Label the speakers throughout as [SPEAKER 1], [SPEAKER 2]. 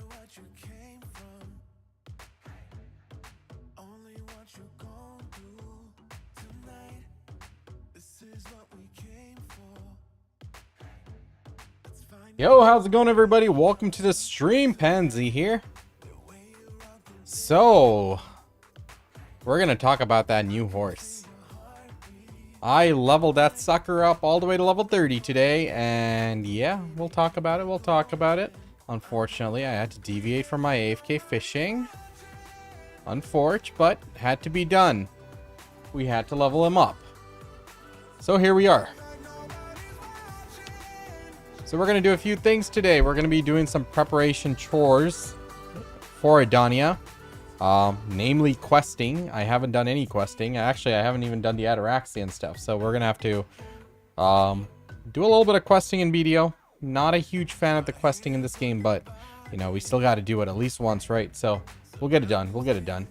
[SPEAKER 1] what you came from, only what you gon' do tonight. This is what we came for. Let's find
[SPEAKER 2] Yo, how's it going, everybody? Welcome to the stream. Pansy here. So, we're gonna talk about that new horse. I leveled that sucker up all the way to level 30 today, and yeah, we'll talk about it. Unfortunately, I had to deviate from my AFK fishing. Unfortunate, but had to be done. We had to level him up. So here we are. So we're going to do a few things today. We're going to be doing some preparation chores for Adonia. Namely questing. I haven't done any questing. Actually, I haven't even done the Ataraxian stuff. So we're going to have to do a little bit of questing in BDO. Not a huge fan of the questing in this game, but, you know, we still got to do it at least once, right? So we'll get it done. We'll get it done.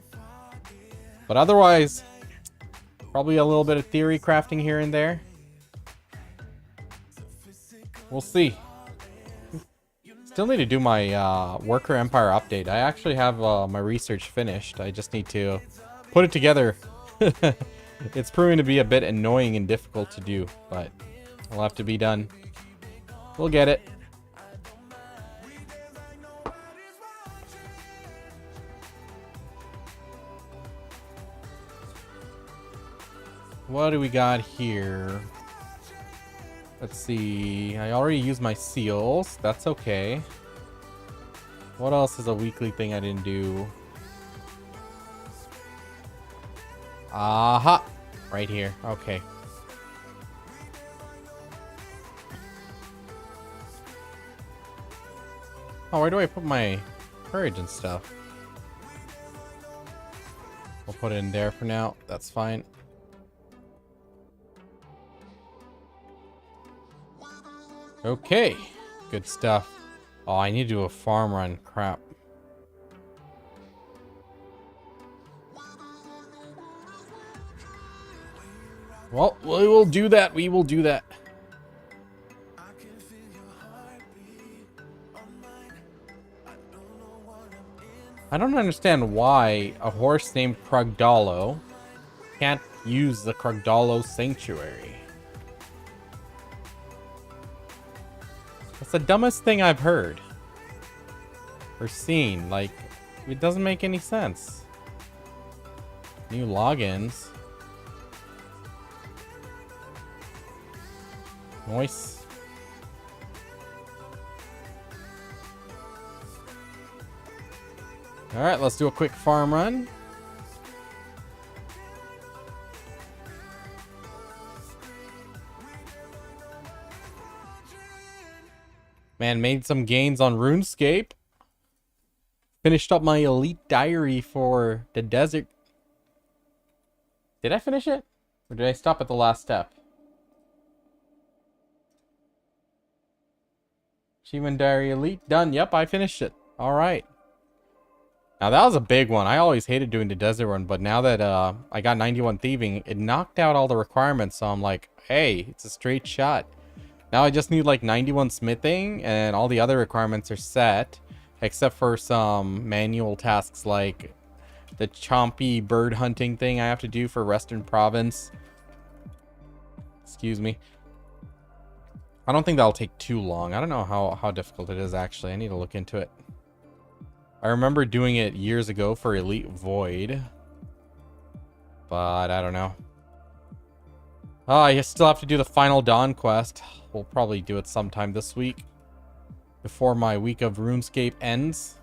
[SPEAKER 2] But otherwise, probably a little bit of theory crafting here and there. We'll see. Still need to do my Worker Empire update. I actually have my research finished. I just need to put it together. It's proving to be a bit annoying and difficult to do, but it'll have to be done. We'll get it. What do we got here? Let's see. I already used my seals. That's okay. What else is a weekly thing I didn't do? Aha! Right here. Okay. Oh, where do I put my courage and stuff? We'll put it in there for now. That's fine. Okay, good stuff. Oh, I need to do a farm run. Crap. Well, we will do that. We will do that. I don't understand why a horse named Krugdalo can't use the Krugdalo Sanctuary. It's the dumbest thing I've heard or seen. Like, it doesn't make any sense. New logins. Nice. Alright, let's do a quick farm run. Man, made some gains on RuneScape. Finished up my elite diary for the desert. Did I finish it? Or did I stop at the last step? Achievement diary elite. Done. Yep, I finished it. Alright. Now that was a big one. I always hated doing the desert one, but now that I got 91 thieving, it knocked out all the requirements. So I'm like, hey, it's a straight shot. Now I just need like 91 smithing and all the other requirements are set. Except for some manual tasks like the chompy bird hunting thing I have to do for Western Province. Excuse me. I don't think that'll take too long. I don't know how difficult it is actually. I need to look into it. I remember doing it years ago for Elite Void. But I don't know. Oh, I still have to do the final Dawn quest. We'll probably do it sometime this week. Before my week of RuneScape ends.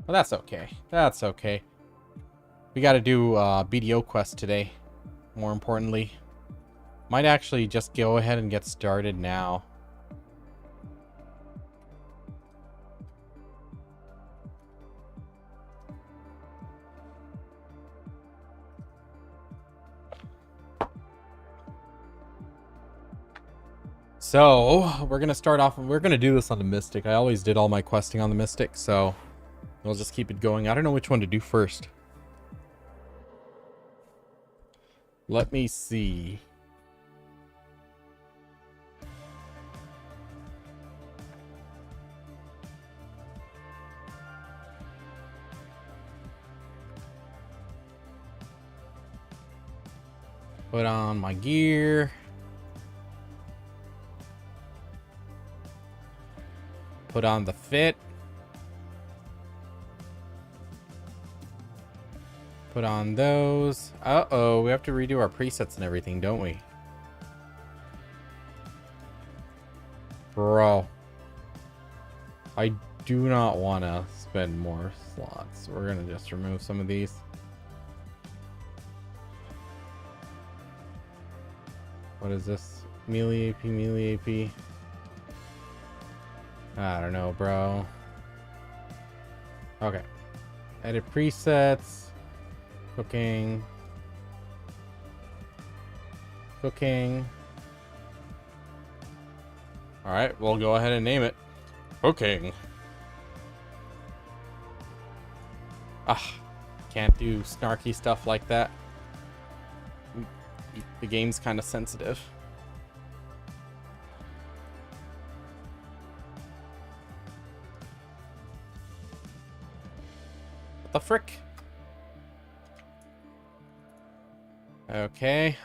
[SPEAKER 2] Well, that's okay. That's okay. We gotta do BDO quest today. More importantly. Might actually just go ahead and get started now. So, we're going to start off, we're going to do this on the Mystic. I always did all my questing on the Mystic, so we'll just keep it going. I don't know which one to do first. Let me see. Put on my gear. Put on the fit. Put on those. Uh-oh, we have to redo our presets and everything, don't we? Bro. I do not want to spend more slots. We're going to just remove some of these. What is this? Melee AP, melee AP. I don't know, bro. Okay. Edit presets. Cooking. Cooking. Alright, we'll go ahead and name it. Cooking. Ah, can't do snarky stuff like that. The game's kind of sensitive. What the frick? Okay,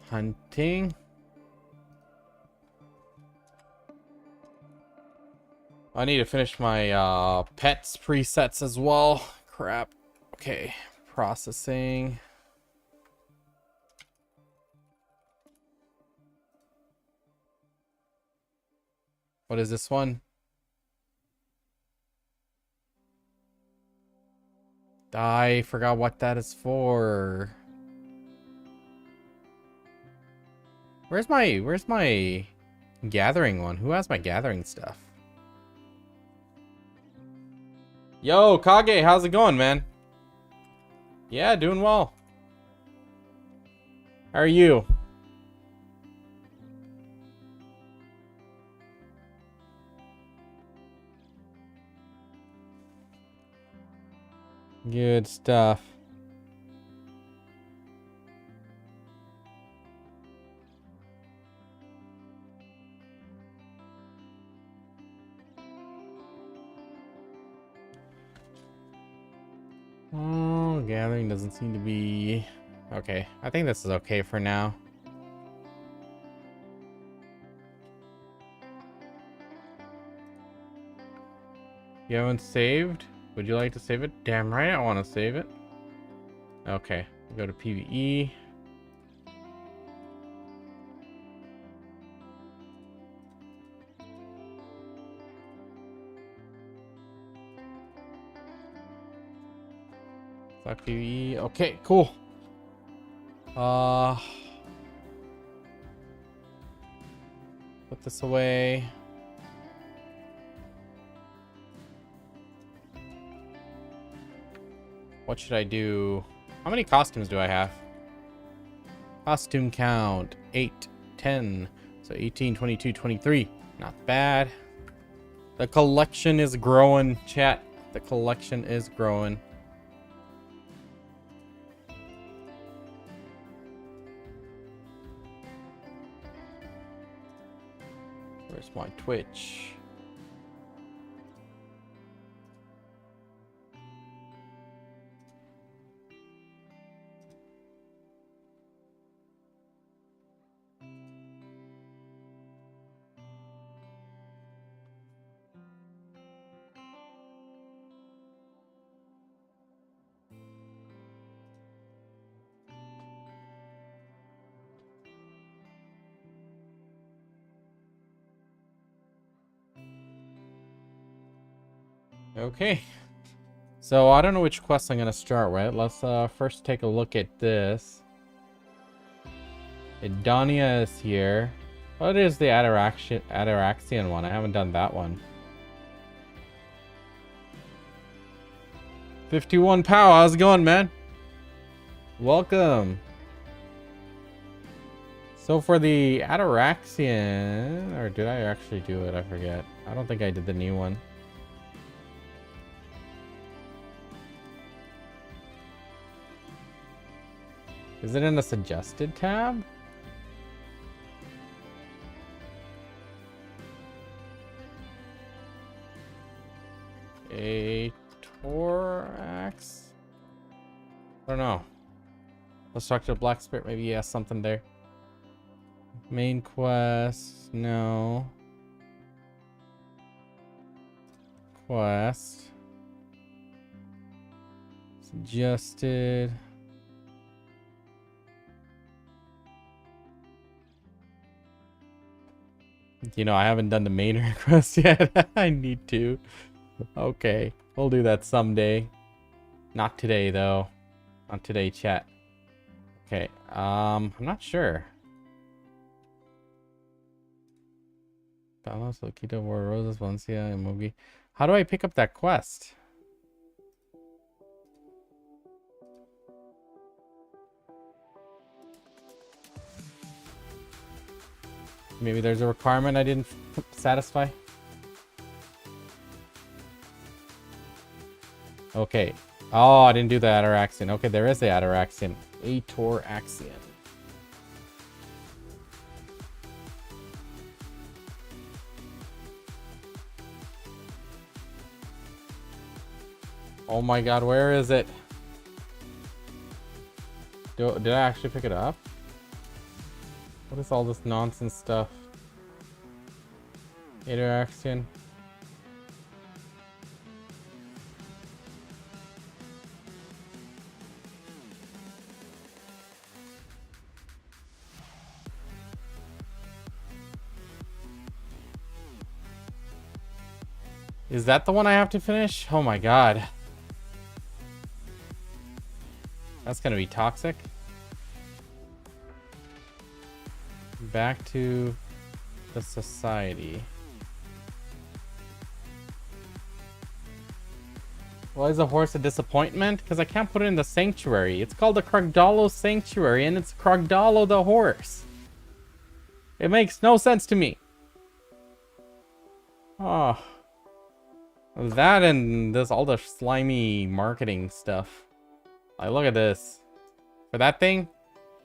[SPEAKER 2] hunting. I need to finish my pets presets as well. Crap. Okay, processing. What is this one? I forgot what that is for. Where's my gathering one? Who has my gathering stuff? Yo, Kage, how's it going, man? Yeah, doing well. How are you? Good stuff. Oh, gathering doesn't seem to be... Okay, I think this is okay for now. You haven't saved? Would you like to save it? Damn right I want to save it. Okay, go to PvE. Select PvE. Okay, cool. Put this away. What should I do? How many costumes do I have? Costume count 8, 10. So 18, 22, 23. Not bad. The collection is growing, chat. The collection is growing. Where's my Twitch? Okay, so I don't know which quest I'm gonna start with. Let's first take a look at this. Adonia is here. What is the Ataraxian one? I haven't done that one. 51 Pow, how's it going, man? Welcome. So for the Ataraxian, or did I actually do it? I forget. I don't think I did the new one. Is it in the suggested tab? A thorax? I don't know. The structure of Black Spirit, maybe he has something there. Main quest, no. Quest. Suggested. You know, I haven't done the main request yet. I need to. Okay, we'll do that someday. Not today, though. Not today, chat. Okay, I'm not sure. Balos, Lokita, War Roses, Valencia, and Mugi. How do I pick up that quest? Maybe there's a requirement I didn't satisfy. Okay. Oh, I didn't do the Ataraxian. Okay, there is the Ataraxian. Ataraxian. Oh my god, where is it? Did I actually pick it up? What is all this nonsense stuff? Ataraxian. Is that the one I have to finish? Oh my god. That's gonna be toxic. Back to the society. Why is a horse a disappointment? Because I can't put it in the sanctuary. It's called the Krogdalo Sanctuary, and it's Krogdalo the horse. It makes no sense to me. Oh. That and this, all the slimy marketing stuff. Like, look at this. For that thing,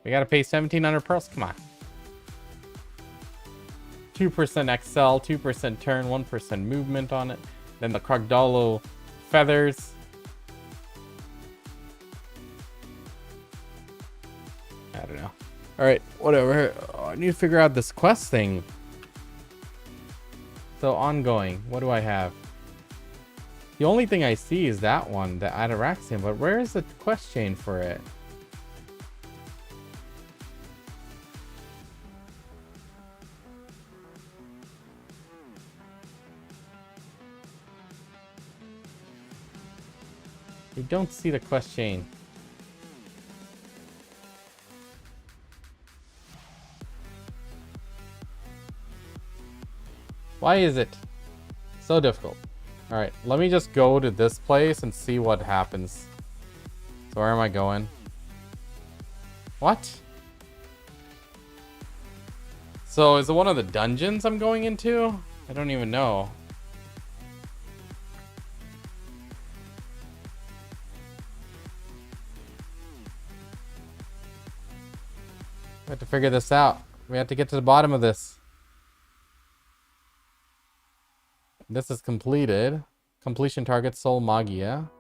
[SPEAKER 2] we gotta pay 1,700 pearls. Come on. 2% XL, 2% turn, 1% movement on it. Then the Krogdalo feathers. I don't know. Alright, whatever. Oh, I need to figure out this quest thing. So, ongoing. What do I have? The only thing I see is that one, the Ataraxian, but where is the quest chain for it? I don't see the quest chain. Why is it so difficult? Alright, let me just go to this place and see what happens. So where am I going? What? So is it one of the dungeons I'm going into? I don't even know. We have to figure this out. We have to get to the bottom of this. This is completed. Completion target, Soul Magia.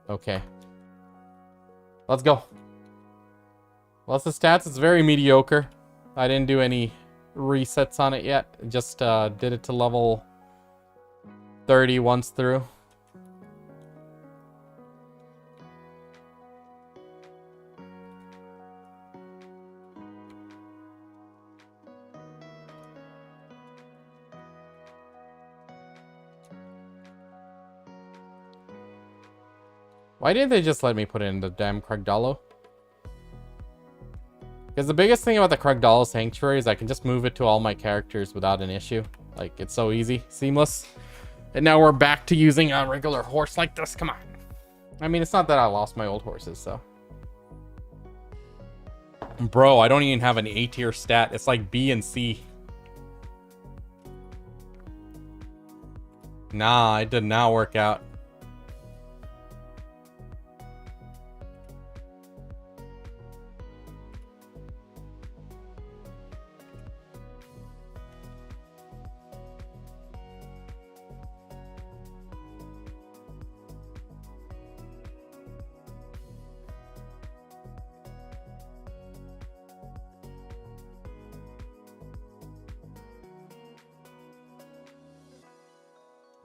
[SPEAKER 2] Okay. Let's go. What's the stats? It's very mediocre. I didn't do any resets on it yet. Just did it to level 30 once through. Why didn't they just let me put it in the damn Krogdalo? Because the biggest thing about the Krogdalo Sanctuary is I can just move it to all my characters without an issue. Like, it's so easy, seamless. And now we're back to using a regular horse like this. Come on. I mean, it's not that I lost my old horses, so. Bro, I don't even have an A tier stat. It's like B and C. Nah, it did not work out.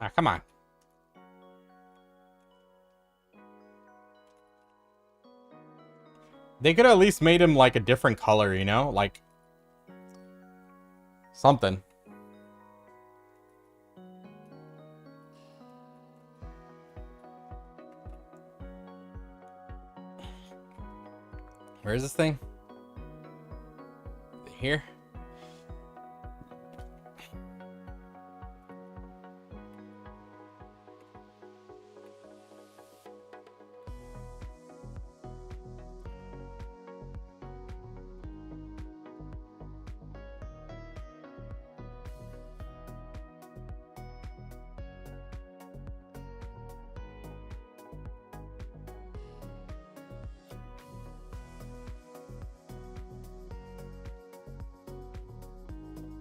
[SPEAKER 2] Ah, come on. They could have at least made him like a different color, you know? Like something. Where is this thing? Here?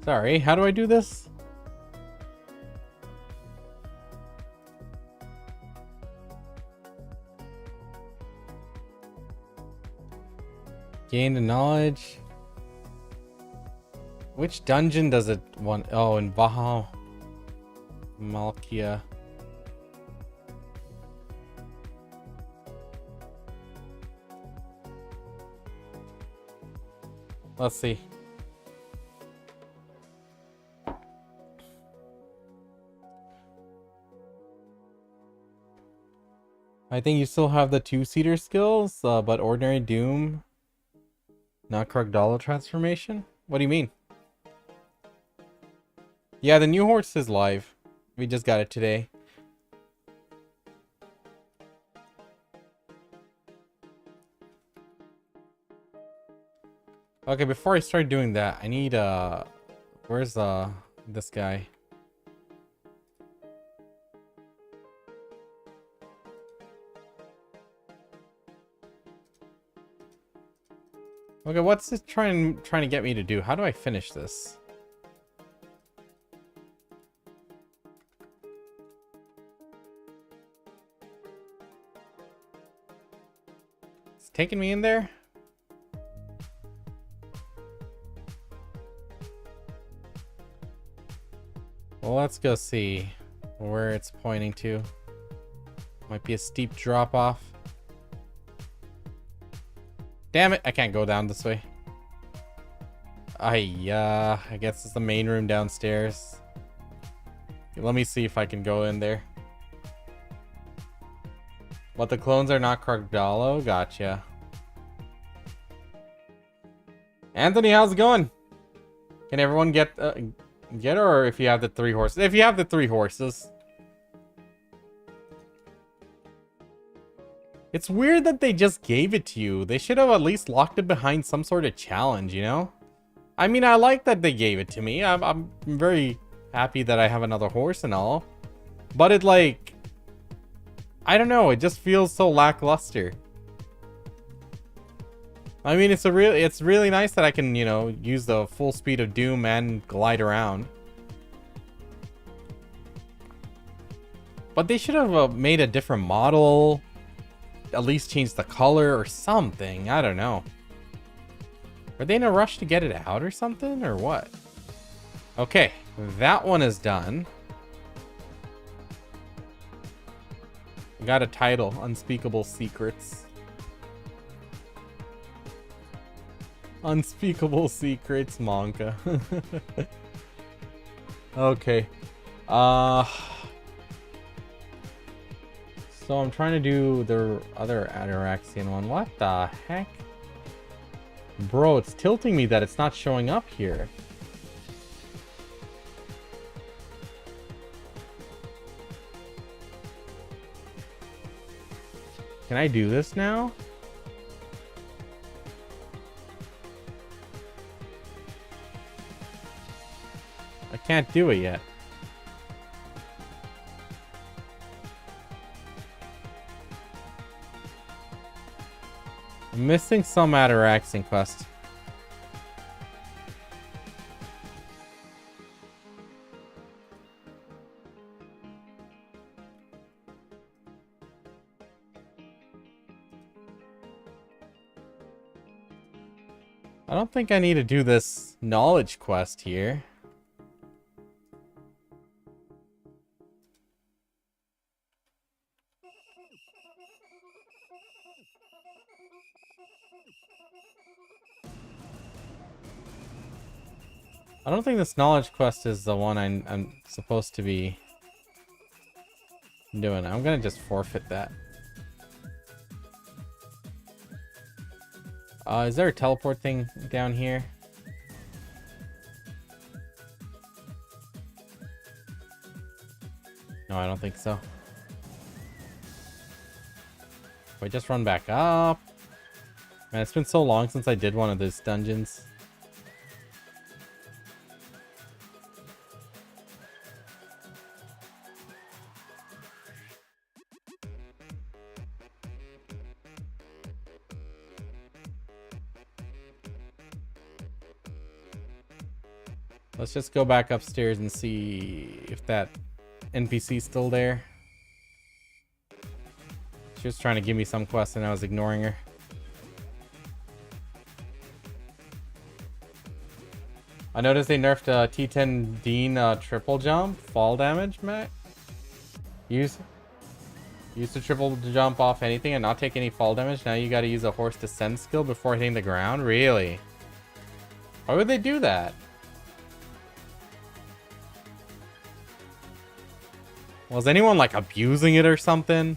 [SPEAKER 2] Sorry, how do I do this? Gain the knowledge. Which dungeon does it want? Oh, in Baha Malkia. Let's see. I think you still have the two-seater skills, but Ordinary Doom, not Krugdala transformation? What do you mean? Yeah, the new horse is live. We just got it today. Okay, before I start doing that, I need, where's, this guy? Okay, what's it trying to get me to do? How do I finish this? It's taking me in there? Well, let's go see where it's pointing to. Might be a steep drop off. Damn it, I can't go down this way. I guess it's the main room downstairs. Let me see if I can go in there. But the clones are not Krugdalo? Gotcha. Anthony, how's it going? Can everyone get her, or if you have the 3 horses? If you have the 3 horses. It's weird that they just gave it to you. They should have at least locked it behind some sort of challenge, you know? I mean, I like that they gave it to me. I'm very happy that I have another horse and all. But it like... I don't know, it just feels so lackluster. I mean, it's really nice that I can, you know, use the full speed of Doom and glide around. But they should have made a different model. At least change the color or something. I don't know. Are they in a rush to get it out or something, or what? Okay, that one is done. Got a title, Unspeakable Secrets. Unspeakable Secrets, Monka. Okay. So I'm trying to do the other Ataraxian one. What the heck? Bro, it's tilting me that it's not showing up here. Can I do this now? I can't do it yet. I'm missing some Ataraxian quest. I don't think I need to do this knowledge quest here. I don't think this knowledge quest is the one I'm supposed to be doing. I'm gonna just forfeit that. Is there a teleport thing down here? No, I don't think so. Wait, just run back up. Man, it's been so long since I did one of those dungeons. Let's just go back upstairs and see if that NPC's still there. She was trying to give me some quest and I was ignoring her. I noticed they nerfed T10 Dean triple jump fall damage, Mac. Use to triple jump off anything and not take any fall damage. Now you gotta use a horse descent skill before hitting the ground. Really? Why would they do that? Was anyone like abusing it or something?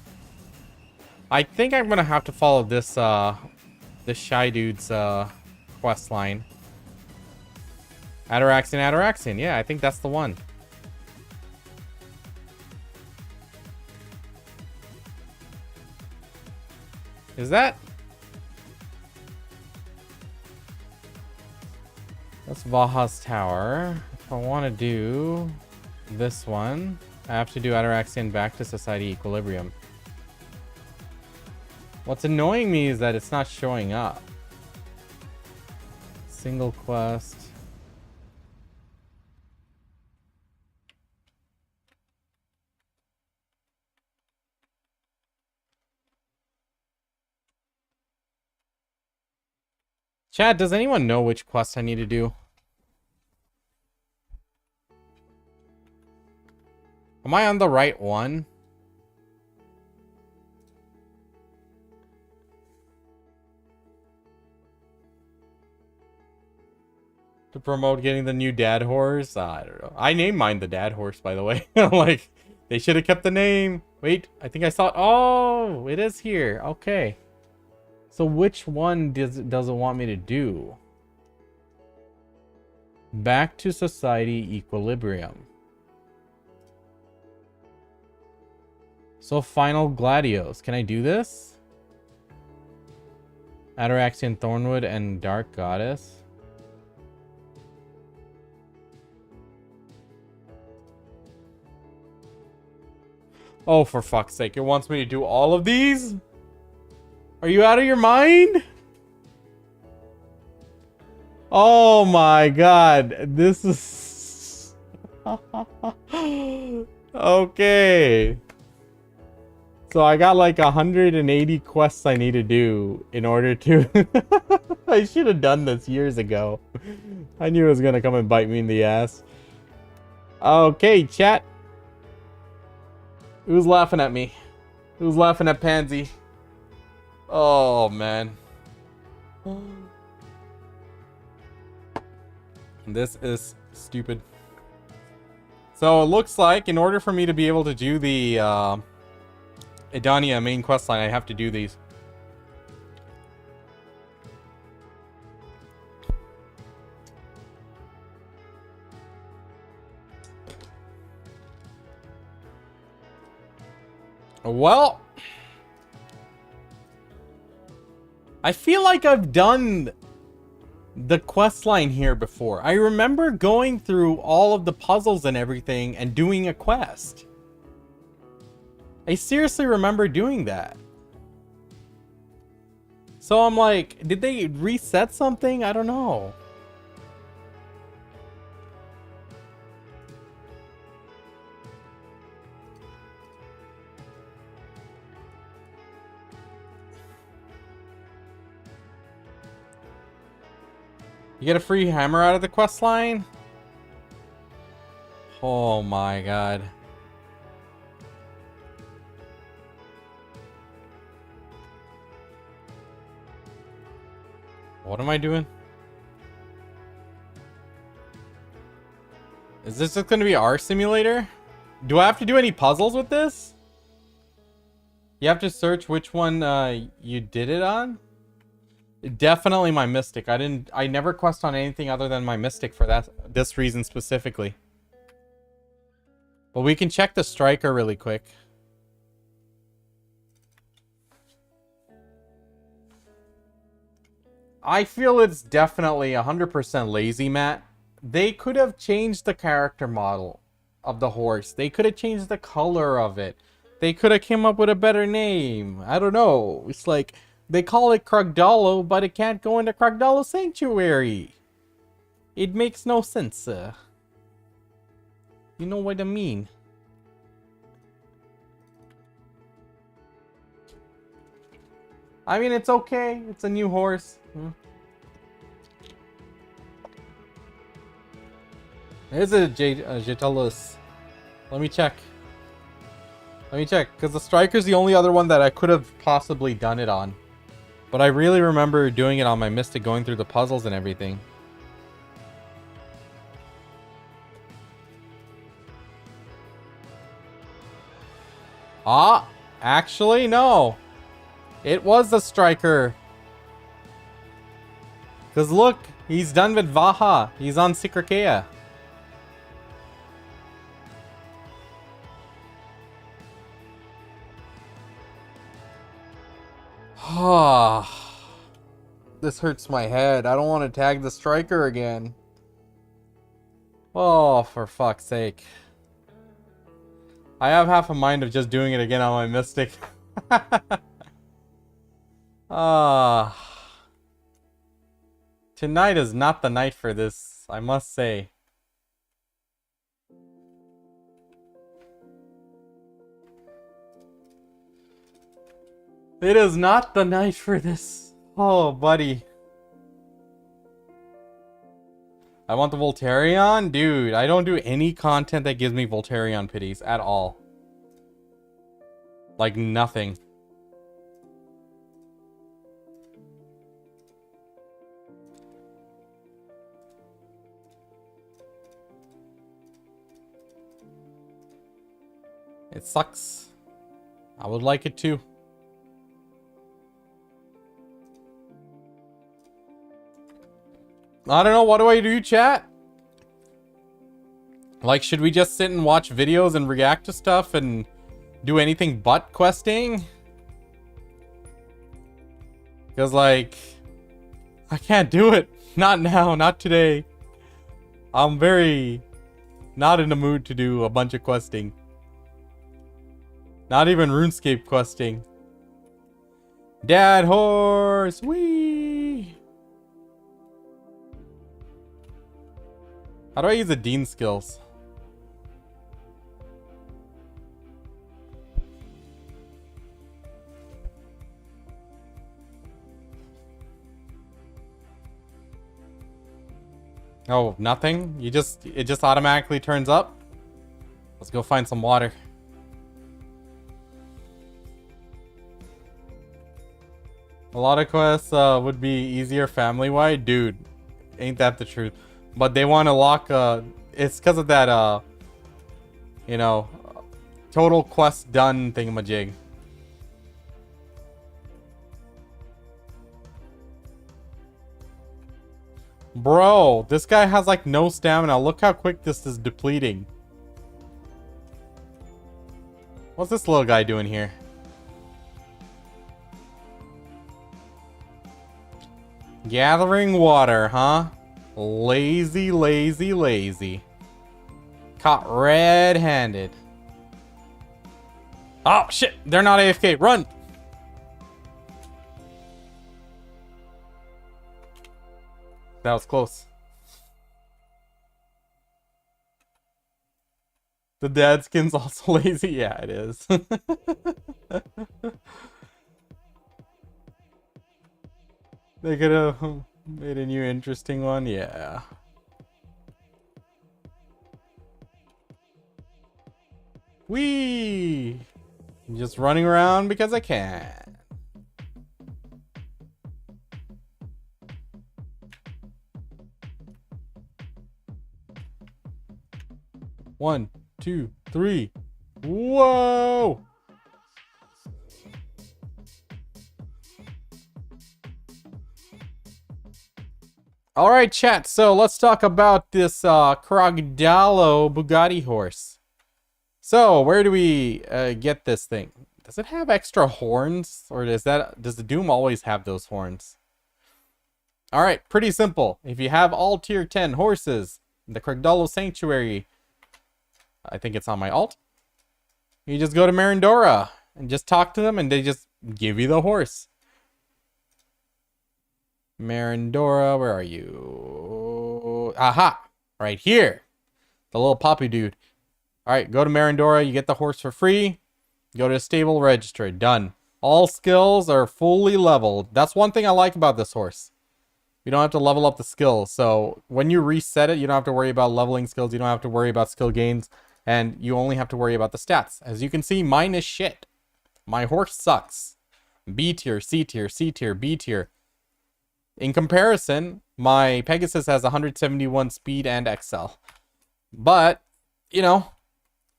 [SPEAKER 2] I think I'm gonna have to follow this this shy dude's quest line. Ataraxian. Yeah, I think that's the one. Is that? That's Vaha's tower. If I want to do this one, I have to do Ataraxian back to Society Equilibrium. What's annoying me is that it's not showing up. Single quest. Chat, does anyone know which quest I need to do? Am I on the right one? To promote getting the new dad horse? I don't know. I named mine the dad horse, by the way. Like, they should have kept the name. Wait, I think I saw it. Oh, it is here. Okay. So which one does it want me to do? Back to Society Equilibrium. So Final Gladios. Can I do this? Ataraxian Thornwood and Dark Goddess. Oh, for fuck's sake. It wants me to do all of these? Are you out of your mind? Oh my god. This is... Okay. So I got like 180 quests I need to do in order to... I should have done this years ago. I knew it was going to come and bite me in the ass. Okay, chat. Who's laughing at me? Who's laughing at Pansy? Oh, man. This is stupid. So it looks like in order for me to be able to do the Edania main questline, I have to do these. Well, I feel like I've done the quest line here before. I remember going through all of the puzzles and everything and doing a quest. I seriously remember doing that. So I'm like, did they reset something? I don't know. You get a free hammer out of the quest line? Oh my god. What am I doing? Is this just going to be our simulator? Do I have to do any puzzles with this? You have to search which one you did it on? Definitely my Mystic. I never quest on anything other than my Mystic for this reason specifically. But we can check the Striker really quick. I feel it's definitely 100% lazy, Matt. They could have changed the character model of the horse. They could have changed the color of it. They could have come up with a better name. I don't know. It's like, they call it Krugdalo, but it can't go into Krugdalo Sanctuary. It makes no sense. You know what I mean? I mean, it's okay. It's a new horse. There's a Jetalis. Let me check. Because the Striker's the only other one that I could have possibly done it on. But I really remember doing it on my Mystic, going through the puzzles and everything. Ah, actually, no. It was the Striker. Because look, he's done with Vaha. He's on Sikrakea. This hurts my head. I don't want to tag the Striker again. Oh, for fuck's sake. I have half a mind of just doing it again on my Mystic. Tonight is not the night for this, I must say. It is not the night for this. Oh, buddy. I want the Voltarion? Dude, I don't do any content that gives me Voltarion pities at all. Like nothing. It sucks. I would like it too. I don't know, what do I do, chat? Like, should we just sit and watch videos and react to stuff and do anything but questing? Because, like, I can't do it. Not now, not today. I'm very not in the mood to do a bunch of questing. Not even RuneScape questing. Dad horse, wee! How do I use the Dean skills? Oh, nothing? It just automatically turns up? Let's go find some water. A lot of quests would be easier family-wide. Dude, ain't that the truth? But they want to lock, it's because of that, you know, total quest done thingamajig. Bro, this guy has like no stamina. Look how quick this is depleting. What's this little guy doing here? Gathering water, huh? Lazy, lazy, lazy. Caught red-handed. Oh, shit. They're not AFK. Run! That was close. The dad skin's also lazy? Yeah, it is. They could have made a new interesting one. Yeah. Whee! I'm just running around because I can. 1, 2, 3. Whoa! All right, chat. So let's talk about this Crogdalo Bugatti horse. So where do we get this thing? Does it have extra horns, or does the Doom always have those horns? All right, pretty simple. If you have all tier 10 horses in the Crogdalo Sanctuary, I think it's on my alt. You just go to Marindora and just talk to them, and they just give you the horse. Marindora, where are you? Aha! Right here. The little poppy dude. Alright, go to Marindora. You get the horse for free. Go to the stable, register. Done. All skills are fully leveled. That's one thing I like about this horse. You don't have to level up the skills. So when you reset it, you don't have to worry about leveling skills. You don't have to worry about skill gains. And you only have to worry about the stats. As you can see, mine is shit. My horse sucks. B tier, C tier, C tier, B tier. In comparison, my Pegasus has 171 speed and XL. But, you know,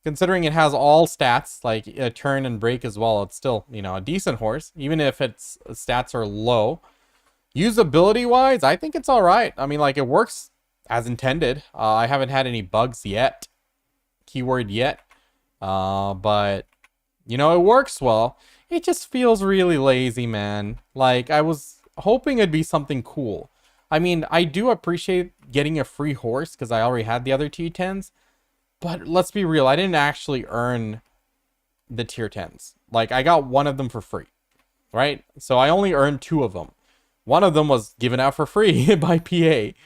[SPEAKER 2] considering it has all stats, like a turn and brake as well, it's still, you know, a decent horse, even if its stats are low. Usability-wise, I think it's all right. I mean, like, it works as intended. I haven't had any bugs yet. Keyword yet. But, you know, it works well. It just feels really lazy, man. Like, I was hoping it'd be something cool. I mean, I do appreciate getting a free horse because I already had the other T10s. But let's be real, I didn't actually earn the tier 10s. Like, I got one of them for free, right? So I only earned 2 of them. One of them was given out for free by PA.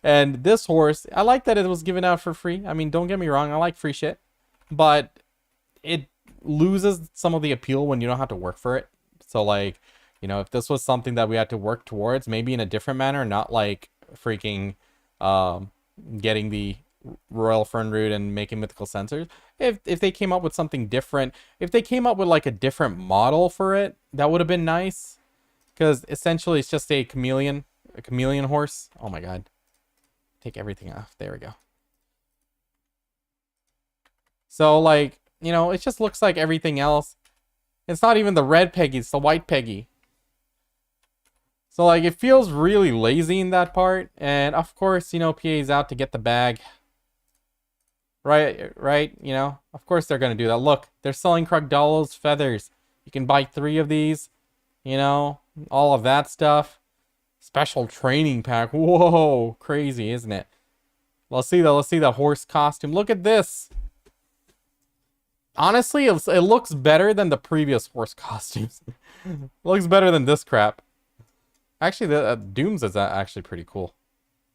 [SPEAKER 2] And this horse, I like that it was given out for free. I mean, don't get me wrong, I like free shit. But it loses some of the appeal when you don't have to work for it. So, like, you know, if this was something that we had to work towards, maybe in a different manner, not like freaking getting the Royal Fern Root and making mythical sensors. If they came up with something different, if they came up with like a different model for it, that would have been nice. Because essentially it's just a chameleon horse. Oh my god. Take everything off. There we go. So, like, you know, it just looks like everything else. It's not even the red Peggy, it's the white Peggy. So, like, it feels really lazy in that part. And, of course, you know, PA's out to get the bag. Right, you know? Of course they're going to do that. Look, they're selling Crogdalo's feathers. You can buy 3 of these. You know? All of that stuff. Special training pack. Whoa, crazy, isn't it? Let's see the horse costume. Look at this. Honestly, it looks better than the previous horse costumes. Looks better than this crap. Actually, the Dooms is actually pretty cool.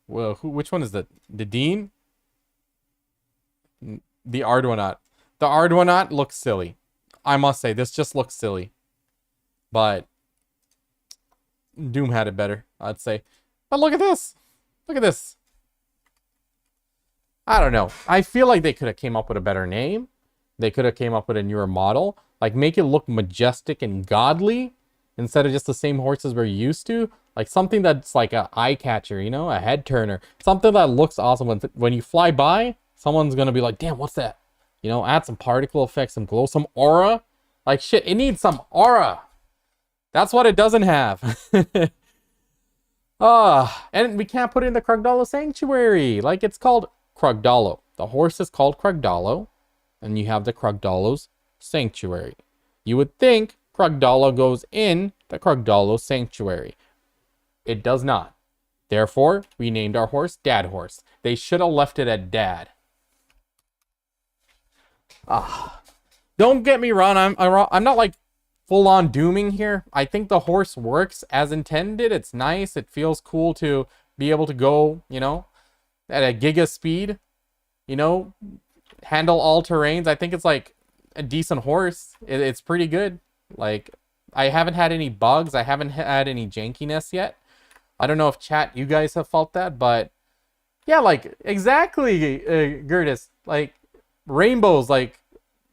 [SPEAKER 2] Well, which one is the Dean? The Arduanaut. The Arduanaut looks silly. I must say, this just looks silly. But Doom had it better, I'd say. But look at this. Look at this. I don't know. I feel like they could have came up with a better name. They could have came up with a newer model. Like, make it look majestic and godly instead of just the same horses we're used to. Like, something that's like an eye catcher, you know? A head turner. Something that looks awesome. When you fly by, someone's going to be like, damn, what's that? You know, add some particle effects, some glow, some aura. Like, shit, it needs some aura. That's what it doesn't have. And we can't put it in the Crogdalo Sanctuary. Like, it's called Crogdalo. The horse is called Crogdalo. And you have the Crogdalo's Sanctuary. You would think Crogdalo goes in the Crogdalo Sanctuary. It does not. Therefore, we named our horse Dad Horse. They should have left it at Dad. Don't get me wrong. I'm not like full-on dooming here. I think the horse works as intended. It's nice. It feels cool to be able to go, you know, at a giga speed. You know, handle all terrains. I think it's like a decent horse. It's pretty good. Like, I haven't had any bugs. I haven't had any jankiness yet. I don't know if chat, you guys have felt that, but yeah, like, exactly, Gertis. Like, rainbows, like,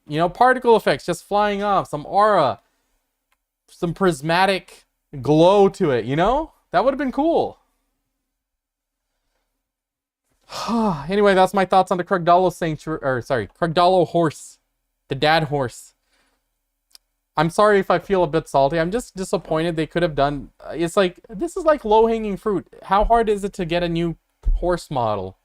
[SPEAKER 2] you know, particle effects just flying off, some aura, some prismatic glow to it, you know? That would have been cool. Anyway, that's my thoughts on the Krugdalo Sanctuary, or sorry, Krugdalo horse. The dad horse. I'm sorry if I feel a bit salty. I'm just disappointed they could have done... It's like, this is like low-hanging fruit. How hard is it to get a new horse model?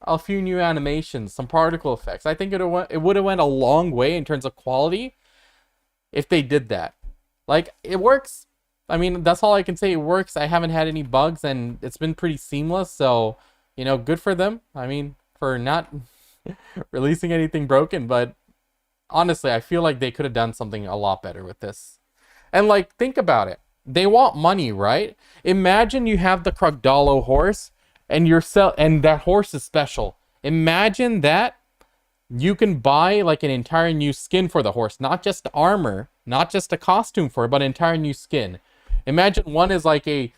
[SPEAKER 2] A few new animations, some particle effects. I think it would have went a long way in terms of quality if they did that. Like, it works. I mean, that's all I can say. It works. I haven't had any bugs, and it's been pretty seamless. So, you know, good for them. I mean, for not releasing anything broken. But honestly, I feel like they could have done something a lot better with this. And, like, think about it. They want money, right? Imagine you have the Krugdalo horse, and and that horse is special. Imagine that you can buy like an entire new skin for the horse, not just armor, not just a costume for it, but an entire new skin. Imagine one is like a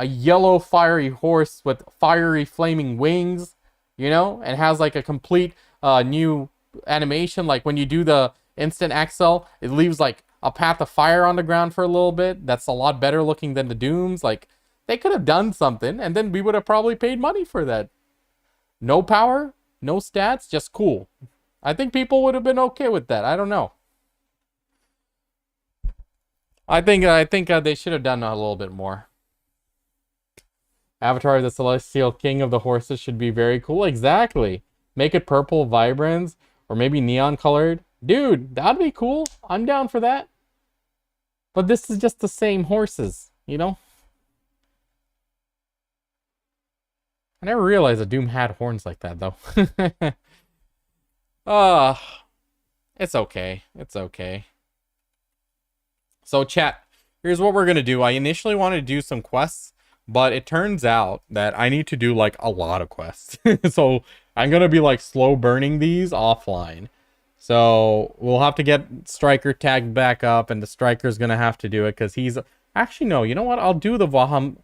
[SPEAKER 2] yellow fiery horse with fiery flaming wings, you know, and has like a complete new animation. Like when you do the instant axle, it leaves like a path of fire on the ground for a little bit. That's a lot better looking than the Dooms. Like, they could have done something, and then we would have probably paid money for that. No power, no stats, just cool. I think people would have been okay with that. I don't know. I think they should have done a little bit more. Avatar of the Celestial King of the Horses should be very cool. Exactly. Make it purple vibrance, or maybe neon colored. Dude, that'd be cool. I'm down for that. But this is just the same horses, you know? I never realized a Doom had horns like that, though. It's okay. It's okay. So, chat, here's what we're going to do. I initially wanted to do some quests, but it turns out that I need to do, like, a lot of quests. So, I'm going to be, like, slow burning these offline. So, we'll have to get Striker tagged back up, and the Striker's going to have to do it, because he's... Actually, no, you know what? I'll do the Vamalkia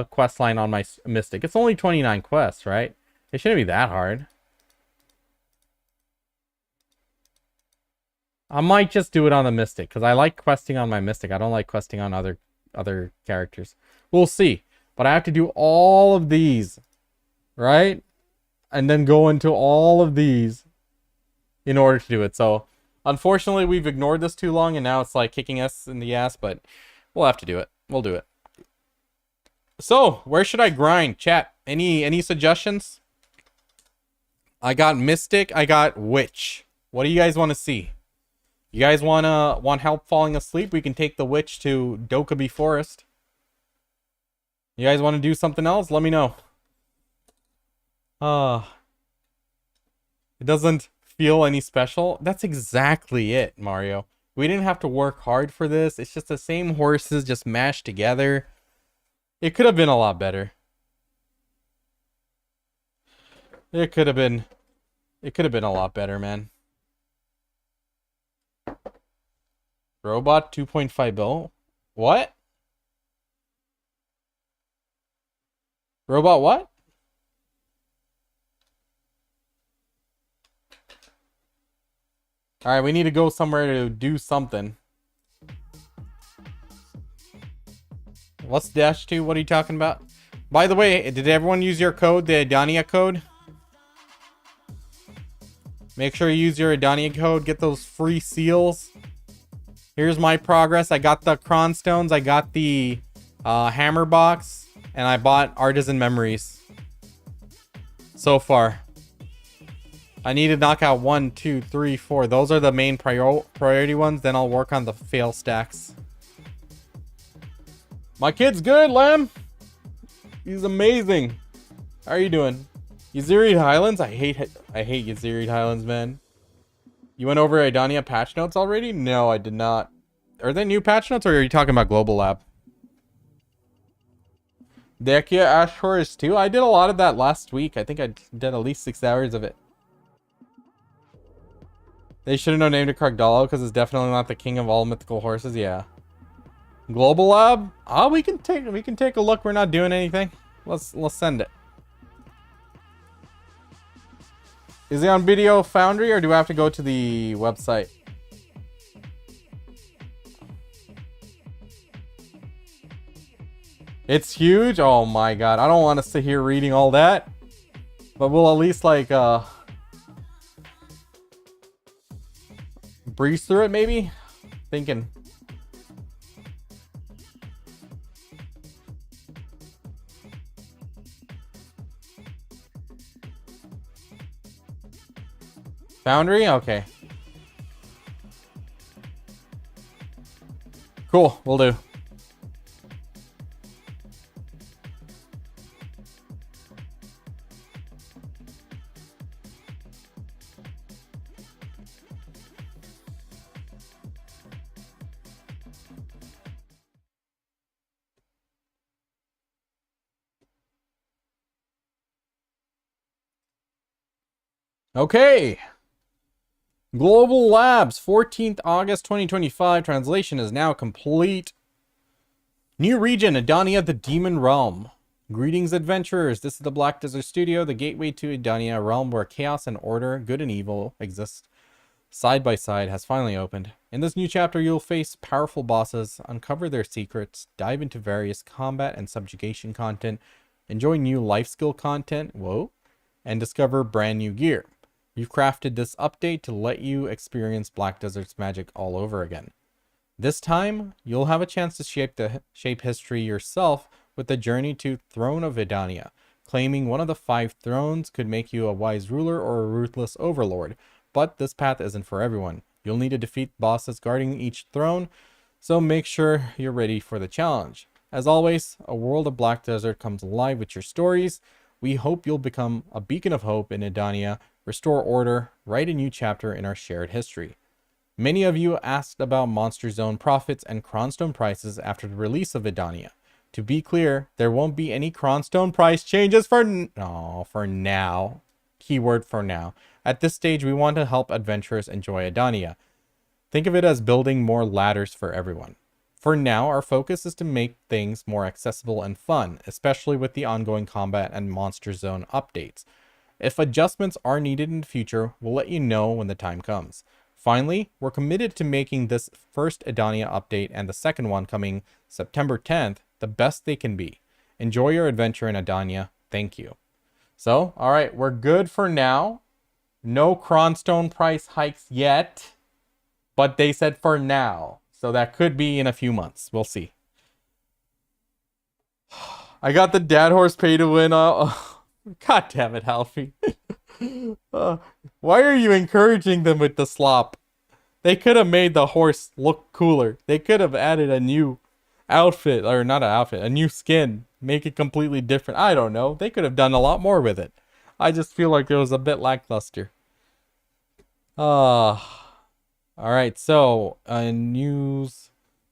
[SPEAKER 2] questline on my Mystic. It's only 29 quests, right? It shouldn't be that hard. I might just do it on the Mystic, because I like questing on my Mystic. I don't like questing on other characters. We'll see. But I have to do all of these, right? And then go into all of these in order to do it. So, unfortunately, we've ignored this too long, and now it's like kicking us in the ass, but we'll have to do it. We'll do it. So, where should I grind? Chat, any suggestions? I got Mystic, I got Witch. What do you guys want to see? You guys want help falling asleep? We can take the Witch to Dokubi Forest. You guys want to do something else? Let me know. It doesn't feel any special. That's exactly it, Mario. We didn't have to work hard for this. It's just the same horses just mashed together. It could have been a lot better. It could have been a lot better, man. Robot 2.5 bill? What? Robot what? Alright, we need to go somewhere to do something. What's dash 2? What are you talking about? By the way, did everyone use your code, the Adonia code? Make sure you use your Adonia code. Get those free seals. Here's my progress. I got the Cron Stones. I got the Hammer Box. And I bought Artisan Memories. So far. I need to knock out 1, 2, 3, 4. Those are the main priority ones. Then I'll work on the fail stacks. My kid's good, Lamb. He's amazing. How are you doing? Yaziried Highlands? I hate Yaziried Highlands, man. You went over Aidonia patch notes already? No, I did not. Are they new patch notes, or are you talking about Global Lab? Dekia Ash Forest 2? I did a lot of that last week. I think I did at least 6 hours of it. They should have named it Krugdalo because it's definitely not the king of all mythical horses. Yeah. Global Lab? Ah, we can take a look. We're not doing anything. Let's send it. Is it on Video Foundry, or do I have to go to the website? It's huge. Oh my god. I don't want to sit here reading all that. But we'll at least like breeze through it maybe? Thinking. Foundry? Okay. Cool, we'll do. Okay. Global Labs, 14th August 2025. Translation is now complete. New region, Adonia, the Demon Realm. Greetings, adventurers. This is the Black Desert Studio, the gateway to Edania, a realm where chaos and order, good and evil, exist side by side, has finally opened. In this new chapter, you'll face powerful bosses, uncover their secrets, dive into various combat and subjugation content, enjoy new life skill content, whoa, and discover brand new gear. We've crafted this update to let you experience Black Desert's magic all over again. This time, you'll have a chance to shape history yourself with the journey to Throne of Edania. Claiming one of the 5 thrones could make you a wise ruler or a ruthless overlord, but this path isn't for everyone. You'll need to defeat bosses guarding each throne, so make sure you're ready for the challenge. As always, a world of Black Desert comes alive with your stories. We hope you'll become a beacon of hope in Edania, restore order, write a new chapter in our shared history. Many of you asked about Monster Zone profits and Cronstone prices after the release of Edania. To be clear, there won't be any Cronstone price changes for now. Keyword for now. At this stage, we want to help adventurers enjoy Adonia. Think of it as building more ladders for everyone. For now, our focus is to make things more accessible and fun, especially with the ongoing combat and Monster Zone updates. If adjustments are needed in the future, we'll let you know when the time comes. Finally, we're committed to making this first Adonia update and the second one coming September 10th the best they can be. Enjoy your adventure in Adonia. Thank you. So, alright, we're good for now. No Cronstone price hikes yet, but they said for now. So that could be in a few months. We'll see. I got the dad horse pay to win. God damn it, Halfie. Why are you encouraging them with the slop? They could have made the horse look cooler. They could have added a new outfit, or not an outfit, a new skin. Make it completely different. I don't know. They could have done a lot more with it. I just feel like it was a bit lackluster. Alright, so news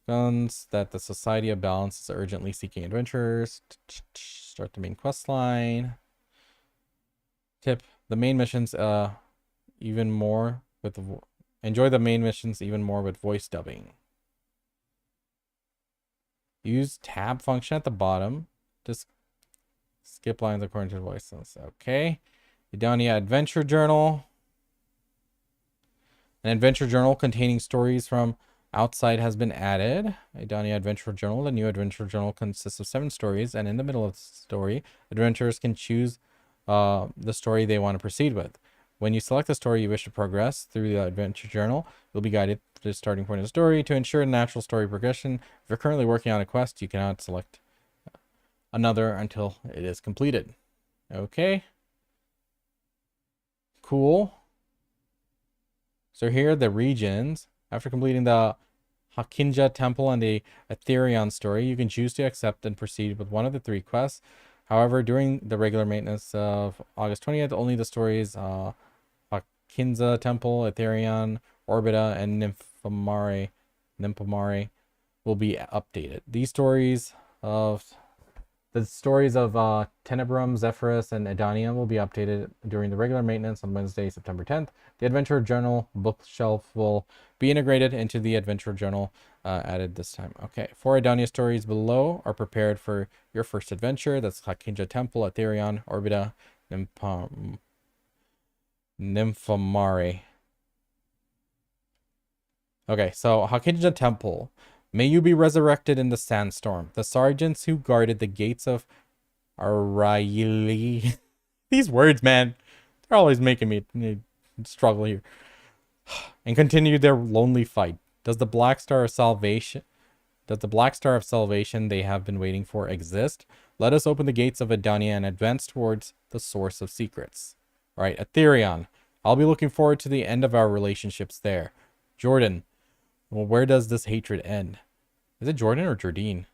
[SPEAKER 2] guns that the Society of Balance is urgently seeking adventurers. Start the main quest line. Tip: the main missions even more with enjoy the main missions even more with voice dubbing. Use tab function at the bottom. Just skip lines according to the voices. Okay. Adonia Adventure Journal. An adventure journal containing stories from outside has been added. Adonia Adventure Journal. The new adventure journal consists of 7 stories, and in the middle of the story, adventurers can choose the story they want to proceed with. When you select the story you wish to progress through the adventure journal, you'll be guided to the starting point of the story. To ensure natural story progression, if you're currently working on a quest, you cannot select another until it is completed. Okay. Cool. So here are the regions. After completing the Hakinja Temple and the Aetherion story, you can choose to accept and proceed with one of the 3 quests. However, during the regular maintenance of August 20th, only the stories Hakinja Temple, Aetherion, Orbita, and Nymphomare will be updated. These stories of Tenebrum, Zephyrus, and Edania will be updated during the regular maintenance on Wednesday, September 10th. The Adventure Journal bookshelf will be integrated into the Adventure Journal added this time. Okay, 4 Adonia stories below are prepared for your first adventure. That's Hakinja Temple, Aetherion, Orbita, Nymphomare. Okay, so Hakinja Temple. May you be resurrected in the sandstorm. The sergeants who guarded the gates of Araili. These words, man, they're always making me struggle here. And continue their lonely fight. Does the Black Star of Salvation they have been waiting for exist? Let us open the gates of Adonia and advance towards the source of secrets. All right, Aetherion. I'll be looking forward to the end of our relationships there. Jordan. Well, where does this hatred end? Is it Jordan or Jordine?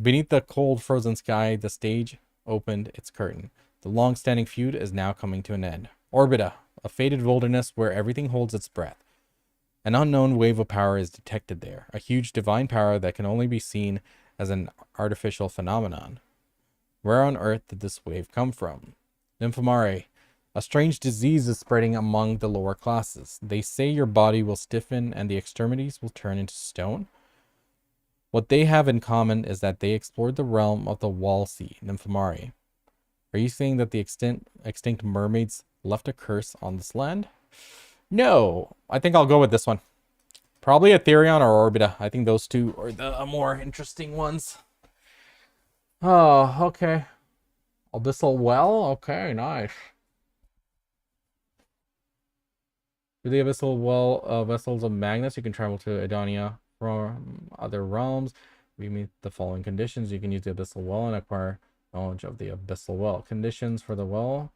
[SPEAKER 2] Beneath the cold, frozen sky, the stage opened its curtain. The long-standing feud is now coming to an end. Orbita, a fated wilderness where everything holds its breath. An unknown wave of power is detected there, a huge divine power that can only be seen as an artificial phenomenon. Where on earth did this wave come from? Nymphomare, a strange disease is spreading among the lower classes. They say your body will stiffen and the extremities will turn into stone. What they have in common is that they explored the realm of the wall sea, Nymphomare. Are you saying that the extinct mermaids left a curse on this land? No, I think I'll go with this one. Probably Aetherion or Orbita. I think those two are the more interesting ones. Oh, okay. Abyssal Well? Okay, nice. Through the Abyssal Well vessels of Magnus, you can travel to Adonia from other realms. We meet the following conditions. You can use the Abyssal Well and acquire knowledge of the Abyssal Well. Conditions for the well.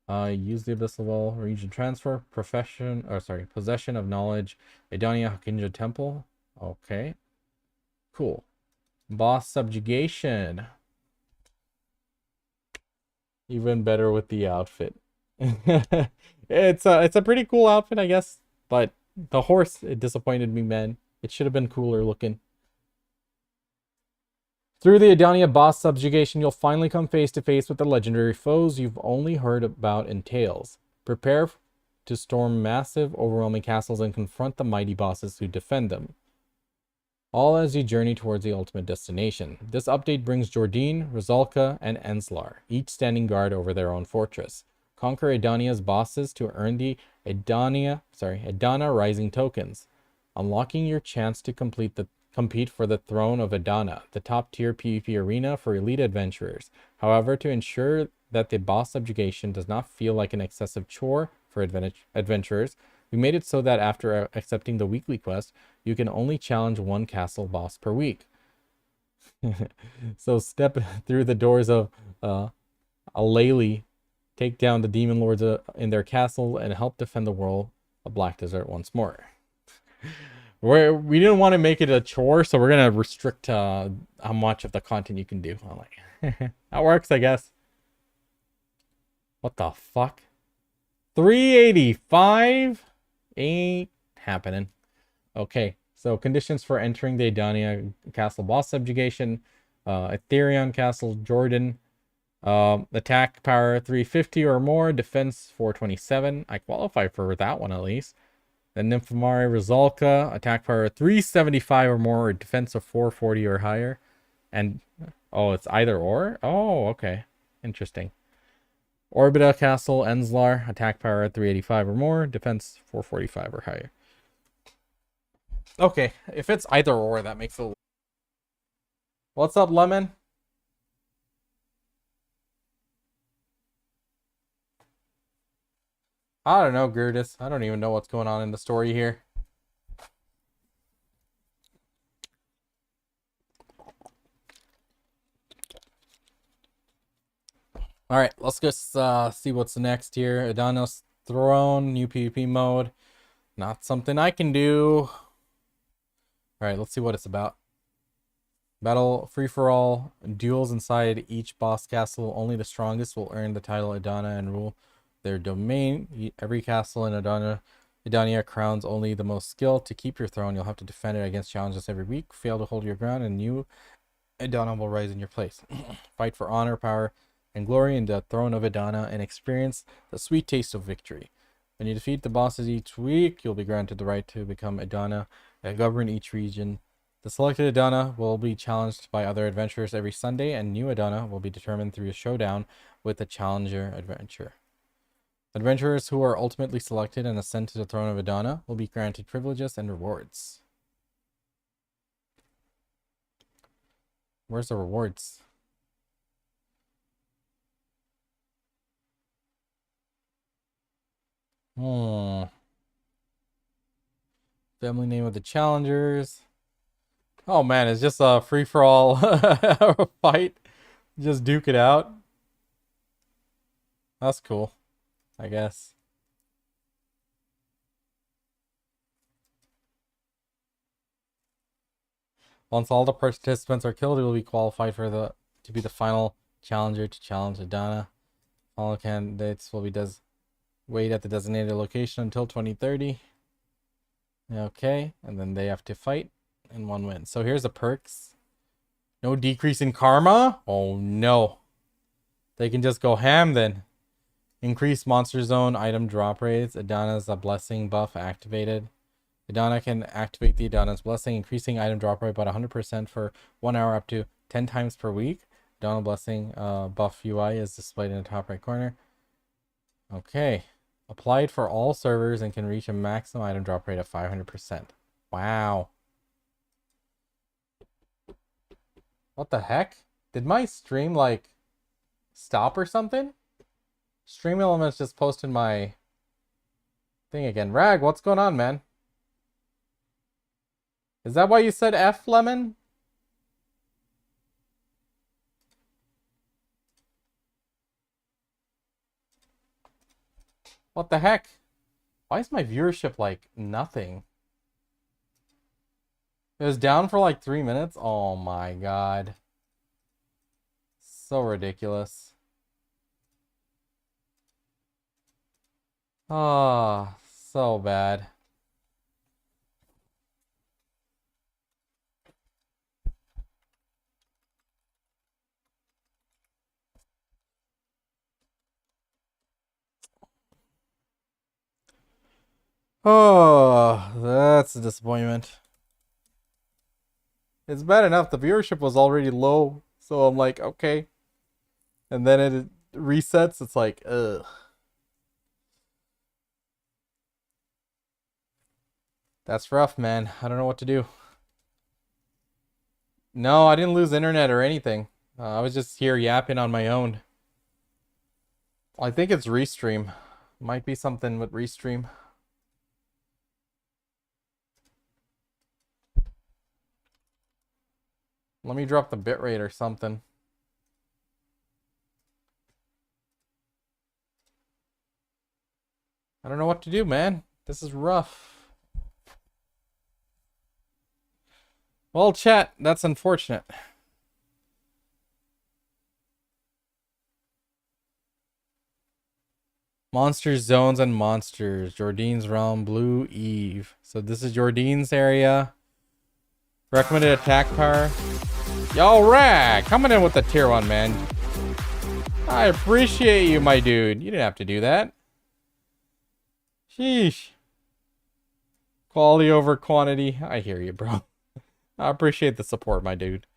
[SPEAKER 2] Use the Abyssal Well region transfer. Possession of knowledge. Adonia Hakinja Temple. Okay. Cool. Boss subjugation. Even better with the outfit. It's a pretty cool outfit, I guess. But the horse, it disappointed me, man. It should have been cooler looking. Through the Adonia boss subjugation, you'll finally come face to face with the legendary foes you've only heard about in tales. Prepare to storm massive, overwhelming castles and confront the mighty bosses who defend them. All as you journey towards the ultimate destination. This update brings Jordine, Rizalka, and Enslar, each standing guard over their own fortress. Conquer Adonia's bosses to earn the Adana Rising tokens, unlocking your chance to compete for the throne of Adana, the top-tier PvP arena for elite adventurers. However, to ensure that the boss subjugation does not feel like an excessive chore for adventurers, we made it so that after accepting the weekly quest, you can only challenge one castle boss per week. So step through the doors of Alayli, take down the demon lords in their castle, and help defend the world of Black Desert once more. We didn't want to make it a chore, so we're gonna restrict how much of the content you can do. I'm like, that works, I guess. What the fuck? 385 ain't happening. Okay, so conditions for entering the Adonia Castle boss subjugation: Aetherion Castle, Jordan. Attack power 350 or more, defense 427. I qualify for that one at least. Then Nymphomare Rizalka, attack power 375 or more, or defense of 440 or higher. And oh, it's either or? Oh, okay. Interesting. Orbita Castle, Enslar, attack power 385 or more, defense 445 or higher. Okay, if it's either or, that makes it. What's up, Lemon? I don't know, Gertis. I don't even know what's going on in the story here. Alright, let's just see what's next here. Adana's Throne, new PvP mode. Not something I can do. Alright, let's see what it's about. Battle free-for-all. Duels inside each boss castle. Only the strongest will earn the title Adana and rule their domain. Every castle in Adonia crowns only the most skilled. To keep your throne, you'll have to defend it against challenges every week. Fail to hold your ground, and new Adana will rise in your place. Fight for honor, power, and glory in the throne of Adana, and experience the sweet taste of victory. When you defeat the bosses each week, you'll be granted the right to become Adana and govern each region. The selected Adana will be challenged by other adventurers every Sunday, and new Adana will be determined through a showdown with the challenger adventurer. Adventurers who are ultimately selected and ascend to the throne of Adana will be granted privileges and rewards. Where's the rewards? Hmm. Family name of the challengers. Oh man, it's just a free-for-all fight. Just duke it out. That's cool, I guess. Once all the participants are killed, it will be qualified for to be the final challenger to challenge Adonia. All candidates will be wait at the designated location until 2030. Okay, and then they have to fight and one win. So here's the perks. No decrease in karma? Oh no. They can just go ham then. Increase monster zone item drop rates. Adonia's a blessing buff activated. Adonia can activate the Adonia's blessing, increasing item drop rate by 100% for 1 hour up to 10 times per week. Adonia blessing buff UI is displayed in the top right corner. Okay. Applied for all servers and can reach a maximum item drop rate of 500%. Wow. What the heck? Did my stream like stop or something? Stream Elements just posted my thing again. Rag, what's going on, man? Is that why you said F, Lemon? What the heck? Why is my viewership like nothing? It was down for like 3 minutes. Oh my god. So ridiculous. Ah, so bad. Oh, that's a disappointment. It's bad enough the viewership was already low, so I'm like, okay. And then it resets, it's like, ugh. That's rough, man. I don't know what to do. No, I didn't lose internet or anything. I was just here yapping on my own. I think it's Restream. Might be something with Restream. Let me drop the bitrate or something. I don't know what to do, man. This is rough. Well, chat, that's unfortunate. Monsters, zones, and monsters. Jordine's Realm, Blue Eve. So this is Jordine's area. Recommended attack power. Yo, Rag, coming in with the tier 1, man. I appreciate you, my dude. You didn't have to do that. Sheesh. Quality over quantity. I hear you, bro. I appreciate the support, my dude.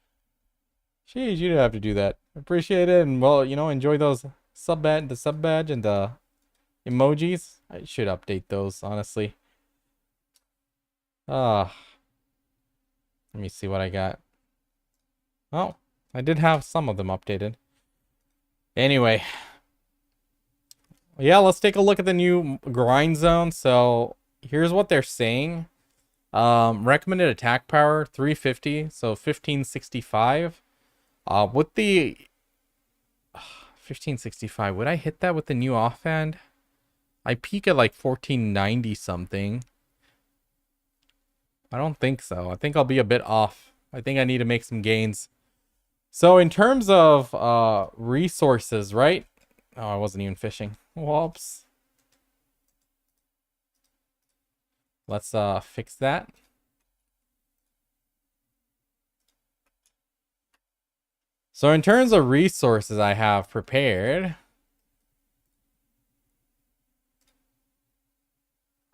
[SPEAKER 2] Jeez, you didn't have to do that. Appreciate it, and well, you know, enjoy those the sub badge and the emojis. I should update those, honestly. Let me see what I got. Oh, I did have some of them updated. Anyway. Yeah, let's take a look at the new grind zone. So here's what they're saying. Recommended attack power 350, so 1565. With the 1565, would I hit that with the new offhand? I peak at like 1490 something. I don't think so. I think I'll be a bit off. I think I need to make some gains. So in terms of resources, right? Oh, I wasn't even fishing. Whoops. Let's fix that. So in terms of resources I have prepared,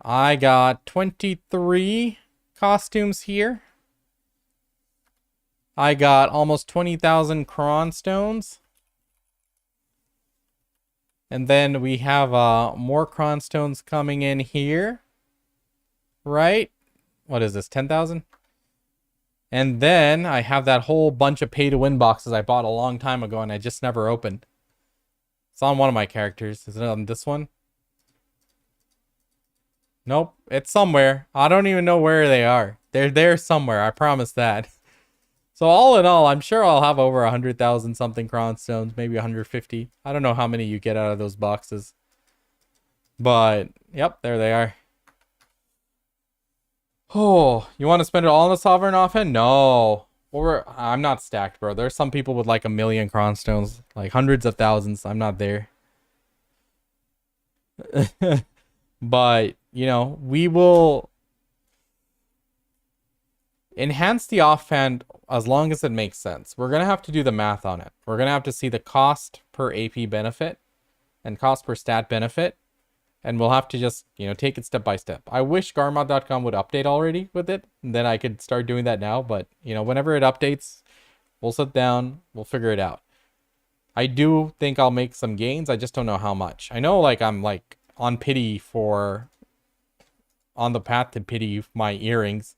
[SPEAKER 2] I got 23 costumes here. I got almost 20,000 cron stones. And then we have more cron stones coming in here. Right? What is this? 10,000? And then I have that whole bunch of pay-to-win boxes I bought a long time ago and I just never opened. It's on one of my characters. Is it on this one? Nope. It's somewhere. I don't even know where they are. They're there somewhere. I promise that. So all in all, I'm sure I'll have over 100,000 something crown stones, maybe 150. I don't know how many you get out of those boxes. But, yep, there they are. Oh, you want to spend it all on the Sovereign offhand? No. I'm not stacked, bro. There's some people with like 1,000,000 crown stones, like hundreds of thousands. I'm not there. But, you know, we will enhance the offhand as long as it makes sense. We're going to have to do the math on it. We're going to have to see the cost per AP benefit and cost per stat benefit. And we'll have to just, you know, take it step by step. I wish Garmod.com would update already with it. Then I could start doing that now. But, you know, whenever it updates, we'll sit down. We'll figure it out. I do think I'll make some gains. I just don't know how much. I know, like, I'm, like, on the path to pity my earrings.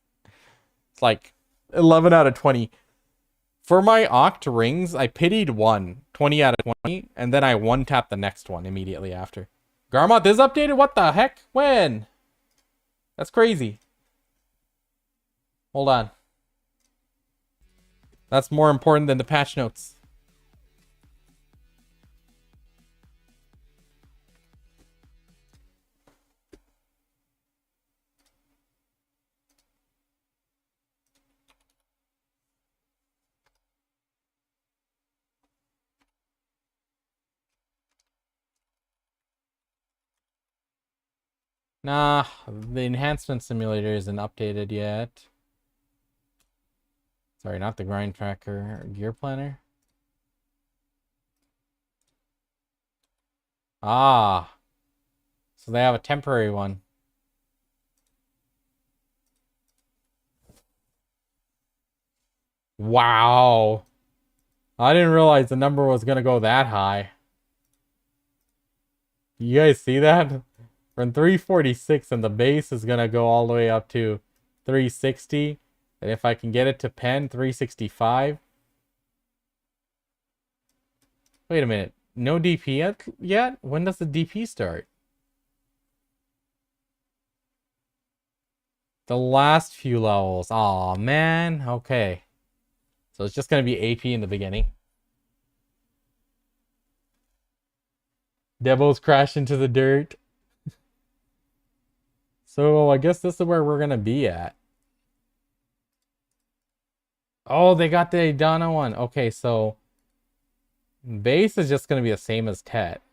[SPEAKER 2] It's like 11 out of 20. For my Oct rings, I pitied one, 20 out of 20, and then I one-tapped the next one immediately after. Garmoth is updated? What the heck? When? That's crazy. Hold on. That's more important than the patch notes. Nah, the enhancement simulator isn't updated yet. Sorry, not the grind tracker. Gear planner. Ah. So they have a temporary one. Wow. I didn't realize the number was going to go that high. You guys see that? From 346 and the base is going to go all the way up to 360. And if I can get it to pen, 365. Wait a minute. No DP yet? When does the DP start? The last few levels. Aw, man. Okay. So it's just going to be AP in the beginning. Devils crash into the dirt. So I guess this is where we're going to be at. Oh, they got the Adonia one. Okay, so base is just going to be the same as Tet.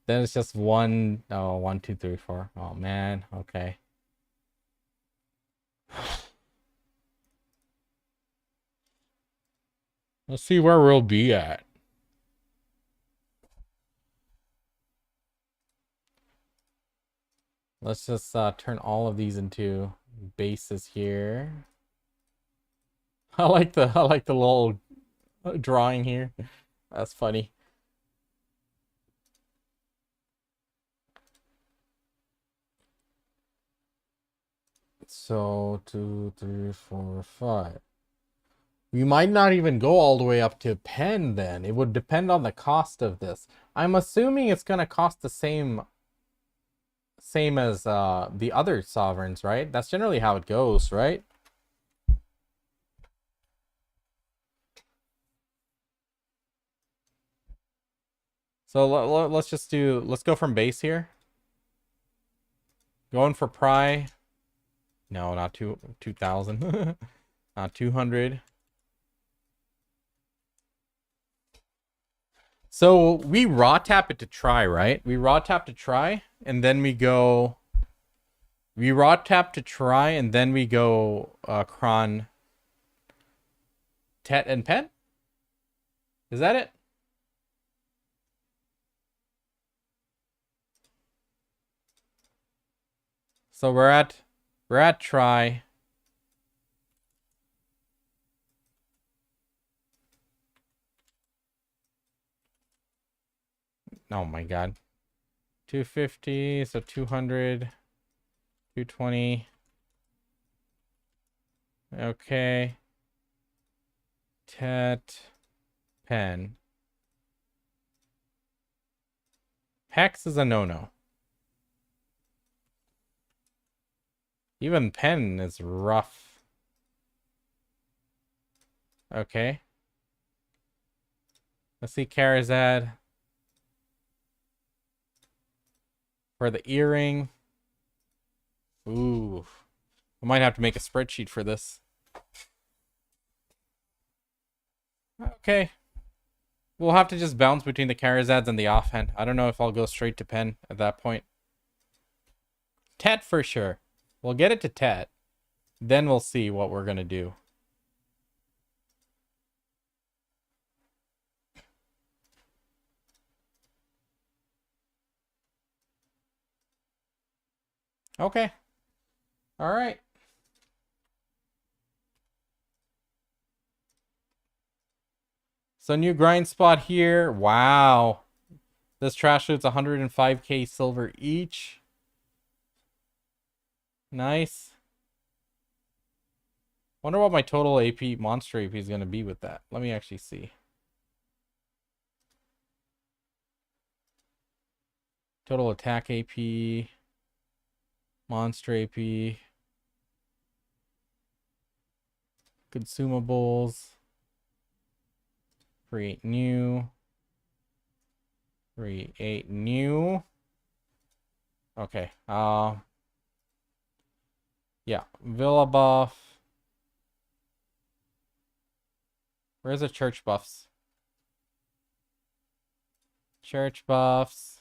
[SPEAKER 2] Then it's just 1, 2, 3, 4. Oh, man. Okay. Let's see where we'll be at. Let's just turn all of these into bases here. I like the little drawing here. That's funny. So 2, 3, 4, 5. We might not even go all the way up to pen then. It would depend on the cost of this. I'm assuming it's gonna cost the same as the other sovereigns, right? That's generally how it goes, right? So let's go from base here. Going for pry. No, not 2,000. Not 200. So we raw tap it to try, right? We raw tap to try, and then we go. We raw tap to try, and then we go cron, tet, and pen. Is that it? So we're at try. Oh my god. 250, so 200, 220. Okay. Tet. Pen. Hex is a no-no. Even pen is rough. Okay. Let's see Karazad. For the earring. Ooh. I might have to make a spreadsheet for this. Okay. We'll have to just bounce between the Karazads and the offhand. I don't know if I'll go straight to pen at that point. Tet for sure. We'll get it to Tet. Then we'll see what we're going to do. Okay. All right. So new grind spot here. Wow. This trash loot's 105k silver each. Nice. Wonder what my total AP, monster AP is going to be with that. Let me actually see. Total attack AP. Monster AP. Consumables. Create new. Create new. Okay. Yeah. Villa buff. Where's the church buffs? Church buffs.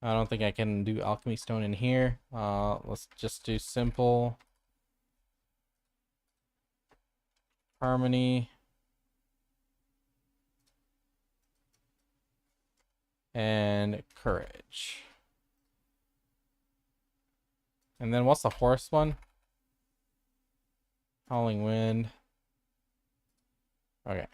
[SPEAKER 2] I don't think I can do alchemy stone in here. Let's just do simple. Harmony. And courage. And then what's the horse one? Howling wind. Okay.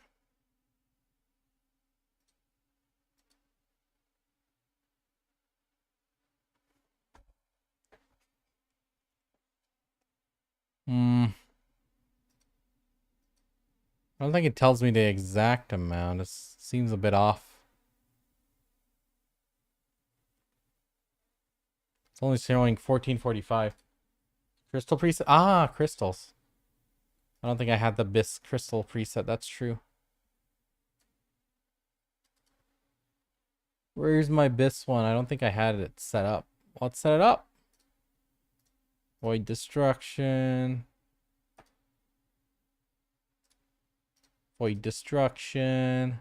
[SPEAKER 2] I don't think it tells me the exact amount. It seems a bit off. It's only showing 1445. Crystal preset. Ah, crystals. I don't think I had the bisque crystal preset. That's true. Where's my bisque one? I don't think I had it set up. Let's set it up. Void destruction. Void destruction.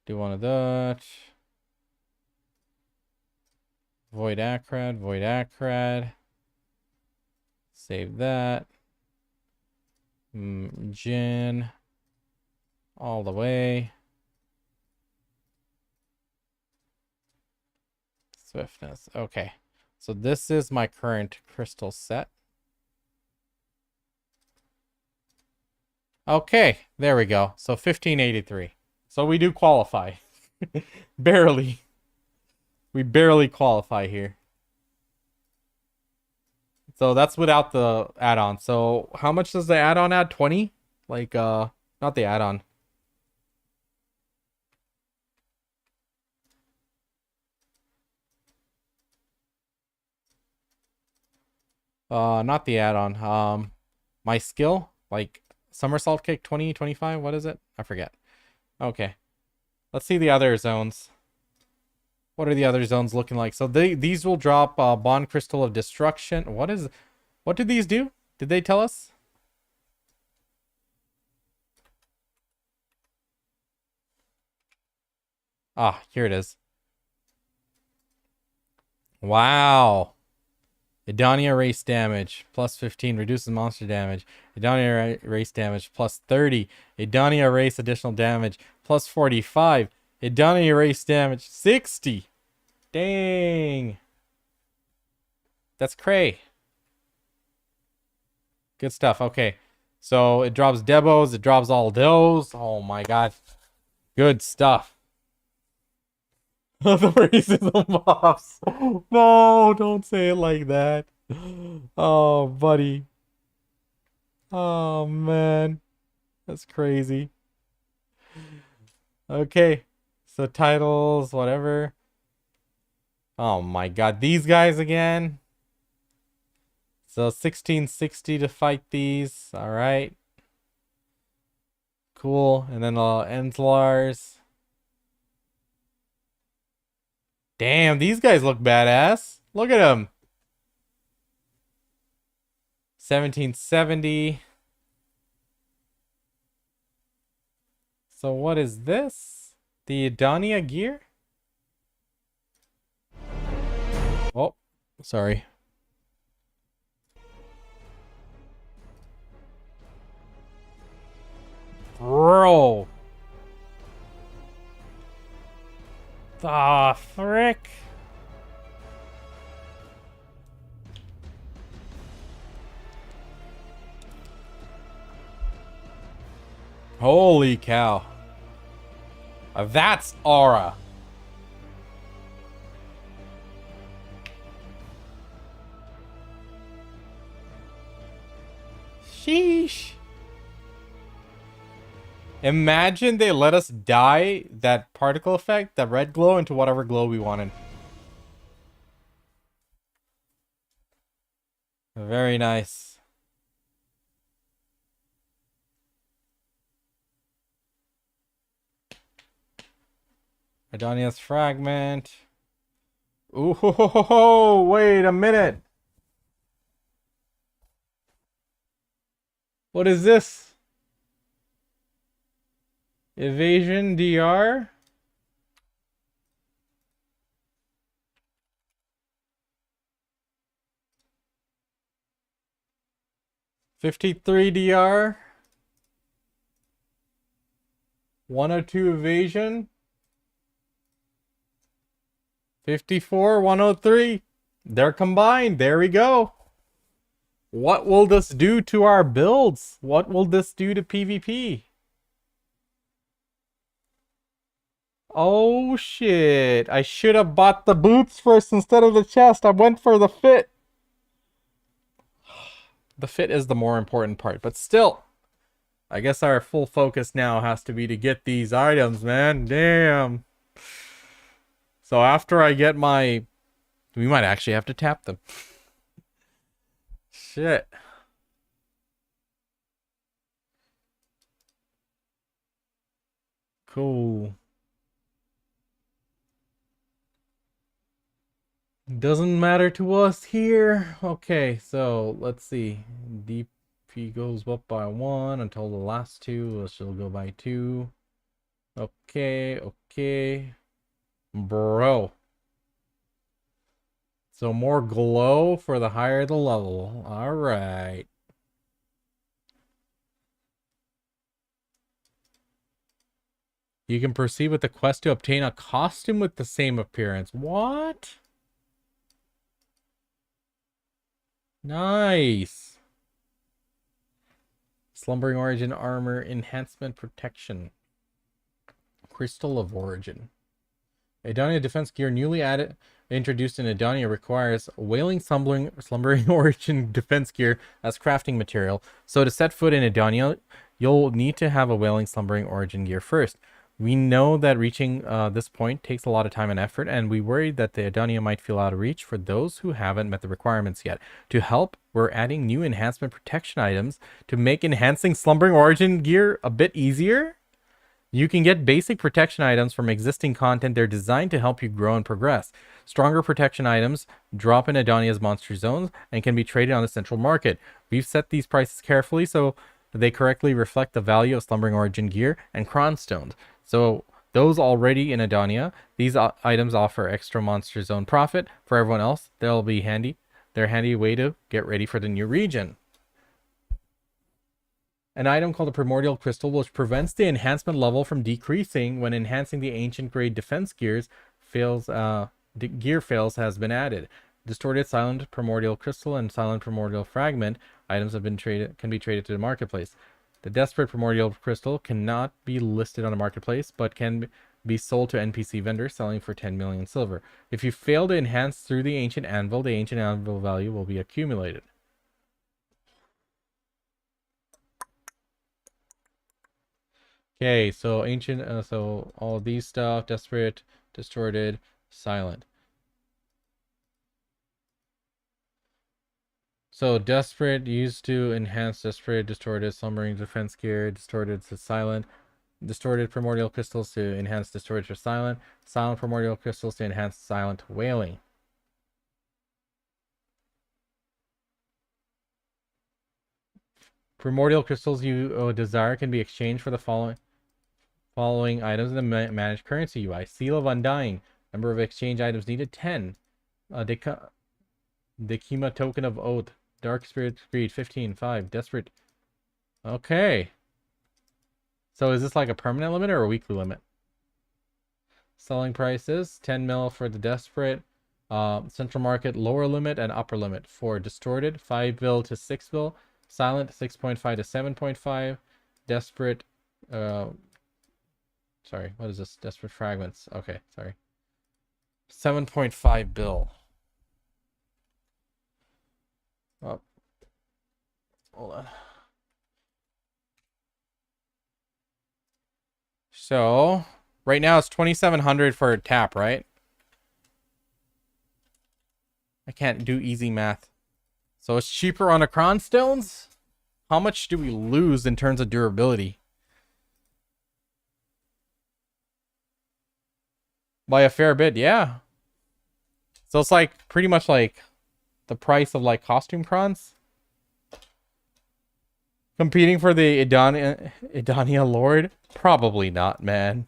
[SPEAKER 2] Do one of that. Void Acrad, Void Acrad. Save that. Jin. All the way. Swiftness. Okay. So this is my current crystal set. Okay. There we go. So 1583. So we do qualify. Barely. We barely qualify here. So that's without the add-on. So how much does the add-on add? 20? Like, not the add-on. Not the add-on. My skill, like somersault kick 20, 25, what is it? I forget. Okay. Let's see the other zones. What are the other zones looking like? So these will drop Bond Crystal of Destruction. What do these do? Did they tell us? Ah, here it is. Wow. Adonia race damage plus 15 reduces monster damage. Adonia race damage plus 30. Adonia race additional damage plus 45. Adonia race damage 60. Dang. That's cray. Good stuff. Okay. So it drops Debos. It drops all those. Oh my god. Good stuff. The racism buffs. No, don't say it like that. Oh, buddy. Oh, man. That's crazy. Okay. So titles, whatever. Oh my god, these guys again. So 1660 to fight these. Alright. Cool. And then the Enslars. Damn, these guys look badass. Look at them. 1770. So what is this? The Adonia gear? Oh, sorry. Bro. The frick? Holy cow. That's aura. Sheesh. Imagine they let us dye that particle effect, that red glow, into whatever glow we wanted. Very nice. Adonia's fragment. Ooh, ho, ho, ho, ho. Wait a minute. What is this? Evasion DR? $53 DR? 102 evasion? 54, 103. They're combined. There we go. What will this do to our builds? What will this do to PvP? Oh shit. I should have bought the boots first instead of the chest. I went for the fit. The fit is the more important part, but still. I guess our full focus now has to be to get these items, man. Damn. So after I get my... We might actually have to tap them. Shit. Cool. Doesn't matter to us here. Okay, so let's see. DP goes up by 1 until the last two. She'll go by 2. Okay, okay. Bro. So more glow for the higher the level. Alright. You can proceed with the quest to obtain a costume with the same appearance. What? Nice. Slumbering Origin Armor Enhancement Protection. Crystal of Origin. Adonia defense gear newly introduced in Adonia requires Wailing Slumbering Origin defense gear as crafting material. So to set foot in Adonia, you'll need to have a Wailing Slumbering Origin gear first. We know that reaching this point takes a lot of time and effort, and we worried that the Adonia might feel out of reach for those who haven't met the requirements yet. To help, we're adding new enhancement protection items to make enhancing Slumbering Origin gear a bit easier. You can get basic protection items from existing content. They're designed to help you grow and progress. Stronger protection items drop in Adonia's monster zones and can be traded on the central market. We've set these prices carefully so they correctly reflect the value of Slumbering Origin gear and Cron stones. So those already in Adonia, these items offer extra monster zone profit. For everyone else, they'll be handy. They're a handy way to get ready for the new region. An item called the Primordial Crystal, which prevents the enhancement level from decreasing when enhancing the ancient grade defense gears gear fails, has been added. Distorted Silent Primordial Crystal and Silent Primordial Fragment items can be traded to the marketplace. The Desperate Primordial Crystal cannot be listed on the marketplace, but can be sold to NPC vendors selling for 10 million silver. If you fail to enhance through the ancient anvil value will be accumulated. Okay, so ancient, so all of these stuff, desperate, distorted, silent. So desperate used to enhance desperate, distorted, slumbering, defense gear, distorted to silent, distorted primordial crystals to enhance distorted to silent, silent primordial crystals to enhance silent wailing. Primordial crystals you desire can be exchanged for the following items in the managed currency UI. Seal of Undying. Number of exchange items needed 10. Dekima Token of Oath. Dark Spirit Greed 15. 5. Desperate. Okay. So is this like a permanent limit or a weekly limit? Selling prices 10 mil for the Desperate. Central Market lower limit and upper limit for Distorted 5 bill to 6 bill. Silent 6.5 to 7.5. Desperate. Sorry, what is this? Desperate Fragments. Okay, sorry. 7.5 bill. Oh. Hold on. So, right now it's 2,700 for a tap, right? I can't do easy math. So it's cheaper on Akron stones? How much do we lose in terms of durability? By a fair bit, yeah. So it's like pretty much like the price of like costume crons. Competing for the Edania Lord? Probably not, man.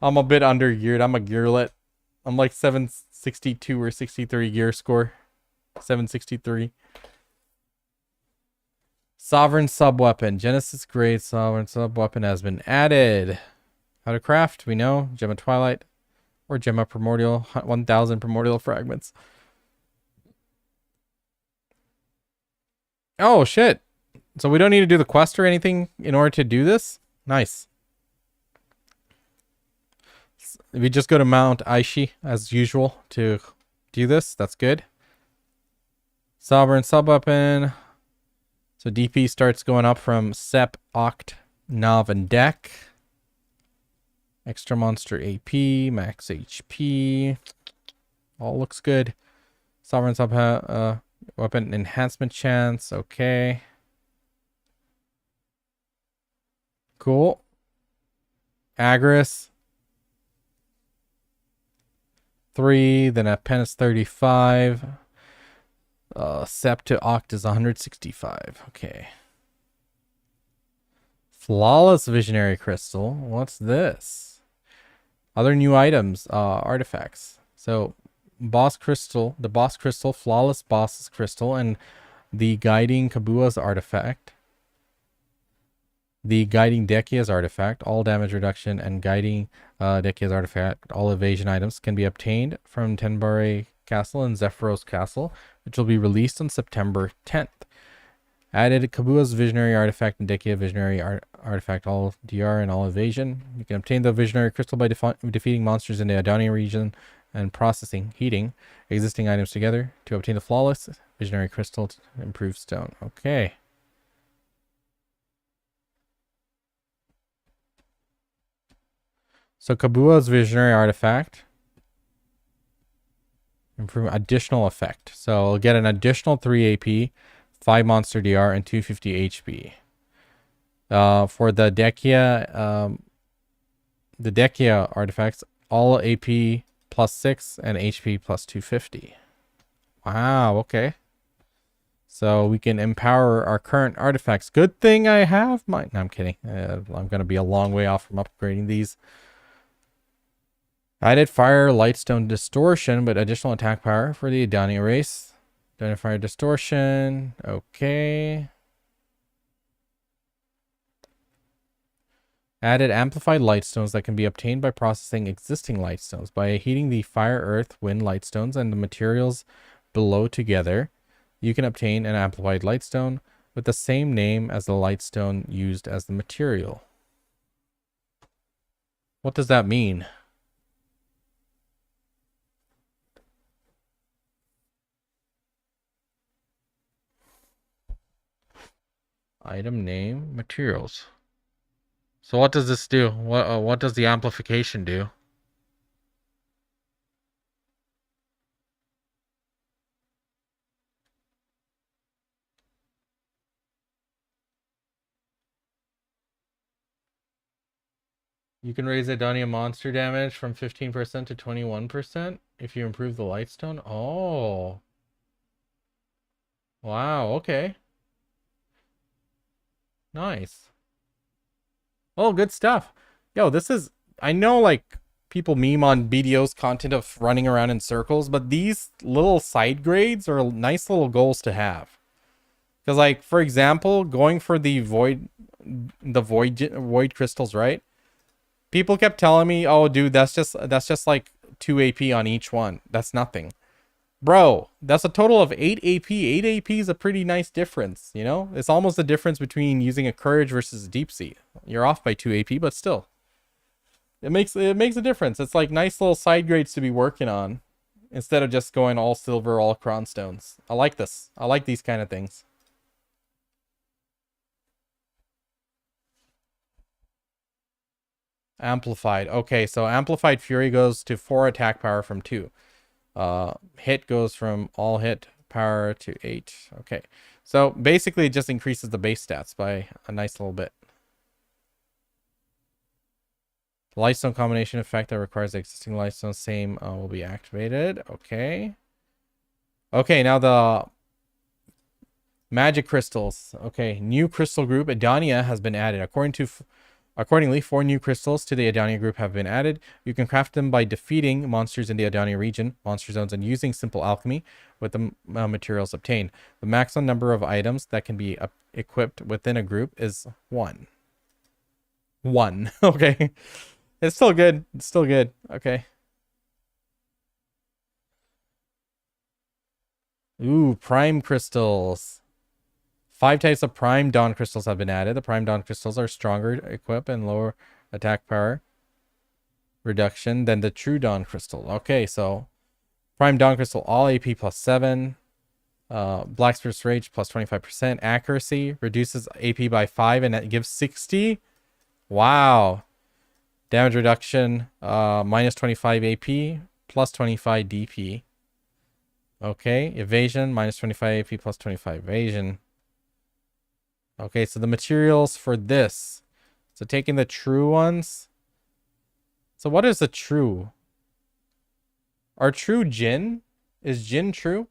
[SPEAKER 2] I'm a bit under geared. I'm a gearlet. I'm like 762 or 63 gear score. 763. Sovereign Subweapon. Genesis Grade Sovereign Subweapon has been added. How to craft, we know. Gemma Twilight or Gemma Primordial. 1,000 Primordial Fragments. Oh, shit. So we don't need to do the quest or anything in order to do this? Nice. We just go to Mount Aishi as usual to do this. That's good. Sovereign Subweapon. So DP starts going up from Sep, Oct, Nav, and Deck. Extra monster AP, max HP. All looks good. Sovereign Weapon enhancement chance. Okay. Cool. Agris. 3. Then Appenis 35. Sept to Oct is 165. Okay. Flawless Visionary Crystal. What's this? Other new items. Artifacts. So, Boss Crystal. The Boss Crystal. Flawless Boss's Crystal. And the Guiding Kabua's Artifact. The Guiding Dekia's Artifact. All damage reduction and Guiding Dekia's Artifact. All evasion items can be obtained from Tenbare Castle and Zephyros Castle, which will be released on September 10th. Added Kabua's Visionary Artifact and Dekia Visionary Artifact, all DR and all evasion. You can obtain the Visionary Crystal by defeating monsters in the Adonia region and heating existing items together to obtain the Flawless Visionary Crystal to improve stone. Okay. So Kabua's Visionary Artifact. Improve additional effect. So we'll get an additional 3 AP, 5 monster DR, and 250 HP. For the Dekia artifacts, all AP plus 6 and HP plus 250. Wow, okay. So we can empower our current artifacts. Good thing I have mine. No, I'm kidding. I'm going to be a long way off from upgrading these. Added Fire Lightstone Distortion, but additional attack power for the Adonia race. Adonia Fire Distortion. Okay. Added Amplified Lightstones that can be obtained by processing existing Lightstones. By heating the Fire, Earth, Wind Lightstones and the materials below together, you can obtain an Amplified Lightstone with the same name as the Lightstone used as the material. What does that mean? Item name, materials. So what does this do? What does the amplification do? You can raise Adonia monster damage from 15% to 21% if you improve the Lightstone. Oh. Wow, okay. Nice. Oh, good stuff. Yo, this is... I know, like, people meme on BDO's content of running around in circles, but these little side grades are nice little goals to have. Because, like, for example, going for the void crystals, right? People kept telling me, "Oh, dude, that's just like 2 AP on each one. That's nothing." Bro, that's a total of 8 AP. 8 AP is a pretty nice difference, you know? It's almost the difference between using a courage versus a deep sea. You're off by 2 AP, but still. It makes a difference. It's like nice little side grades to be working on instead of just going all silver, all crown stones. I like this. I like these kind of things. Amplified. Okay, so amplified fury goes to 4 attack power from 2. Hit goes from all hit power to 8. Okay, so basically it just increases the base stats by a nice little bit. The Lightstone combination effect that requires the existing Lightstone same will be activated. Okay. Okay, now the magic crystals. Okay, new crystal group Adonia has been added. Accordingly, 4 new crystals to the Adonia group have been added. You can craft them by defeating monsters in the Adonia region, monster zones, and using simple alchemy with the materials obtained. The maximum number of items that can be equipped within a group is 1. 1. Okay. It's still good. It's still good. Okay. Ooh, prime crystals. 5 types of prime dawn crystals have been added. The prime dawn crystals are stronger equip and lower attack power reduction than the true dawn crystal. Okay, so prime dawn crystal, all AP plus 7. Black Spirit's Rage plus 25%. Accuracy reduces AP by 5 and it gives 60. Wow. Damage reduction, minus 25 AP, plus 25 DP. Okay, evasion, minus 25 AP, plus 25 evasion. Okay, so the materials for this. So taking the true ones. So what is the true? Are true Jin? Is Jin true?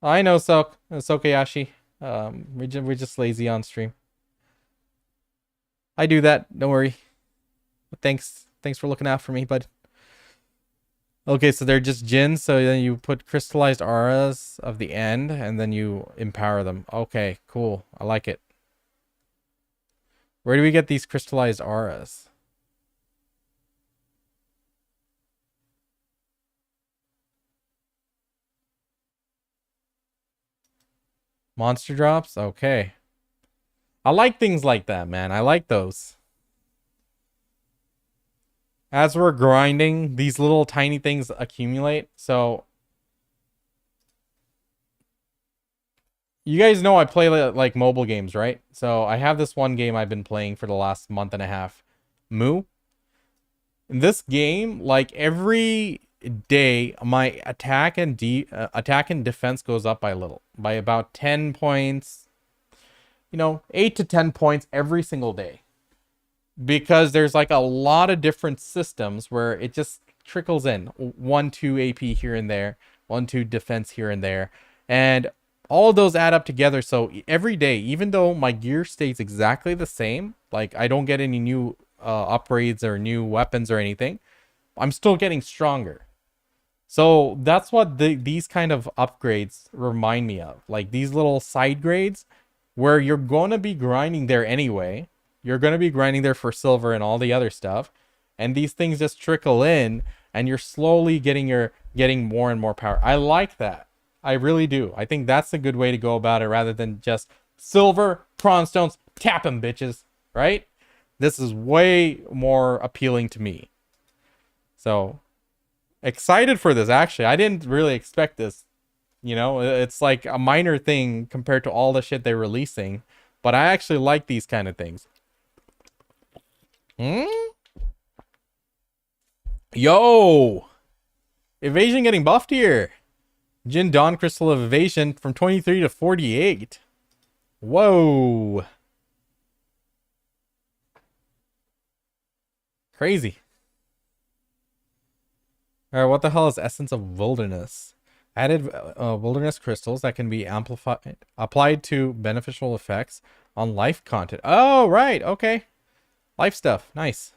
[SPEAKER 2] I know, Sokayashi. We're just lazy on stream. I do that. Don't worry. But thanks for looking out for me, bud. Okay, so they're just Jins. So then you put crystallized auras of the end, and then you empower them. Okay, cool. I like it. Where do we get these crystallized auras? Monster drops? Okay. I like things like that, man. I like those. As we're grinding, these little tiny things accumulate. So you guys know I play like mobile games, right? So I have this one game I've been playing for the last month and a half. Moo. In this game, like every day, my attack and defense goes up by a little, by about 10 points. You know, 8 to 10 points every single day. Because there's like a lot of different systems where it just trickles in. 1, 2 AP here and there. 1, 2 defense here and there. And all of those add up together. So every day, even though my gear stays exactly the same, like I don't get any new upgrades or new weapons or anything, I'm still getting stronger. So that's what these kind of upgrades remind me of. Like these little side grades where you're going to be grinding there anyway. You're going to be grinding there for silver and all the other stuff. And these things just trickle in and you're slowly getting more and more power. I like that. I really do. I think that's a good way to go about it rather than just silver, prawn stones, tap them, bitches. Right? This is way more appealing to me. So excited for this, actually. I didn't really expect this. You know, it's like a minor thing compared to all the shit they're releasing. But I actually like these kind of things. Hmm? Yo! Evasion getting buffed here. Jin Dawn Crystal of Evasion from 23 to 48. Whoa. Crazy. Alright, what the hell is Essence of Wilderness? Added wilderness crystals that can be applied to beneficial effects on life content. Oh, right. Okay. Life stuff. Nice.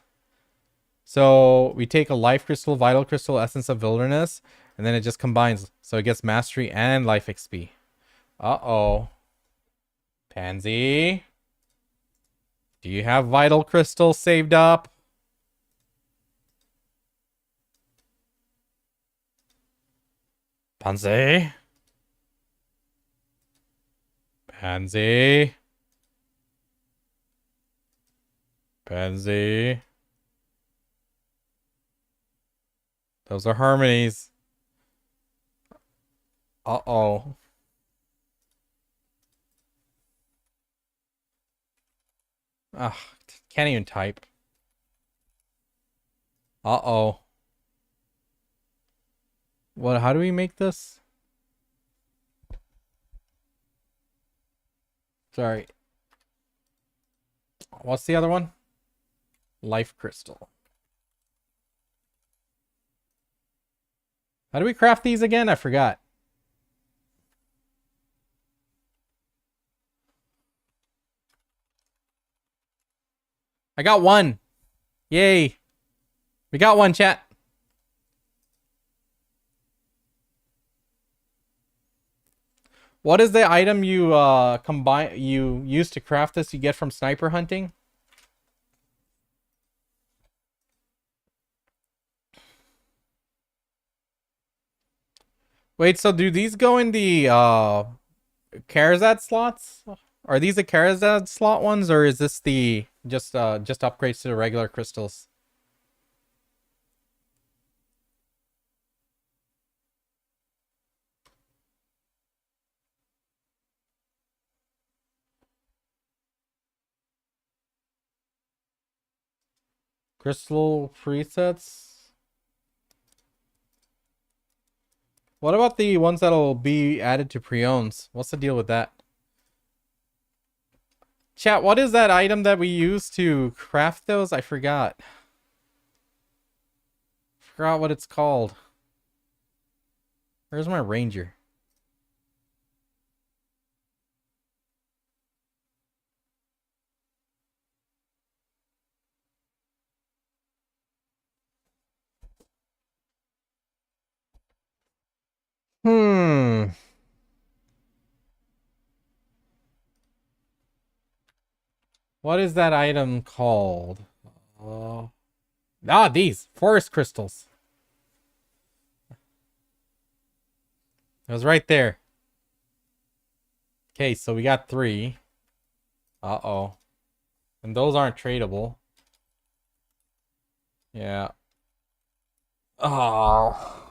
[SPEAKER 2] So we take a life crystal, vital crystal, essence of wilderness, and then it just combines. So it gets mastery and life XP. Uh-oh. Pansy. Do you have vital crystal saved up? Pansy. Pansy. Pansy. Those are harmonies. Uh-oh. Ugh, can't even type. Uh-oh. What, how do we make this? Sorry. What's the other one? Life crystal. How do we craft these again? I forgot. I got one. Yay. We got one, chat. What is the item you you use to craft this you get from sniper hunting? Wait, so do these go in the Karazad slots? Are these the Karazad slot ones, or is this the just upgrades to the regular crystals? Crystal presets? What about the ones that'll be added to pre-owns? What's the deal with that? Chat, what is that item that we use to craft those? I forgot. Forgot what it's called. Where's my ranger? Hmm. What is that item called? These forest crystals. It was right there. Okay, so we got 3. Uh-oh. And those aren't tradable. Yeah. Oh.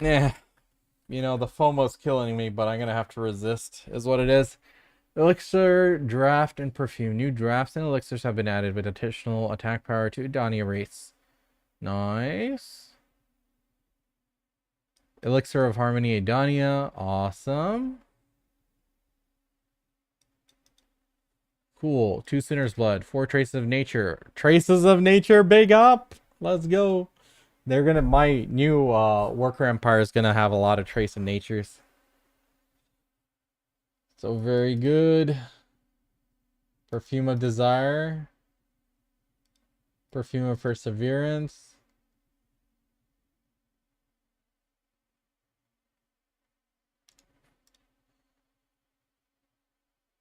[SPEAKER 2] Yeah. You know, the FOMO's killing me, but I'm gonna have to resist, is what it is. Elixir, draft, and perfume. New drafts and elixirs have been added with additional attack power to Adonia race. Nice. Elixir of Harmony Adonia. Awesome. Cool. 2 Sinner's Blood. 4 Traces of Nature. Traces of Nature, big up! Let's go. They're gonna, my new Worker Empire is gonna have a lot of Trace of Natures. So very good. Perfume of Desire. Perfume of Perseverance.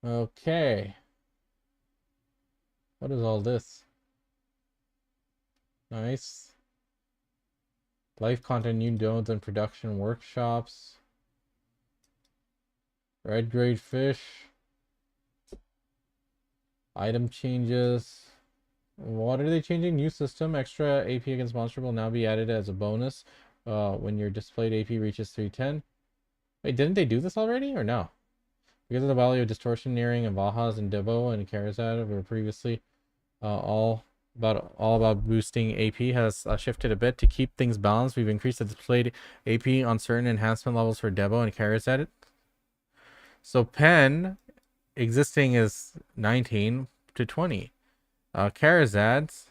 [SPEAKER 2] Okay. What is all this? Nice. Life content, new nodes and production workshops. Red grade fish. Item changes. What are they changing? New system. Extra AP against monster will now be added as a bonus when your displayed AP reaches 310. Wait, didn't they do this already or no? Because of the value of distortion, nearing, and Vajas and Debo and Karazad were previously all about boosting AP has shifted a bit to keep things balanced. We've increased the displayed AP on certain enhancement levels for Debo and Karazad. So Pen existing is 19 to 20. Karazad's.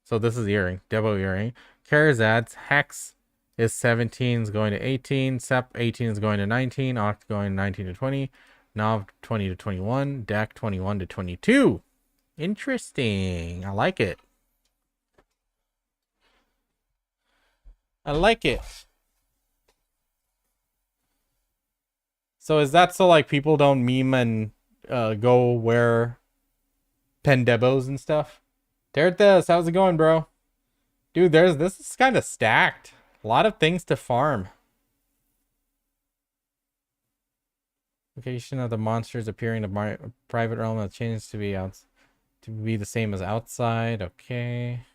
[SPEAKER 2] So this is earring, Debo earring. Karazad's Hex is 17 is going to 18. Sep 18 is going to 19. Oct going 19 to 20. Nov 20 to 21. Dak 21 to 22. Interesting. I like it. I like it. So is that so like people don't meme and go wear pen debos and stuff? Terthus, how's it going, bro? Dude, this is kind of stacked. A lot of things to farm. Location of the monsters appearing in the private realm has changed to be the same as outside. Okay.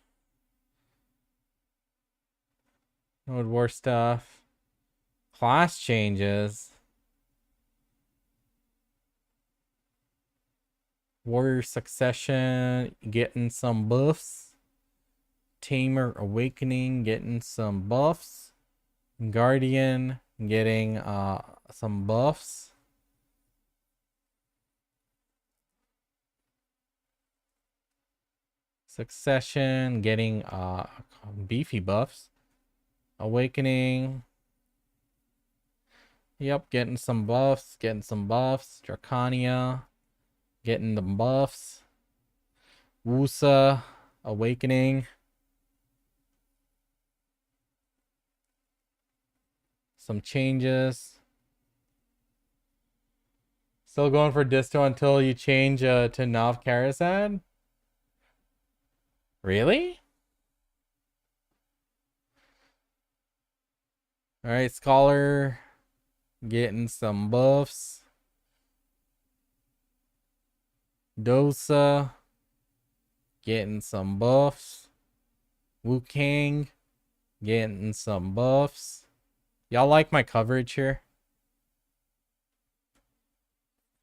[SPEAKER 2] Node war stuff. Class changes. Warrior succession getting some buffs. Tamer awakening getting some buffs. Guardian getting some buffs. Succession getting beefy buffs. Awakening. Yep, getting some buffs. Draconia getting the buffs. Wusa awakening. Some changes. Still going for disto until you change to Nav Karazad? Really? Alright, Scholar getting some buffs. Dosa getting some buffs. Wu Kang getting some buffs. Y'all like my coverage here?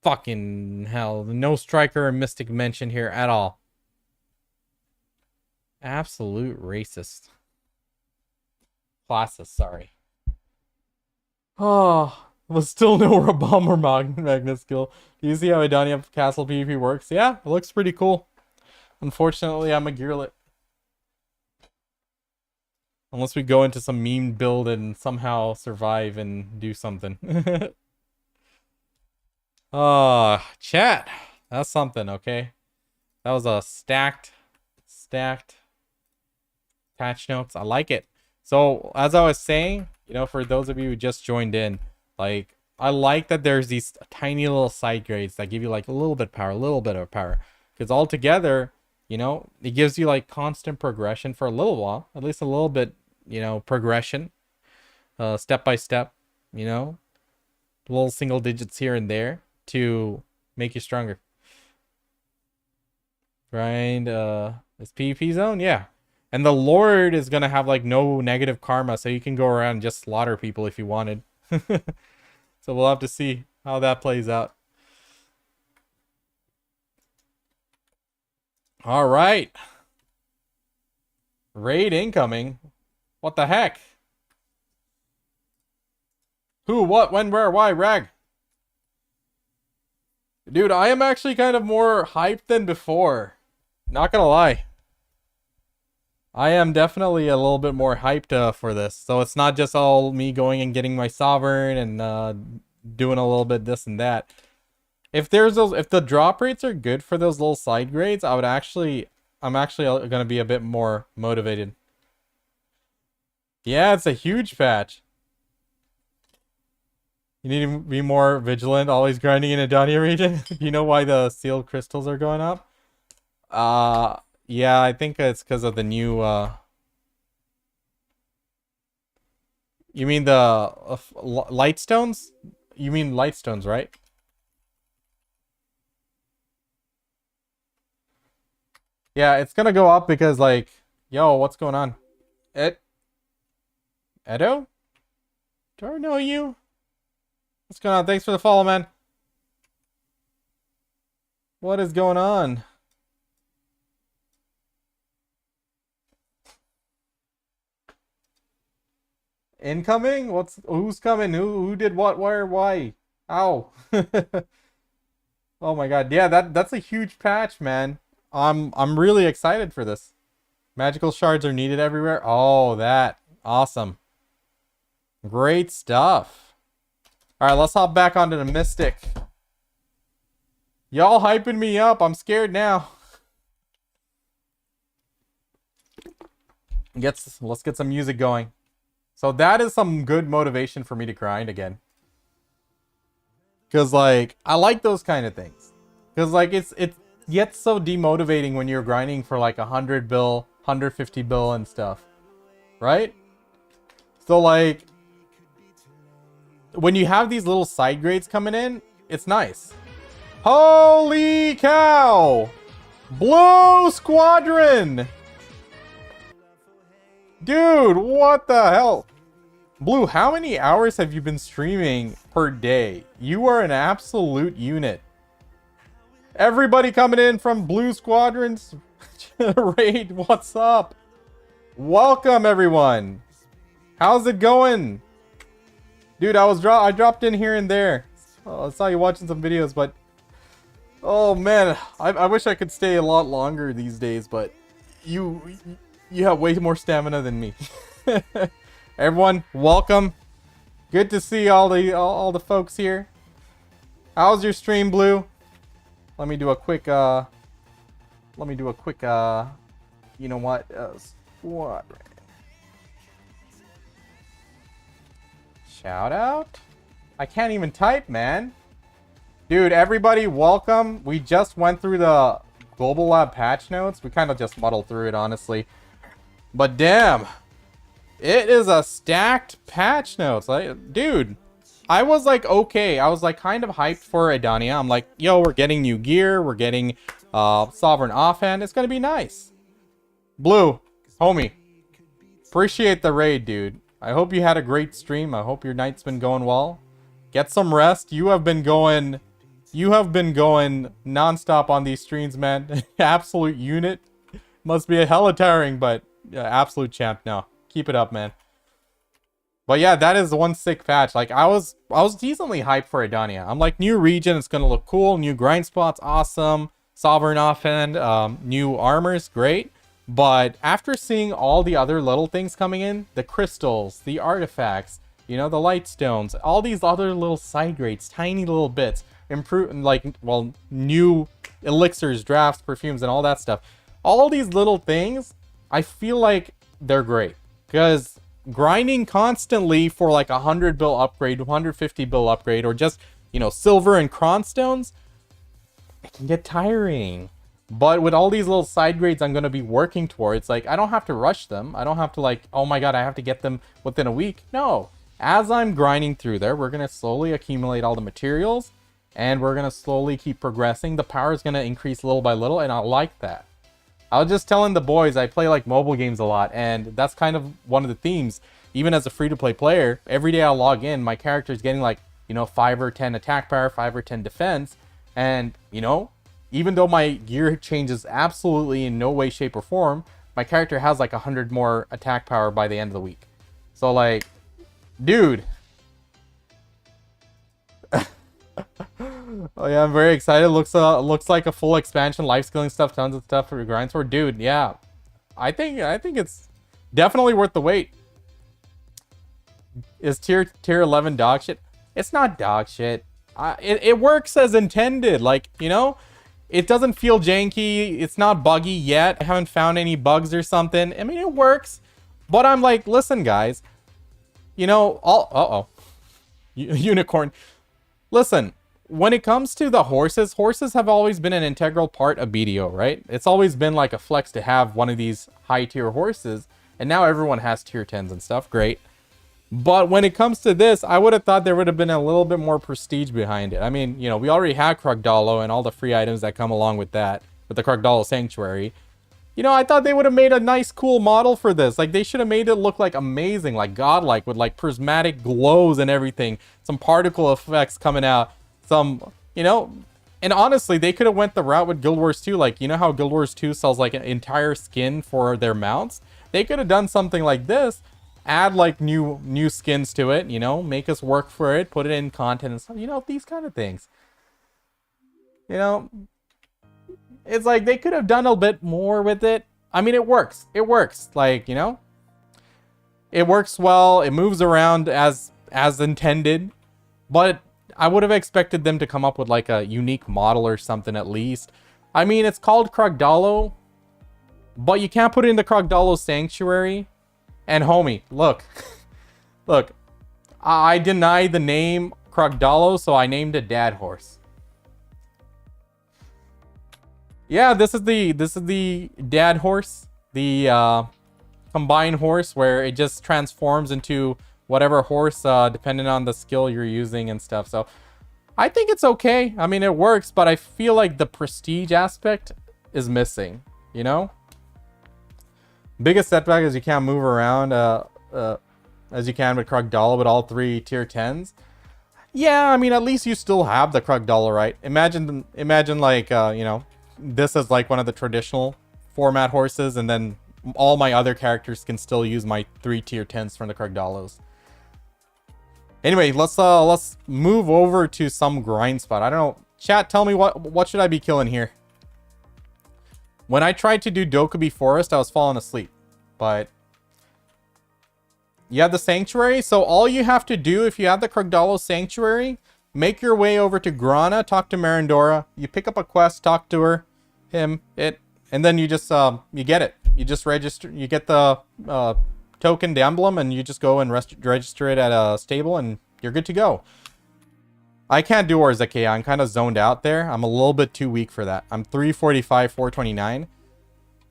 [SPEAKER 2] Fucking hell. No striker or mystic mention here at all. Absolute racist. Classist, sorry. Oh, but still no bomb or magnet skill. Do you see how Adonia Castle PvP works? Yeah, it looks pretty cool. Unfortunately, I'm a gearlet. Unless we go into some meme build and somehow survive and do something. Chat. That's something, okay? That was a stacked patch notes. I like it. So, as I was saying, you know, for those of you who just joined in, like, I like that there's these tiny little side grades that give you like a little bit of power. Because altogether, you know, it gives you like constant progression for a little while. At least a little bit, you know, progression. Step by step, you know. Little single digits here and there to make you stronger. Grind, this PvP zone? Yeah. And the Lord is going to have like no negative karma, so you can go around and just slaughter people if you wanted. So we'll have to see how that plays out. All right. Raid incoming. What the heck? Who, what, when, where, why, rag? Dude, I am actually kind of more hyped than before. Not gonna lie. I am definitely a little bit more hyped for this. So it's not just all me going and getting my sovereign and doing a little bit this and that. If the drop rates are good for those little side grades, I'm actually gonna be a bit more motivated. Yeah, it's a huge patch. You need to be more vigilant, always grinding in Adonia region. You know why the sealed crystals are going up? Yeah, I think it's because of the new, you mean the light stones? You mean light stones, right? Yeah, it's gonna go up because, like, yo, what's going on? Edo? Do I know you? What's going on? Thanks for the follow, man. What is going on? Incoming? Who's coming? Who did what? Where? Why? Ow. Oh my god. Yeah, that's a huge patch, man. I'm really excited for this. Magical shards are needed everywhere. Oh, that. Awesome. Great stuff. All right, let's hop back onto the Mystic. Y'all hyping me up. I'm scared now. Let's get some music going. So that is some good motivation for me to grind again. Cause like I like those kind of things. Cause like it gets so demotivating when you're grinding for like 100 bill, 150 bill and stuff. Right? So like when you have these little side grades coming in, it's nice. Holy cow! Blue Squadron! Dude, what the hell? Blue, how many hours have you been streaming per day? You are an absolute unit. Everybody coming in from Blue Squadron's raid, what's up? Welcome, everyone. How's it going? Dude, I dropped in here and there. I saw you watching some videos, but oh man, I wish I could stay a lot longer these days, but you have way more stamina than me. Everyone, welcome. Good to see all the folks here. How's your stream, Blue? Let me do a quick you know what? Squad. Shout out? I can't even type, man. Dude, everybody, welcome. We just went through the Global Lab patch notes. We kind of just muddled through it, honestly. But damn, it is a stacked patch notes. Like, dude, I was like, okay. I was like kind of hyped for Adonia. I'm like, yo, we're getting new gear. We're getting Sovereign Offhand. It's going to be nice. Blue, homie, appreciate the raid, dude. I hope you had a great stream. I hope your night's been going well. Get some rest. You have been going nonstop on these streams, man. Absolute unit. Must be a hella tiring, but absolute champ now. Keep it up, man. But yeah, that is one sick patch. Like I was decently hyped for Edania. I'm like, new region, it's gonna look cool. New grind spots, awesome. Sovereign Offhand, new armors, great. But after seeing all the other little things coming in, the crystals, the artifacts, you know, the light stones, all these other little side grades, tiny little bits, improve, like, well, new elixirs, drafts, perfumes, and all that stuff. All these little things, I feel like they're great. Because grinding constantly for like 100 bill upgrade, 150 bill upgrade, or just, you know, silver and cron stones, it can get tiring. But with all these little side grades I'm going to be working towards, like, I don't have to rush them. I don't have to like, oh my god, I have to get them within a week. No. As I'm grinding through there, we're going to slowly accumulate all the materials, and we're going to slowly keep progressing. The power is going to increase little by little, and I like that. I was just telling the boys, I play like mobile games a lot, and that's kind of one of the themes. Even as a free-to-play player, every day I log in, my character is getting like, you know, 5 or 10 attack power, 5 or 10 defense, and, you know, even though my gear changes absolutely in no way, shape, or form, my character has like 100 more attack power by the end of the week. So like, dude. Oh yeah, I'm very excited. Looks like a full expansion, life skilling stuff, tons of stuff for grinds for. Dude, yeah. I think it's definitely worth the wait. Is tier 11 dog shit? It's not dog shit. It works as intended. Like, you know, it doesn't feel janky. It's not buggy yet. I haven't found any bugs or something. I mean, it works. But I'm like, listen, guys. You know, unicorn. Listen, when it comes to the horses, horses have always been an integral part of BDO, right? It's always been like a flex to have one of these high tier horses, and now everyone has tier 10s and stuff. Great. But when it comes to this, I would have thought there would have been a little bit more prestige behind it. I mean, you know, we already had Krogdalo and all the free items that come along with that, with the Krogdalo Sanctuary. You know, I thought they would have made a nice, cool model for this. Like, they should have made it look like amazing, like godlike, with like prismatic glows and everything. Some particle effects coming out. Some, you know, and honestly, they could have went the route with Guild Wars 2. Like, you know how Guild Wars 2 sells like an entire skin for their mounts? They could have done something like this. Add like new skins to it, you know, make us work for it, put it in content and stuff, you know, these kind of things. You know, it's like they could have done a bit more with it. I mean, it works. It works. Like, you know, it works well. It moves around as intended. But I would have expected them to come up with like a unique model or something at least. I mean, it's called Krogdalo, but you can't put it in the Krogdalo Sanctuary. And homie, look. Look. I denied the name Krogdalo, so I named it Dad Horse. Yeah, this is the Dad Horse, the combined horse, where it just transforms into whatever horse, depending on the skill you're using and stuff. So I think it's okay. I mean, it works, but I feel like the prestige aspect is missing, you know? Biggest setback is you can't move around as you can with Krogdalo with all 3 tier 10s. Yeah, I mean, at least you still have the Krogdalo, right? Imagine like, you know, this is like one of the traditional format horses, and then all my other characters can still use my 3 tier 10s from the Krogdalos. Anyway, let's move over to some grind spot. I don't know. Chat, tell me what should I be killing here? When I tried to do Dokubi Forest, I was falling asleep. But you have the Sanctuary. So all you have to do, if you have the Krogdalo Sanctuary, make your way over to Grana, talk to Marandora. You pick up a quest, talk to her, him, it, and then you just you get it. You just register. You get the token, the emblem, and you just go and register it at a stable, and you're good to go. I can't do Orzekaya. I'm kind of zoned out there. I'm a little bit too weak for that. I'm 345, 429.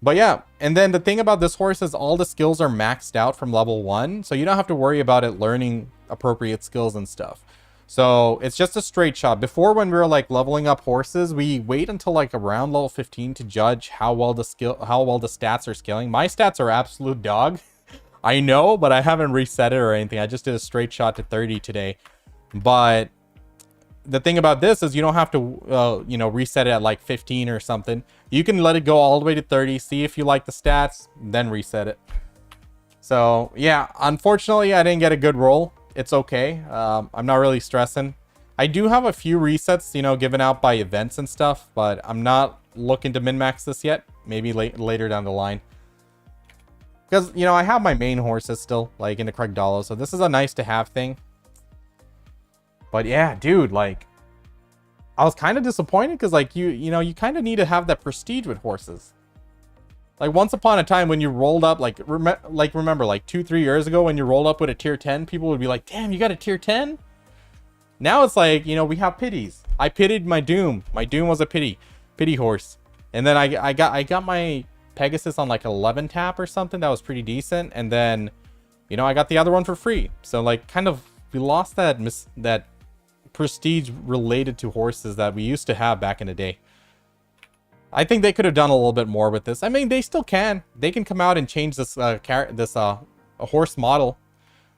[SPEAKER 2] But yeah, and then the thing about this horse is all the skills are maxed out from level 1. So you don't have to worry about it learning appropriate skills and stuff. So it's just a straight shot. Before, when we were like leveling up horses, we wait until like around level 15 to judge how well the stats are scaling. My stats are absolute dog. I know, but I haven't reset it or anything. I just did a straight shot to 30 today. But the thing about this is you don't have to, you know, reset it at like 15 or something. You can let it go all the way to 30, see if you like the stats, then reset it. So yeah, unfortunately, I didn't get a good roll. It's okay. I'm not really stressing. I do have a few resets, you know, given out by events and stuff, but I'm not looking to min-max this yet. Maybe later down the line. Because, you know, I have my main horses still, like in the Krogdalo, so this is a nice to have thing. But yeah, dude, like, I was kind of disappointed because, like, you know, you kind of need to have that prestige with horses. Like, once upon a time when you rolled up, like, remember, like 2-3 years ago when you rolled up with a tier 10, people would be like, damn, you got a tier 10? Now it's like, you know, we have pities. I pitied my Doom. My Doom was a pity horse. And then I got my Pegasus on like 11 tap or something. That was pretty decent. And then, you know, I got the other one for free. So, like, kind of, we lost that prestige related to horses that we used to have back in the day. I think they could have done a little bit more with this. I mean, they still can. They can come out and change this a horse model.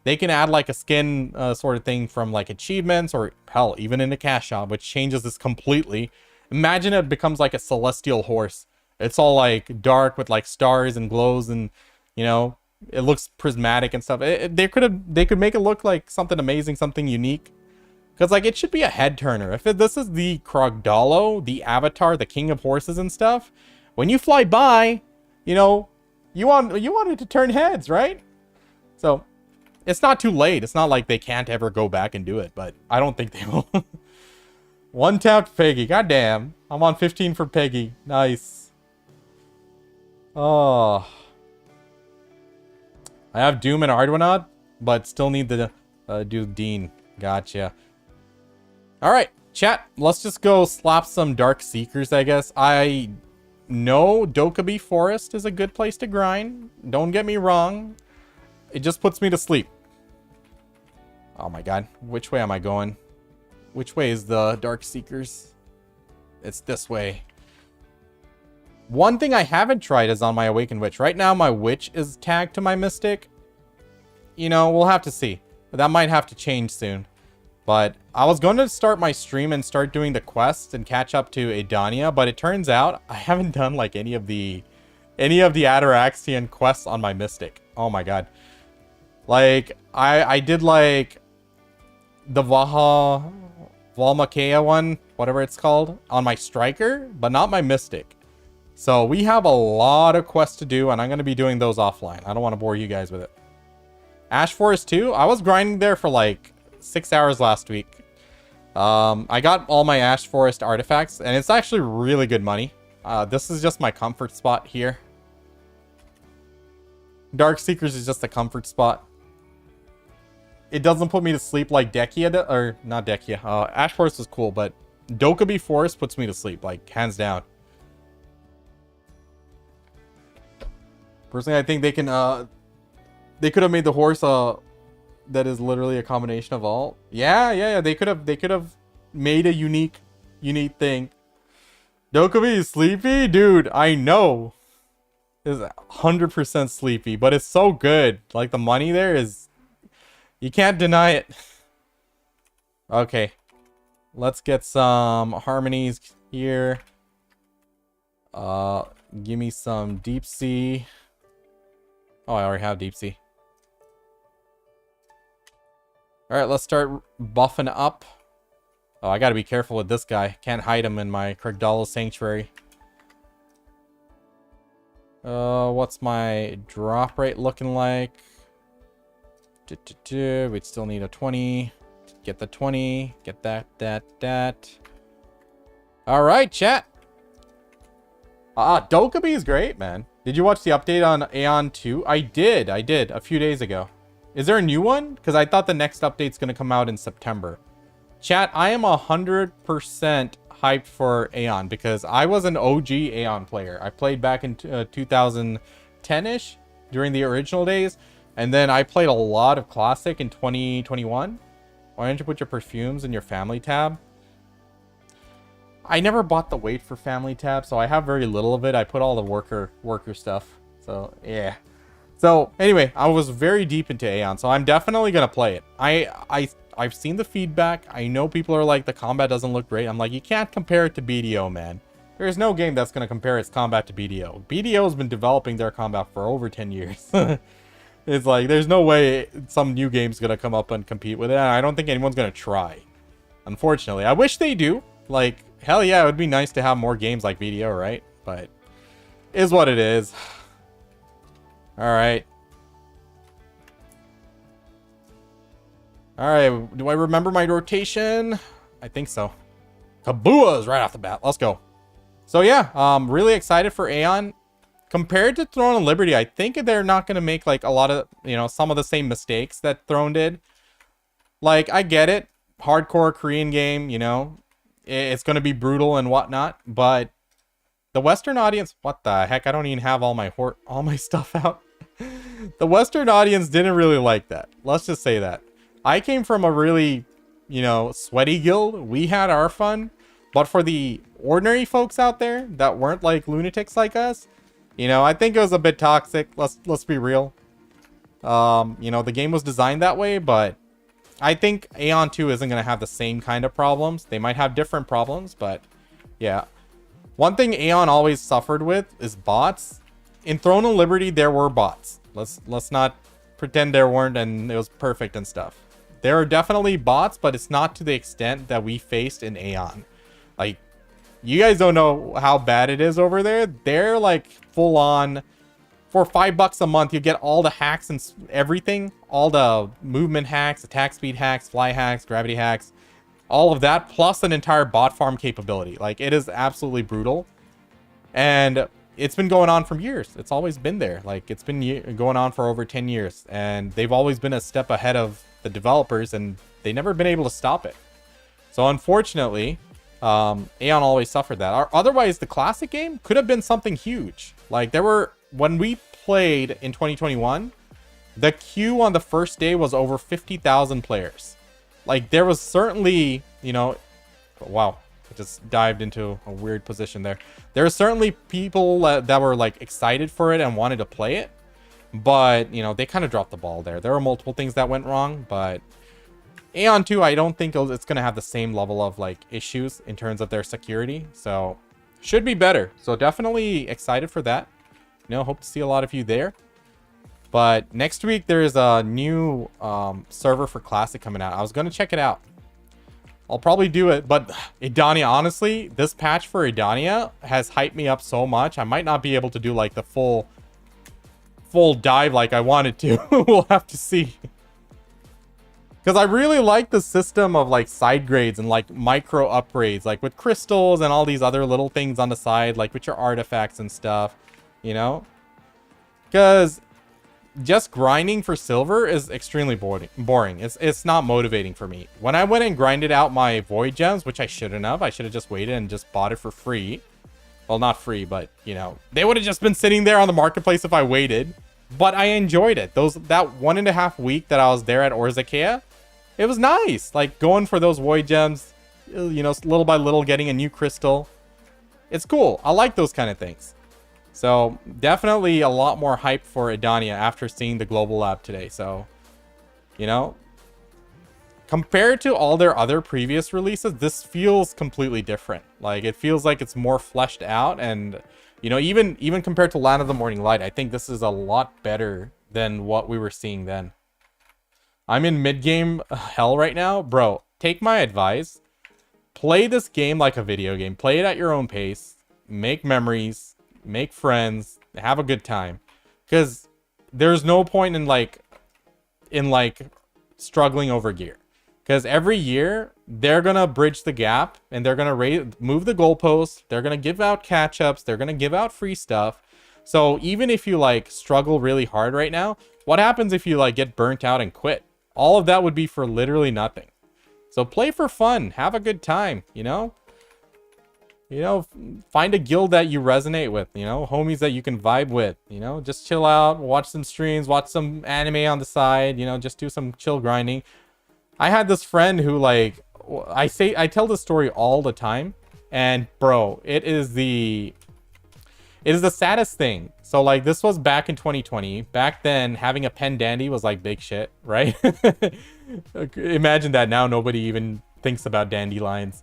[SPEAKER 2] They can add like a skin sort of thing from like achievements, or hell, even in the cash shop, which changes this completely. Imagine it becomes like a celestial horse. It's all like dark with like stars and glows, and you know, it looks prismatic and stuff. They could make it look like something amazing, something unique. Because, like, it should be a head turner. If this is the Krogdalo, the avatar, the king of horses and stuff, when you fly by, you know, you want it to turn heads, right? So, it's not too late. It's not like they can't ever go back and do it, but I don't think they will. One tapped Peggy. Goddamn. I'm on 15 for Peggy. Nice. Oh. I have Doom and Arduinot, but still need to do Dean. Gotcha. All right, Chat, let's just go slap some Dark Seekers, I guess. I know Dokubi Forest is a good place to grind. Don't get me wrong. It just puts me to sleep. Oh my god. Which way am I going? Which way is the Dark Seekers? It's this way. One thing I haven't tried is on my Awakened Witch. Right now, my Witch is tagged to my Mystic. You know, we'll have to see. That might have to change soon. But I was going to start my stream and start doing the quests and catch up to Edania, but it turns out I haven't done like any of the Ataraxian quests on my Mystic. Oh my god. Like, I did like the Valmakea one, whatever it's called, on my Striker, but not my Mystic. So we have a lot of quests to do, and I'm going to be doing those offline. I don't want to bore you guys with it. Ash Forest 2, I was grinding there for like 6 hours last week. I got all my Ash Forest artifacts, and it's actually really good money. This is just my comfort spot here. Dark Seekers is just a comfort spot. It doesn't put me to sleep like Dekia, or not Dekia. Ash Forest is cool, but Dokubi Forest puts me to sleep, like hands down. Personally, I think they can, they could have made the horse, that is literally a combination of all. Yeah. They could have made a unique thing. Dokubi is sleepy? Dude, I know. Is 100% sleepy, but it's so good. Like, the money there is... You can't deny it. Okay. Let's get some harmonies here. Give me some deep sea. Oh, I already have deep sea. Alright, let's start buffing up. Oh, I gotta be careful with this guy. Can't hide him in my Kragdala Sanctuary. What's my drop rate looking like? We'd still need a 20. Get the 20. Get that. Alright, chat. Dokubi is great, man. Did you watch the update on Aion 2? I did, a few days ago. Is there a new one? Because I thought the next update's going to come out in September. Chat, I am 100% hyped for Aion because I was an OG Aion player. I played back in 2010-ish during the original days. And then I played a lot of Classic in 2021. Why don't you put your perfumes in your family tab? I never bought the Wait for Family tab, so I have very little of it. I put all the worker stuff. So, yeah. So, anyway, I was very deep into Aion, so I'm definitely going to play it. I've seen the feedback. I know people are like, the combat doesn't look great. I'm like, you can't compare it to BDO, man. There's no game that's going to compare its combat to BDO. BDO has been developing their combat for over 10 years. It's like, there's no way some new game's going to come up and compete with it. And I don't think anyone's going to try. Unfortunately. I wish they do. Like, hell yeah, it would be nice to have more games like BDO, right? But, is what it is. Alright. Alright, do I remember my rotation? I think so. Kabuas right off the bat. Let's go. So yeah, really excited for Aion. Compared to Throne of Liberty, I think they're not going to make like a lot of, you know, some of the same mistakes that Throne did. Like, I get it. Hardcore Korean game, you know. It's going to be brutal and whatnot. But the Western audience, what the heck? I don't even have all my stuff out. The Western audience didn't really like that. Let's just say that. I came from a really, you know, sweaty guild. We had our fun. But for the ordinary folks out there that weren't like lunatics like us, you know, I think it was a bit toxic. Let's be real. You know, the game was designed that way, but I think Aion 2 isn't going to have the same kind of problems. They might have different problems, but yeah. One thing Aion always suffered with is bots. In Throne of Liberty, there were bots. Let's not pretend there weren't and it was perfect and stuff. There are definitely bots, but it's not to the extent that we faced in Aion. Like, you guys don't know how bad it is over there. They're like full on. For $5 a month, you get all the hacks and everything. All the movement hacks, attack speed hacks, fly hacks, gravity hacks. All of that, plus an entire bot farm capability. Like, it is absolutely brutal. And it's been going on for years. It's always been there. Like, it's been going on for over 10 years. And they've always been a step ahead of the developers. And they've never been able to stop it. So unfortunately, Aion always suffered that. Otherwise, the classic game could have been something huge. Like when we played in 2021, the queue on the first day was over 50,000 players. Like there was certainly, you know, wow, I just dived into a weird position there. There were certainly people that were like excited for it and wanted to play it, but you know, they kind of dropped the ball there. There were multiple things that went wrong, but Aion 2, I don't think it's going to have the same level of like issues in terms of their security. So should be better. So definitely excited for that. You know, hope to see a lot of you there. But next week, there's a new server for Classic coming out. I was going to check it out. I'll probably do it. But Edania, honestly, this patch for Edania has hyped me up so much. I might not be able to do like the full dive like I wanted to. We'll have to see. Because I really like the system of like side grades and like micro upgrades. Like with crystals and all these other little things on the side. Like with your artifacts and stuff. You know? Because just grinding for silver is extremely boring. It's not motivating for me. When I went and grinded out my void gems, which I shouldn't have. I should have just waited and just bought it for free. Well, not free, but you know, they would have just been sitting there on the marketplace if I waited. But I enjoyed it. That 1.5 week that I was there at Orzakea, it was nice. Like going for those void gems, you know, little by little getting a new crystal. It's cool. I like those kind of things. So definitely a lot more hype for Adonia after seeing the global lab today. So, you know, compared to all their other previous releases, this feels completely different. Like it feels like it's more fleshed out, and you know, even compared to Land of the Morning Light, I think this is a lot better than what we were seeing then. I'm in mid-game hell right now. Bro, take my advice. Play this game like a video game. Play it at your own pace. Make memories. Make friends, have a good time, because there's no point in like struggling over gear, because every year they're gonna bridge the gap and they're gonna move the goalposts, they're gonna give out catch-ups, they're gonna give out free stuff. So even if you like struggle really hard right now, what happens if you like get burnt out and quit? All of that would be for literally nothing. So play for fun, have a good time, you know, find a guild that you resonate with, you know, homies that you can vibe with, you know, just chill out, watch some streams, watch some anime on the side, you know, just do some chill grinding. I had this friend who like, I tell this story all the time, and bro, it is the saddest thing. So like this was back in 2020. Back then having a pen dandy was like big shit, right? Imagine that now nobody even thinks about dandelions.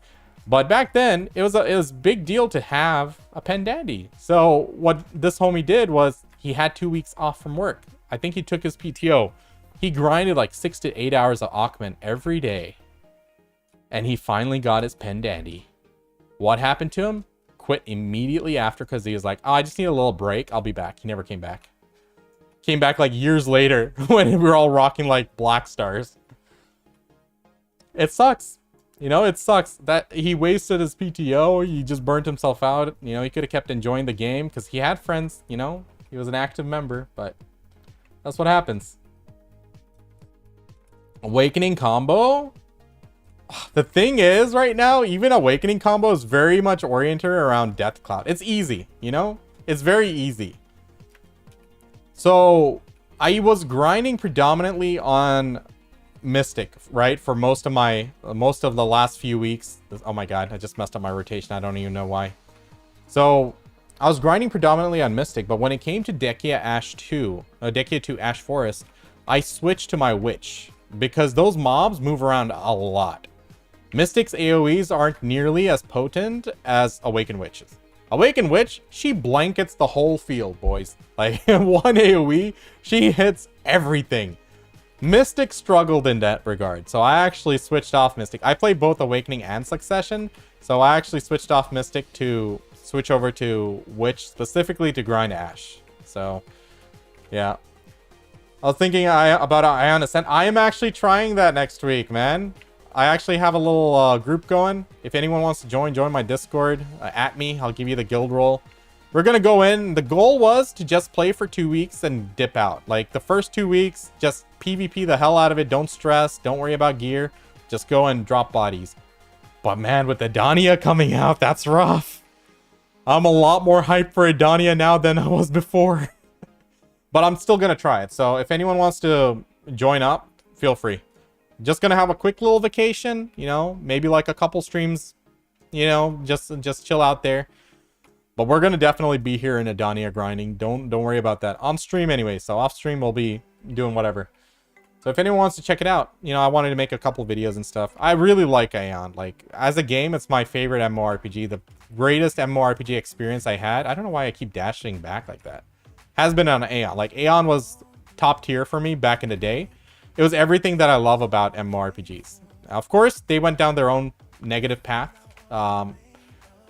[SPEAKER 2] But back then, it was a big deal to have a pen dandy. So what this homie did was he had 2 weeks off from work. I think he took his PTO. He grinded like 6 to 8 hours of Augment every day. And he finally got his pen dandy. What happened to him? Quit immediately after, because he was like, oh, I just need a little break. I'll be back. He never came back. Came back like years later when we were all rocking like black stars. It sucks. You know, it sucks that he wasted his PTO. He just burnt himself out. You know, he could have kept enjoying the game because he had friends, you know. He was an active member, but that's what happens. Awakening combo? The thing is, right now, even Awakening combo is very much oriented around Death Cloud. It's easy, you know? It's very easy. So, I was grinding predominantly on Mystic, right, for most of the last few weeks. Oh my god, I just messed up my rotation. I don't even know why. So I was grinding predominantly on Mystic, but when it came to Dekia 2 Ash Forest, I switched to my Witch because those mobs move around a lot. Mystic's AoEs aren't nearly as potent as Awakened Witch's. Awakened Witch, she blankets the whole field, boys. Like one AoE, she hits everything. Mystic struggled in that regard, so I actually switched off Mystic. I played both Awakening and Succession, so I actually switched off Mystic to switch over to Witch, specifically to grind Ash. So, yeah. I was thinking about Aion Ascent. I am actually trying that next week, man. I actually have a little group going. If anyone wants to join my Discord, at me. I'll give you the guild role. We're going to go in. The goal was to just play for 2 weeks and dip out. Like the first 2 weeks, just PvP the hell out of it. Don't stress. Don't worry about gear. Just go and drop bodies. But man, with Adonia coming out, that's rough. I'm a lot more hyped for Edania now than I was before. But I'm still going to try it. So if anyone wants to join up, feel free. Just going to have a quick little vacation, you know, maybe like a couple streams, you know, just chill out there. But we're going to definitely be here in Adonia grinding. Don't worry about that. On stream anyway, so off stream we'll be doing whatever. So if anyone wants to check it out, you know, I wanted to make a couple videos and stuff. I really like Aion. Like, as a game, it's my favorite MMORPG. The greatest MMORPG experience I had. I don't know why I keep dashing back like that. Has been on Aion. Like, Aion was top tier for me back in the day. It was everything that I love about MMORPGs. Now, of course, they went down their own negative path.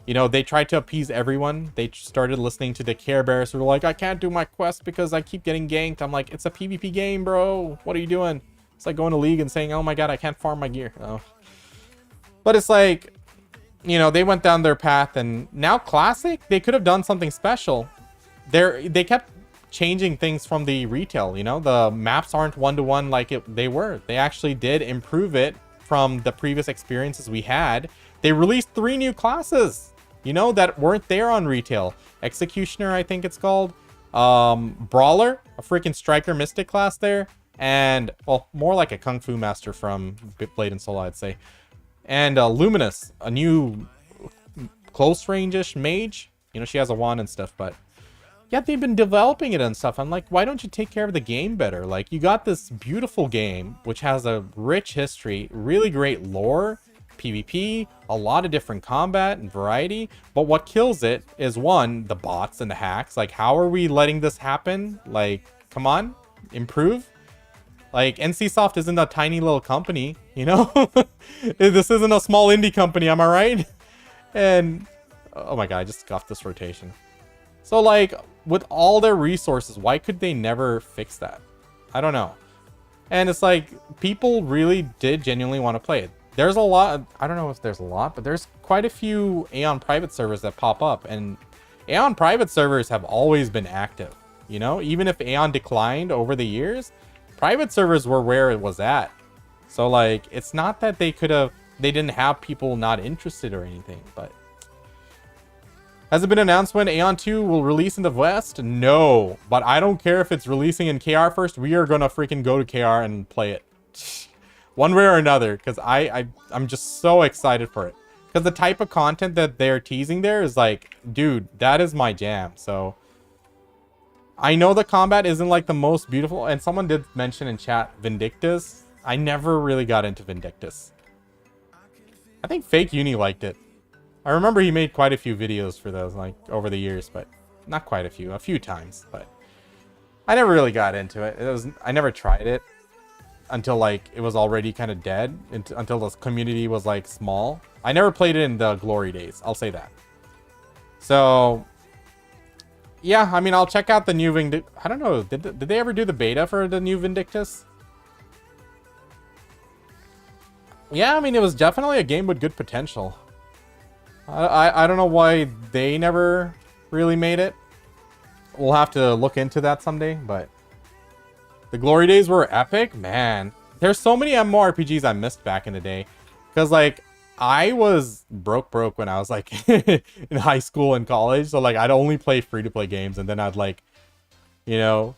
[SPEAKER 2] You know, they tried to appease everyone. They started listening to the Care Bears who were like, I can't do my quest because I keep getting ganked. I'm like, it's a PvP game, bro. What are you doing? It's like going to League and saying, oh my god, I can't farm my gear. Oh. But it's like, you know, they went down their path, and now Classic, they could have done something special. They kept changing things from the retail, you know? The maps aren't one-to-one like they were. They actually did improve it from the previous experiences we had. They released 3 new classes, you know, that weren't there on retail. Executioner, I think it's called. Brawler, a freaking Striker Mystic class there. And, well, more like a Kung Fu Master from Blade and Soul, I'd say. And Luminous, a new close range-ish mage. You know, she has a wand and stuff, but yeah, they've been developing it and stuff. I'm like, why don't you take care of the game better? Like, you got this beautiful game, which has a rich history, really great lore, PvP, a lot of different combat and variety. But what kills it is, one, the bots and the hacks. Like, how are we letting this happen? Like, come on, improve. Like, NCSoft isn't a tiny little company, you know? This isn't a small indie company, am I right? And, oh my god, I just scuffed this rotation. So, like, with all their resources, why could they never fix that? I don't know. And it's like, people really did genuinely want to play it. There's a lot, I don't know if there's a lot, but there's quite a few Aion private servers that pop up. And Aion private servers have always been active, you know? Even if Aion declined over the years, private servers were where it was at. So, like, it's not that they didn't have people not interested or anything, but... Has it been announced when Aion 2 will release in the West? No, but I don't care if it's releasing in KR first. We are gonna freaking go to KR and play it. One way or another, because I'm just so excited for it. Because the type of content that they're teasing there is like, dude, that is my jam. So, I know the combat isn't like the most beautiful, and someone did mention in chat Vindictus. I never really got into Vindictus. I think Fake Uni liked it. I remember he made quite a few videos for those, like, over the years, but not quite a few times, but I never really got into it. I never tried it until, like, it was already kind of dead, until the community was, like, small. I never played it in the glory days, I'll say that. So, yeah, I mean, I'll check out the new Vindictus. I don't know, did they ever do the beta for the new Vindictus? Yeah, I mean, it was definitely a game with good potential. I don't know why they never really made it. We'll have to look into that someday, but the glory days were epic, man. There's so many MMORPGs I missed back in the day. Because, like, I was broke when I was, like, in high school and college. So, like, I'd only play free-to-play games, and then I'd, like, you know,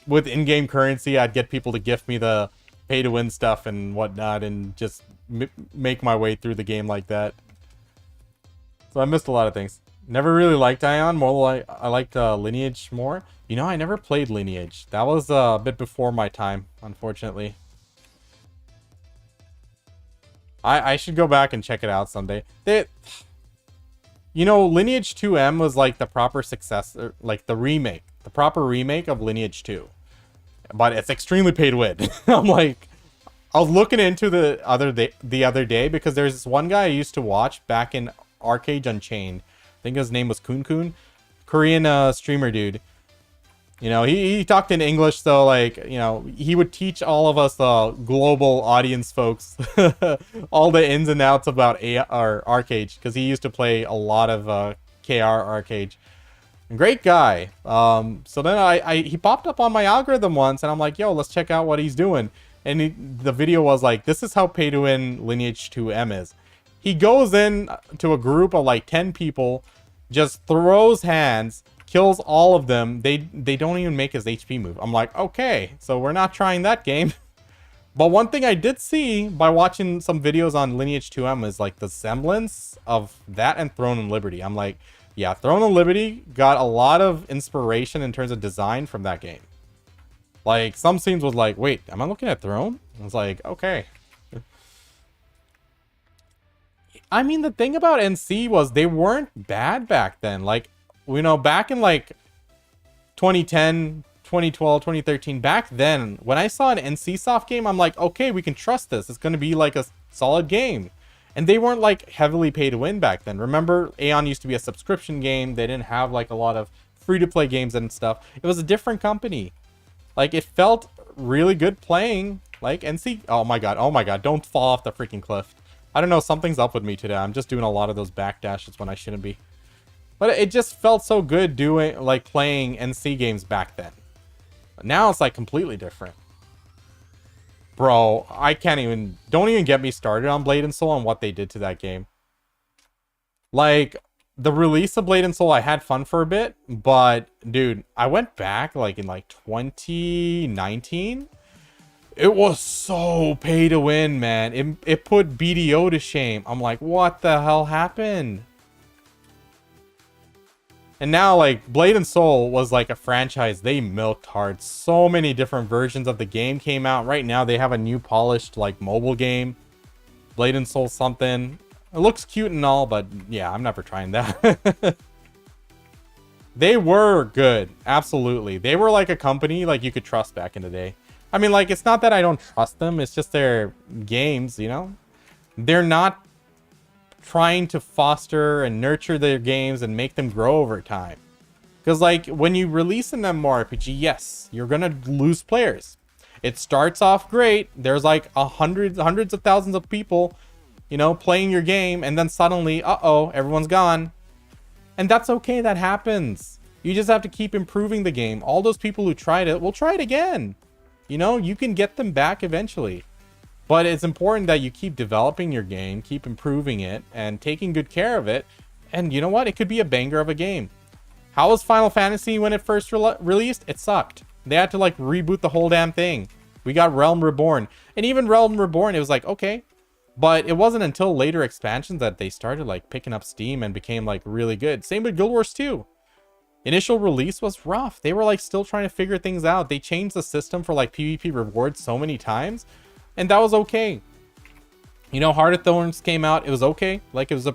[SPEAKER 2] with in-game currency, I'd get people to gift me the pay-to-win stuff and whatnot, and just make my way through the game like that. So I missed a lot of things. Never really liked Aion. More like I liked Lineage more. You know, I never played Lineage. That was a bit before my time, unfortunately. I should go back and check it out someday. You know, Lineage 2M was like the proper successor, like the remake, the proper remake of Lineage 2. But it's extremely pay to win. I'm like, I was looking into the other day because there's this one guy I used to watch back in Arcade Unchained. I think his name was Kun. Korean streamer dude. You know, he talked in English, so, like, you know, he would teach all of us global audience folks all the ins and outs about Arcade, because he used to play a lot of KR Arcade. Great guy. So then he popped up on my algorithm once, and I'm like, yo, let's check out what he's doing. And the video was like, this is how pay to win Lineage 2M is. He goes in to a group of like 10 people, just throws hands, kills all of them. They don't even make his HP move. I'm like, okay, so we're not trying that game. But one thing I did see by watching some videos on Lineage 2M is like the semblance of that and Throne and Liberty. I'm like, yeah, Throne and Liberty got a lot of inspiration in terms of design from that game. Like, some scenes was like, wait, am I looking at Throne? I was like, okay. I mean, the thing about NC was they weren't bad back then. Like, you know, back in like 2010, 2012, 2013, back then, when I saw an NC Soft game, I'm like, okay, we can trust this. It's going to be like a solid game. And they weren't like heavily pay to win back then. Remember, Aion used to be a subscription game. They didn't have like a lot of free-to-play games and stuff. It was a different company. Like, it felt really good playing, like, NC... Oh my god, don't fall off the freaking cliff. I don't know, something's up with me today. I'm just doing a lot of those backdashes when I shouldn't be. But it just felt so good doing, like, playing NC games back then. But now it's, like, completely different. Bro, I can't even... Don't even get me started on Blade and Soul and what they did to that game. Like... The release of Blade and Soul, I had fun for a bit, but dude, I went back like in like 2019. It was so pay to win, man. It put BDO to shame. I'm like, what the hell happened? And now like Blade and Soul was like a franchise they milked hard. So many different versions of the game came out. Right now they have a new polished like mobile game, Blade and Soul something. It looks cute and all, but yeah, I'm never trying that. They were good. Absolutely. They were like a company like you could trust back in the day. I mean, like, it's not that I don't trust them. It's just their games, you know? They're not trying to foster and nurture their games and make them grow over time. Because, like, when you release an MMORPG, yes, you're going to lose players. It starts off great. There's like hundreds of thousands of people, you know, playing your game, and then suddenly, uh-oh, everyone's gone. And that's okay, that happens. You just have to keep improving the game. All those people who tried it will try it again. You know, you can get them back eventually. But it's important that you keep developing your game, keep improving it, and taking good care of it. And you know what? It could be a banger of a game. How was Final Fantasy when it first released? It sucked. They had to like reboot the whole damn thing. We got Realm Reborn. And even Realm Reborn, it was like, okay. But it wasn't until later expansions that they started like picking up steam and became like really good. Same with Guild Wars 2. Initial release was rough. They were like still trying to figure things out. They changed the system for like PvP rewards so many times, and that was okay. You know, Heart of Thorns came out. It was okay. Like it was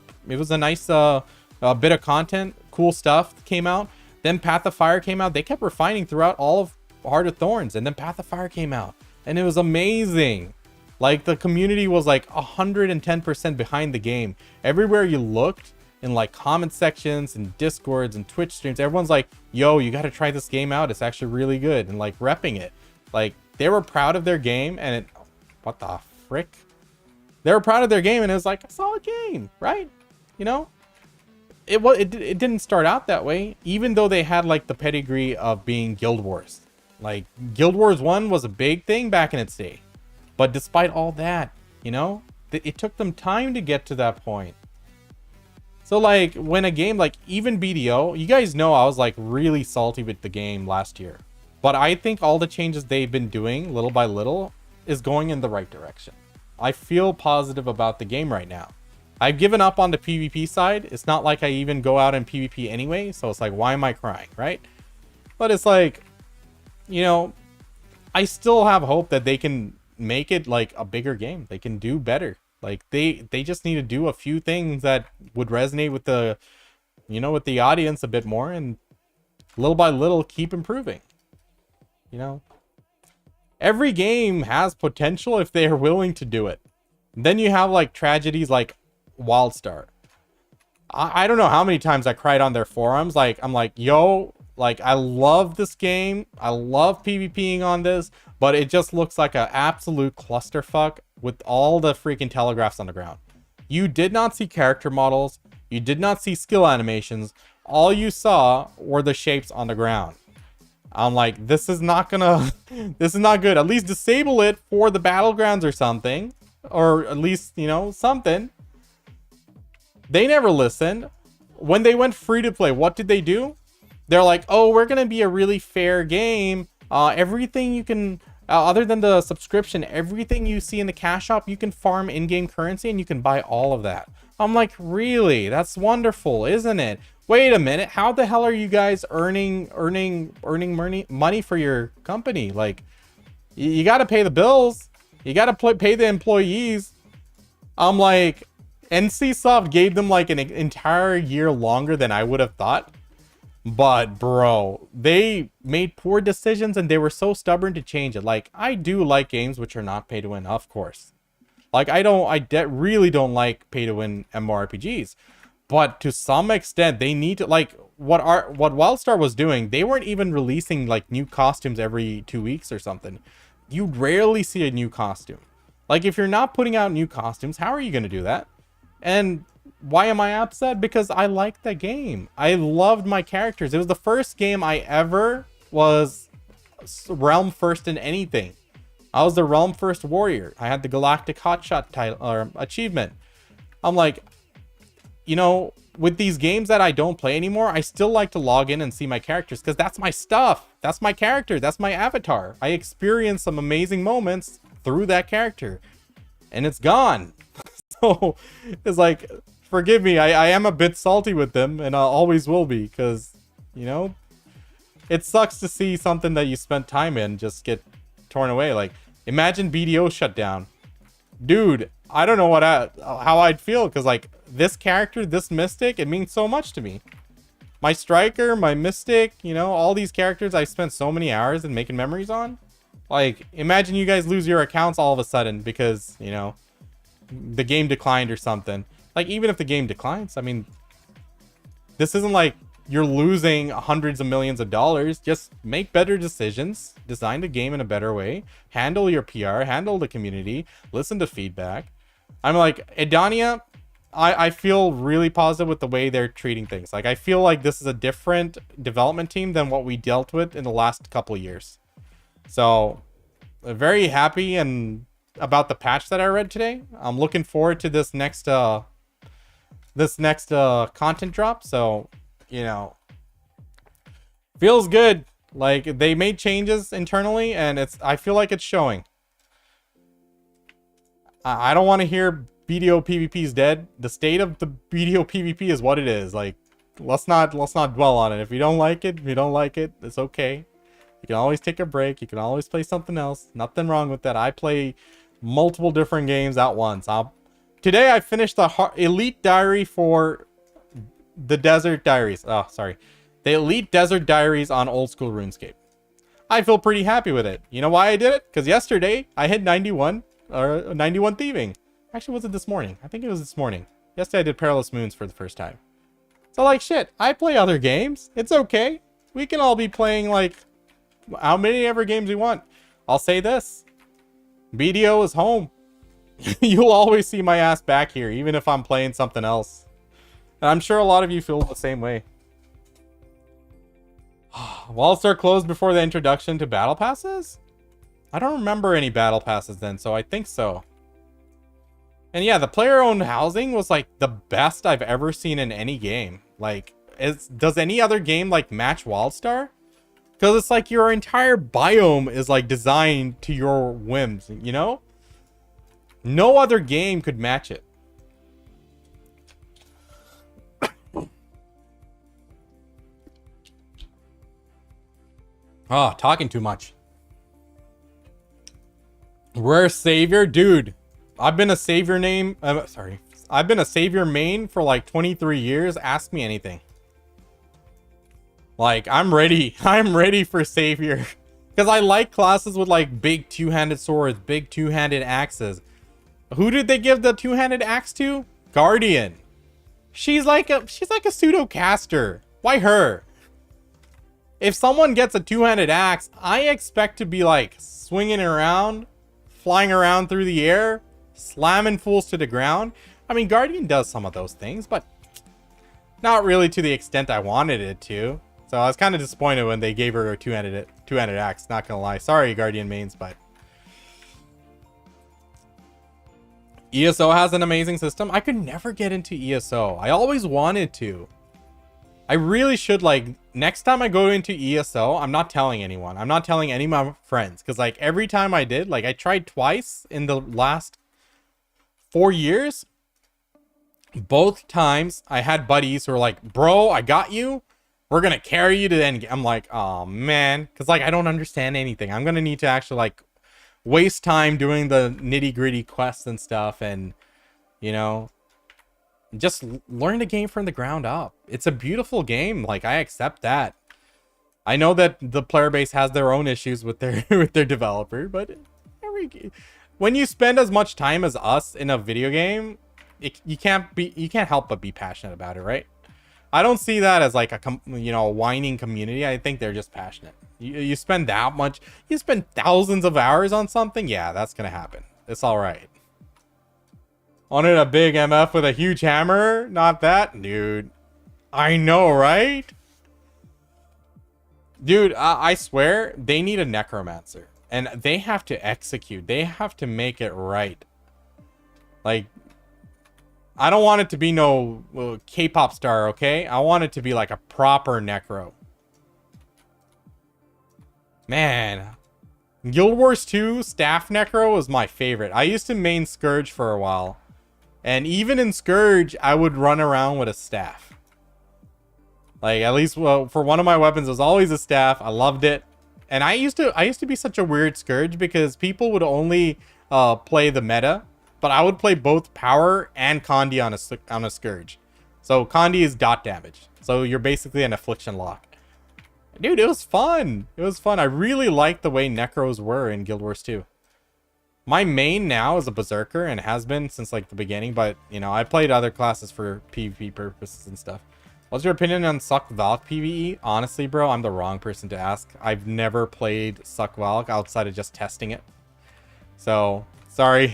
[SPEAKER 2] a nice bit of content, cool stuff came out. Then Path of Fire came out. They kept refining throughout all of Heart of Thorns, and then Path of Fire came out, and it was amazing. Like, the community was like 110% behind the game. Everywhere you looked, in like comment sections and Discords and Twitch streams, everyone's like, yo, you got to try this game out. It's actually really good. And like repping it. Like, they were proud of their game, and it... What the frick? They were proud of their game, and it was like a solid game, right? You know? It didn't start out that way, even though they had like the pedigree of being Guild Wars. Like, Guild Wars 1 was a big thing back in its day. But despite all that, you know, it took them time to get to that point. So like when a game like even BDO, you guys know I was like really salty with the game last year. But I think all the changes they've been doing little by little is going in the right direction. I feel positive about the game right now. I've given up on the PvP side. It's not like I even go out in PvP anyway. So it's like, why am I crying, right? But it's like, you know, I still have hope that they can make it like a bigger game. They can do better. Like they just need to do a few things that would resonate with the, you know, with the audience a bit more, and little by little keep improving. You know, every game has potential if they are willing to do it. Then you have like tragedies like Wildstar. I don't know how many times I cried on their forums. Like, I'm like, yo, like, I love this game. I love PvPing on this, but it just looks like an absolute clusterfuck with all the freaking telegraphs on the ground. You did not see character models. You did not see skill animations. All you saw were the shapes on the ground. I'm like, this is not gonna, this is not good. At least disable it for the battlegrounds or something. Or at least, you know, something. They never listened. When they went free to play, what did they do? They're like, oh, we're gonna be a really fair game. Everything you can, other than the subscription, everything you see in the cash shop, you can farm in-game currency and you can buy all of that. I'm like, really? That's wonderful, isn't it? Wait a minute, how the hell are you guys earning money for your company? Like, you got to pay the bills. You got to pay the employees. I'm like, NCSoft gave them like an entire year longer than I would have thought. But bro, they made poor decisions and they were so stubborn to change it. Like, I do like games which are not pay to win, of course. Like, really don't like pay to win MMORPGs. But to some extent, they need to, like, what WildStar was doing, they weren't even releasing like new costumes every 2 weeks or something. You rarely see a new costume. Like, if you're not putting out new costumes, how are you going to do that? And why am I upset? Because I liked the game. I loved my characters. It was the first game I ever was realm first in anything. I was the realm first warrior. I had the galactic hotshot title or achievement. I'm like, you know, with these games that I don't play anymore, I still like to log in and see my characters because that's my stuff. That's my character. That's my avatar. I experienced some amazing moments through that character and it's gone. So it's like, forgive me. I am a bit salty with them and I always will be because, you know, it sucks to see something that you spent time in just get torn away. Like, imagine BDO shut down. Dude, I don't know how I'd feel because, like, this character, this mystic, it means so much to me. My striker, my mystic, you know, all these characters I spent so many hours in making memories on. Like, imagine you guys lose your accounts all of a sudden because, you know, the game declined or something. Like, even if the game declines, I mean, this isn't like you're losing hundreds of millions of dollars. Just make better decisions, design the game in a better way, handle your PR, handle the community, listen to feedback. I'm like, Adonia, I feel really positive with the way they're treating things. Like, I feel like this is a different development team than what we dealt with in the last couple of years. So, very happy and about the patch that I read today. I'm looking forward to this next content drop. So, you know, feels good. Like, they made changes internally and I feel like it's showing. I don't want to hear BDO PvP is dead. The state of the BDO PvP is what it is. Like, let's not dwell on it. If you don't like it, it's okay. You can always take a break. You can always play something else. Nothing wrong with that. I play multiple different games at once. Today I finished the Elite Diary for the Desert Diaries. Oh, sorry. The Elite Desert Diaries on old school RuneScape. I feel pretty happy with it. You know why I did it? Because yesterday I hit 91 thieving. Actually, was it this morning? I think it was this morning. Yesterday I did Perilous Moons for the first time. So, like, shit, I play other games. It's okay. We can all be playing, like, how many ever games we want. I'll say this. BDO is home. You'll always see my ass back here, even if I'm playing something else. And I'm sure a lot of you feel the same way. WildStar closed before the introduction to battle passes? I don't remember any battle passes then, so I think so. And yeah, the player-owned housing was like the best I've ever seen in any game. Like, does any other game like match WildStar? Because it's like your entire biome is like designed to your whims, you know? No other game could match it. Oh, talking too much. Rare Savior? Dude, I've been a Savior I've been a Savior main for like 23 years. Ask me anything. Like, I'm ready. I'm ready for Savior. Because I like classes with like big two-handed swords, big two-handed axes. Who did they give the two-handed axe to? Guardian. She's like a pseudo caster. Why her? If someone gets a two-handed axe, I expect to be like swinging around, flying around through the air, slamming fools to the ground. I mean, Guardian does some of those things, but not really to the extent I wanted it to. So I was kind of disappointed when they gave her a two-handed axe. Not gonna lie. Sorry, Guardian mains, but ESO has an amazing system. I could never get into ESO. I always wanted to. I really should, like, next time I go into ESO, I'm not telling anyone. I'm not telling any of my friends. Because, like, every time I did, like, I tried twice in the last 4 years. Both times, I had buddies who were like, bro, I got you. We're going to carry you to the end game. I'm like, oh, man. Because, like, I don't understand anything. I'm going to need to actually, like, waste time doing the nitty-gritty quests and stuff. And, you know, just learn the game from the ground up. It's a beautiful game. Like, I accept that. I know that the player base has their own issues with their with their developer, but when you spend as much time as us in a video game, you can't help but be passionate about it, right? I don't see that as like a whining community. I think they're just passionate. You spend that much, you spend thousands of hours on something, yeah, that's gonna happen. It's all right. Wanted a big MF with a huge hammer? Not that, dude. I know, right? Dude, I swear, they need a necromancer. And they have to execute. They have to make it right. Like, I don't want it to be no K-pop star, okay? I want it to be like a proper necro. Man. Guild Wars 2 Staff Necro was my favorite. I used to main Scourge for a while. And even in Scourge, I would run around with a staff. Like, at least, well, for one of my weapons, it was always a staff. I loved it. And I used to be such a weird Scourge because people would only play the meta. But I would play both Power and Condi on a Scourge. So Condi is dot damage. So you're basically an Affliction lock. Dude, it was fun. It was fun. I really liked the way Necros were in Guild Wars 2. My main now is a Berserker and has been since like the beginning, but you know, I played other classes for PvP purposes and stuff. What's your opinion on Suck Valk PvE? Honestly, bro, I'm the wrong person to ask. I've never played Suck Valk outside of just testing it. So, sorry.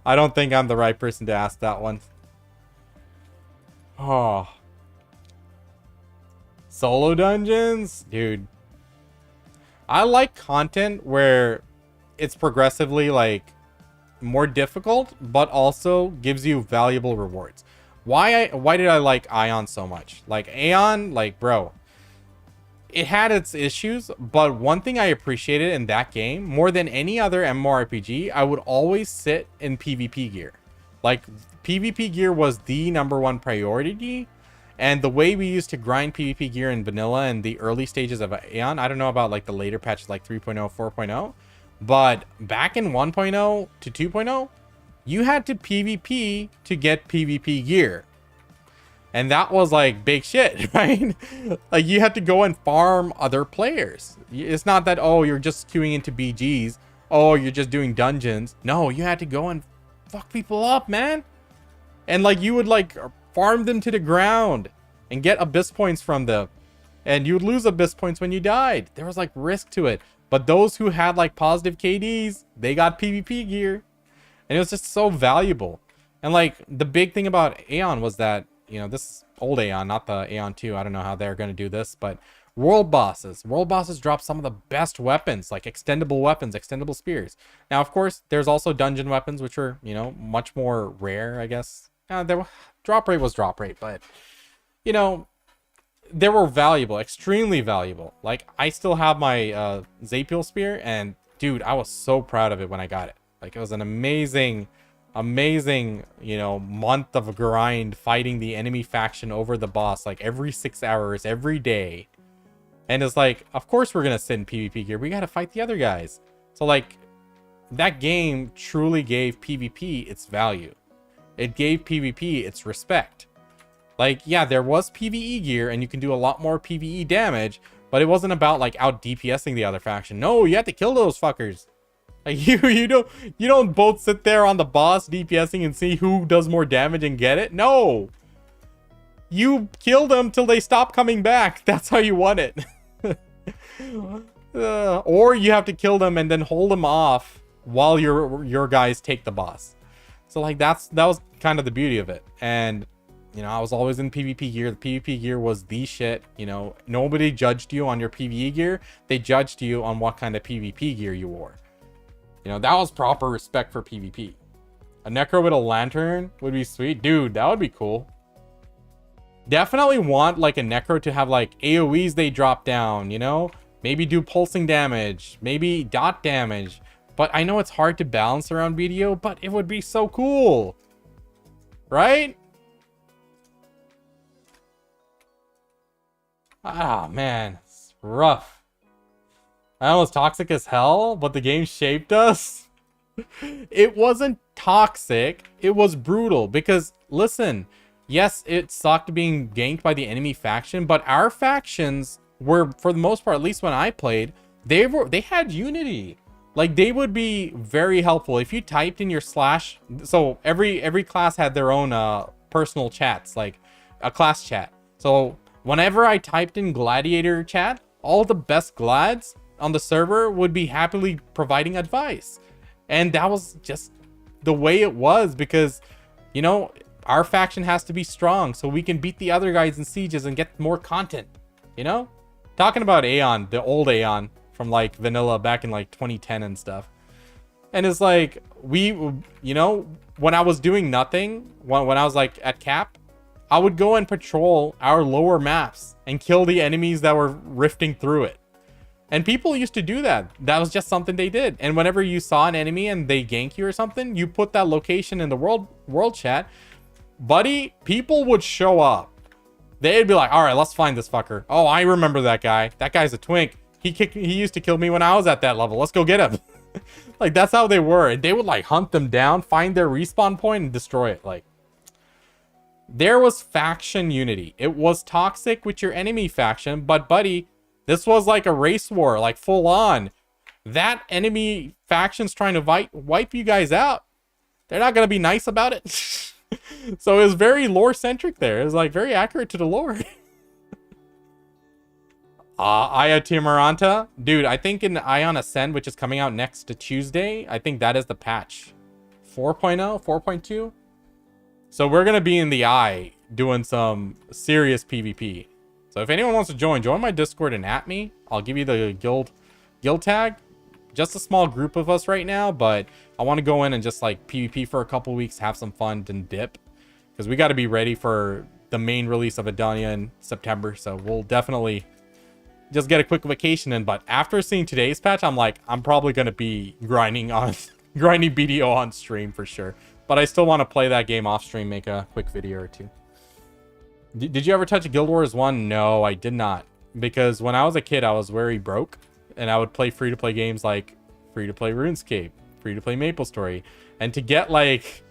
[SPEAKER 2] I don't think I'm the right person to ask that one. Oh. Solo dungeons? Dude. I like content where it's progressively like more difficult, but also gives you valuable rewards. Why did I like Aion so much? Like Aion, like bro, it had its issues, but one thing I appreciated in that game more than any other MMORPG, I would always sit in PvP gear. Like PvP gear was the #1 priority. And the way we used to grind PvP gear in vanilla in the early stages of Aion, I don't know about like the later patches like 3.0, 4.0. But back in 1.0 to 2.0, you had to PvP to get PvP gear. And that was like big shit, right? Like you had to go and farm other players. It's not that, oh, you're just queuing into BGs. Oh, you're just doing dungeons. No, you had to go and fuck people up, man. And like you would like farm them to the ground and get abyss points from them. And you would lose abyss points when you died. There was like risk to it. But those who had like positive KDs, they got PvP gear. And it was just so valuable. And like the big thing about Aion was that, you know, this old Aion, not the Aion 2. I don't know how they're going to do this, but world bosses drop some of the best weapons, like extendable weapons, extendable spears. Now, of course, there's also dungeon weapons, which are, you know, much more rare, I guess. Drop rate was drop rate, but, you know, they were valuable, extremely valuable. Like, I still have my Zapiel spear, and dude, I was so proud of it when I got it. Like, it was an amazing, you know, month of grind fighting the enemy faction over the boss, like every 6 hours, every day. And it's like, of course we're gonna sit in PvP gear. We gotta fight the other guys. So like, that game truly gave PvP its value. It gave PvP its respect. Like, yeah, there was PvE gear and you can do a lot more PvE damage, but it wasn't about like out DPSing the other faction. No, you have to kill those fuckers. Like you don't both sit there on the boss DPSing and see who does more damage and get it. No. You kill them till they stop coming back. That's how you won it. Or you have to kill them and then hold them off while your guys take the boss. So like that was kind of the beauty of it. And You know, I was always in PvP gear. The PvP gear was the shit. You know, nobody judged you on your PvE gear. They judged you on what kind of PvP gear you wore. You know, that was proper respect for PvP. A necro with a lantern would be sweet. Dude, that would be cool. Definitely want like a necro to have like AoEs they drop down, you know? Maybe do pulsing damage, maybe dot damage. But I know it's hard to balance around BDO, but it would be so cool. Right? Ah, man, it's rough. I know it's toxic as hell, but the game shaped us. It wasn't toxic, it was brutal. Because, listen, yes, it sucked being ganked by the enemy faction, but our factions were, for the most part, at least when I played, they had unity. Like, they would be very helpful. If you typed in your slash... So, every class had their own personal chats, like a class chat. So, whenever I typed in gladiator chat, all the best glads on the server would be happily providing advice. And that was just the way it was, because, you know, our faction has to be strong so we can beat the other guys in sieges and get more content, you know? Talking about Aion, the old Aion from like vanilla back in like 2010 and stuff. And it's like, you know, when I was doing nothing, when I was like at cap, I would go and patrol our lower maps and kill the enemies that were rifting through it. And people used to do that. That was just something they did. And whenever you saw an enemy and they gank you or something, you put that location in the world chat. Buddy, people would show up. They'd be like, all right, let's find this fucker. Oh, I remember that guy. That guy's a twink. He used to kill me when I was at that level. Let's go get him. Like, that's how they were. And they would like hunt them down, find their respawn point, and destroy it. Like, there was faction unity. It was toxic with your enemy faction, but buddy, this was like a race war, like full on. That enemy faction's trying to wipe you guys out. They're not going to be nice about it. So it was very lore centric there. It was like very accurate to the lore. Aya Timaranta. Dude, I think in Aion Ascend, which is coming out next to Tuesday, I think that is the patch. 4.0, 4.2. So we're going to be in the Eye doing some serious PvP. So if anyone wants to join my Discord and at me. I'll give you the guild tag. Just a small group of us right now, but I want to go in and just like PvP for a couple weeks, have some fun, and dip. Because we got to be ready for the main release of Adonia in September. So we'll definitely just get a quick vacation in. But after seeing today's patch, I'm like, I'm probably going to be grinding BDO on stream for sure. But I still want to play that game off stream, make a quick video or two. Did you ever touch Guild Wars 1? No, I did not. Because when I was a kid, I was very broke. And I would play free-to-play games like free-to-play RuneScape, free-to-play MapleStory. And to get like...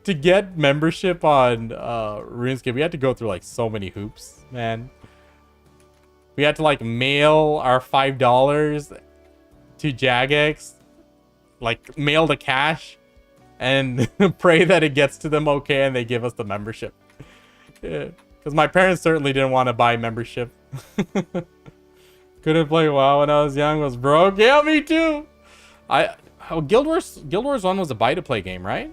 [SPEAKER 2] to get membership on RuneScape, we had to go through like so many hoops, man. We had to like mail our $5 to Jagex. Like, mail the cash. And pray that it gets to them okay and they give us the membership. Yeah. Because my parents certainly didn't want to buy membership. Couldn't play WoW when I was young, was broke. Yeah, me too. Guild Wars 1 was a buy-to-play game, right?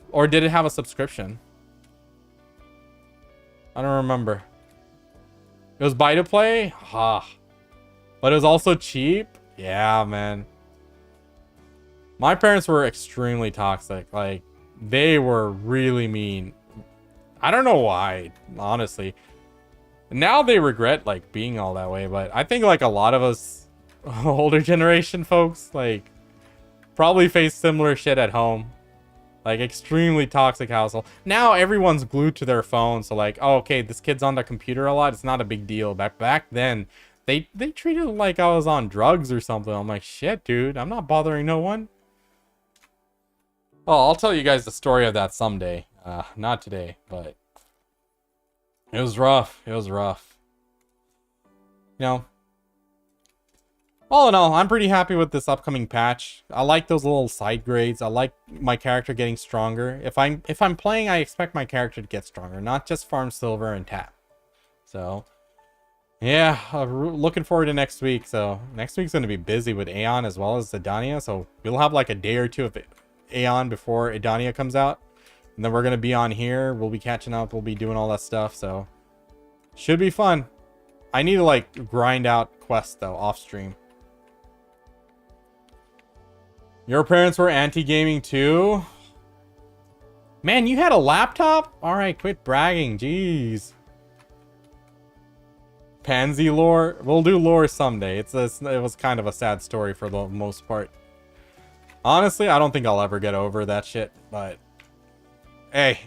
[SPEAKER 2] Or did it have a subscription? I don't remember. It was buy-to-play? Ah. But it was also cheap? Yeah, man. My parents were extremely toxic. Like, they were really mean. I don't know why, honestly. Now they regret like being all that way, but I think like a lot of us older generation folks like probably face similar shit at home. Like extremely toxic household. Now everyone's glued to their phone, so like, oh, okay, this kid's on their computer a lot. It's not a big deal. Back then, they treated it like I was on drugs or something. I'm like, shit, dude, I'm not bothering no one. Oh, I'll tell you guys the story of that someday. Not today, but it was rough. It was rough. You know, all in all, I'm pretty happy with this upcoming patch. I like those little side grades. I like my character getting stronger. If I'm playing, I expect my character to get stronger, not just farm silver and tap. So, yeah, looking forward to next week. So next week's going to be busy with Aion as well as Adonia. So we'll have like a day or two of Aion before Edania comes out. And then we're gonna be on here. We'll be catching up. We'll be doing all that stuff. So should be fun. I need to like grind out quests though off stream. Your parents were anti-gaming too? Man, you had a laptop? Alright, quit bragging. Jeez. Pansy lore? We'll do lore someday. It was kind of a sad story for the most part. Honestly, I don't think I'll ever get over that shit. But, hey.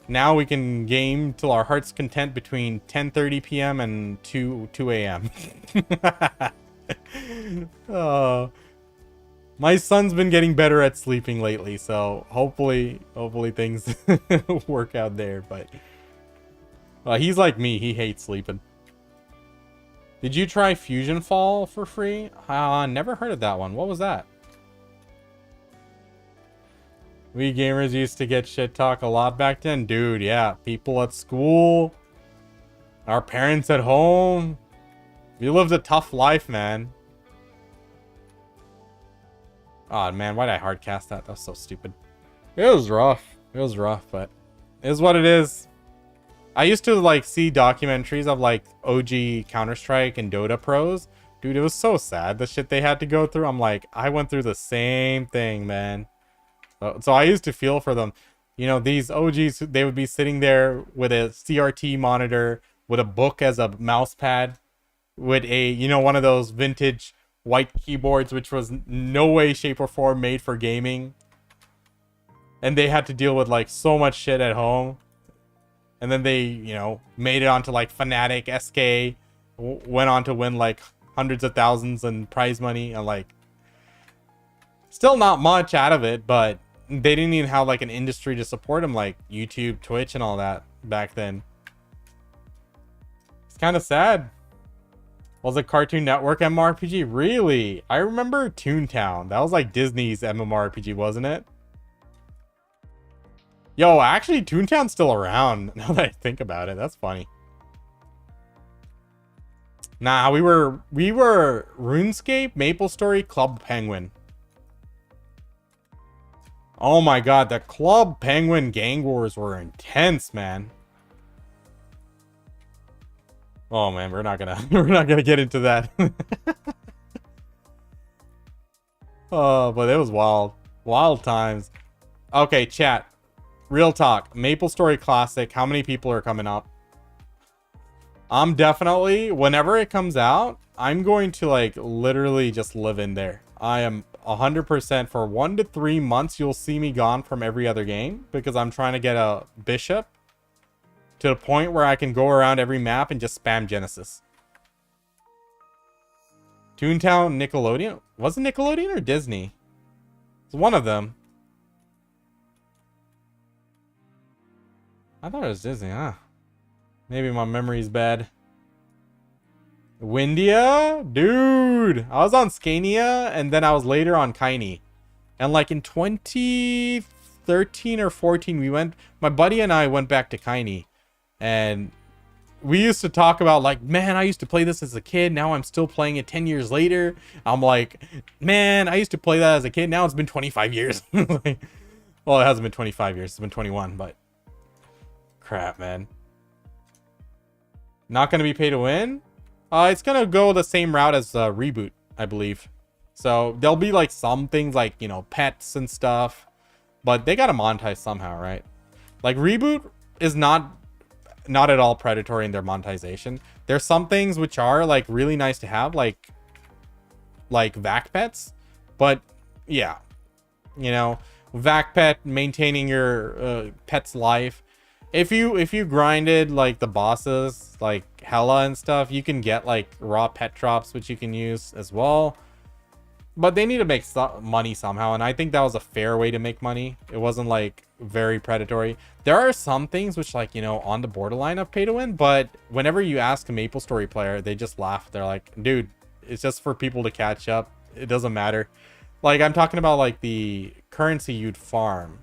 [SPEAKER 2] Now we can game till our heart's content between 10:30 p.m. and 2 a.m. Oh. My son's been getting better at sleeping lately, so hopefully things work out there. But he's like me; he hates sleeping. Did you try Fusion Fall for free? Never heard of that one. What was that? We gamers used to get shit talk a lot back then, dude. Yeah, people at school, our parents at home. We lived a tough life, man. Oh man, why did I hardcast that? That was so stupid. It was rough. It was rough, but it is what it is. I used to like see documentaries of like OG Counter-Strike and Dota pros. Dude, it was so sad the shit they had to go through. I'm like, I went through the same thing, man. So I used to feel for them. You know, these OGs, they would be sitting there with a CRT monitor, with a book as a mouse pad, with a, you know, one of those vintage white keyboards, which was no way, shape, or form made for gaming. And they had to deal with like so much shit at home. And then they, you know, made it onto like Fnatic, SK, went on to win like hundreds of thousands in prize money, and like still not much out of it, but they didn't even have like an industry to support them like YouTube, Twitch, and all that back then. It's kind of sad. Was it Cartoon Network MMORPG? Really? I remember Toontown. That was like Disney's MMORPG, wasn't it? Yo, actually, Toontown's still around now that I think about it. That's funny. Nah, we were RuneScape, MapleStory, Club Penguin. Oh my god, the Club Penguin gang wars were intense, man. Oh man, we're not gonna get into that. Oh, but it was wild times. Okay, chat. Real talk. MapleStory Classic. How many people are coming up? I'm definitely, whenever it comes out, I'm going to like literally just live in there. I am 100% for 1 to 3 months. You'll see me gone from every other game because I'm trying to get a bishop to the point where I can go around every map and just spam Genesis. Toontown, Nickelodeon. Was it Nickelodeon or Disney? It's one of them. I thought it was Disney, huh? Maybe my memory's bad. Windia? Dude! I was on Scania, and then I was later on Kaini. And like in 2013 or 14, my buddy and I went back to Kaini. And we used to talk about like, man, I used to play this as a kid. Now I'm still playing it 10 years later. I'm like, man, I used to play that as a kid. Now it's been 25 years. Like, well, it hasn't been 25 years. It's been 21, but... crap, man. Not going to be pay to win? It's going to go the same route as Reboot, I believe. So there'll be like some things like, you know, pets and stuff. But they got to monetize somehow, right? Like Reboot is not at all predatory in their monetization. There's some things which are like really nice to have, like vac pets. But yeah, you know, vac pet, maintaining your pet's life. If you grinded like the bosses like Hella and stuff, you can get like raw pet drops, which you can use as well. But they need to make money somehow, and I think that was a fair way to make money. It wasn't like very predatory. There are some things which, like, you know, on the borderline of pay to win, but whenever you ask a MapleStory player, they just laugh. They're like, dude, it's just for people to catch up. It doesn't matter. Like, I'm talking about like the currency you'd farm.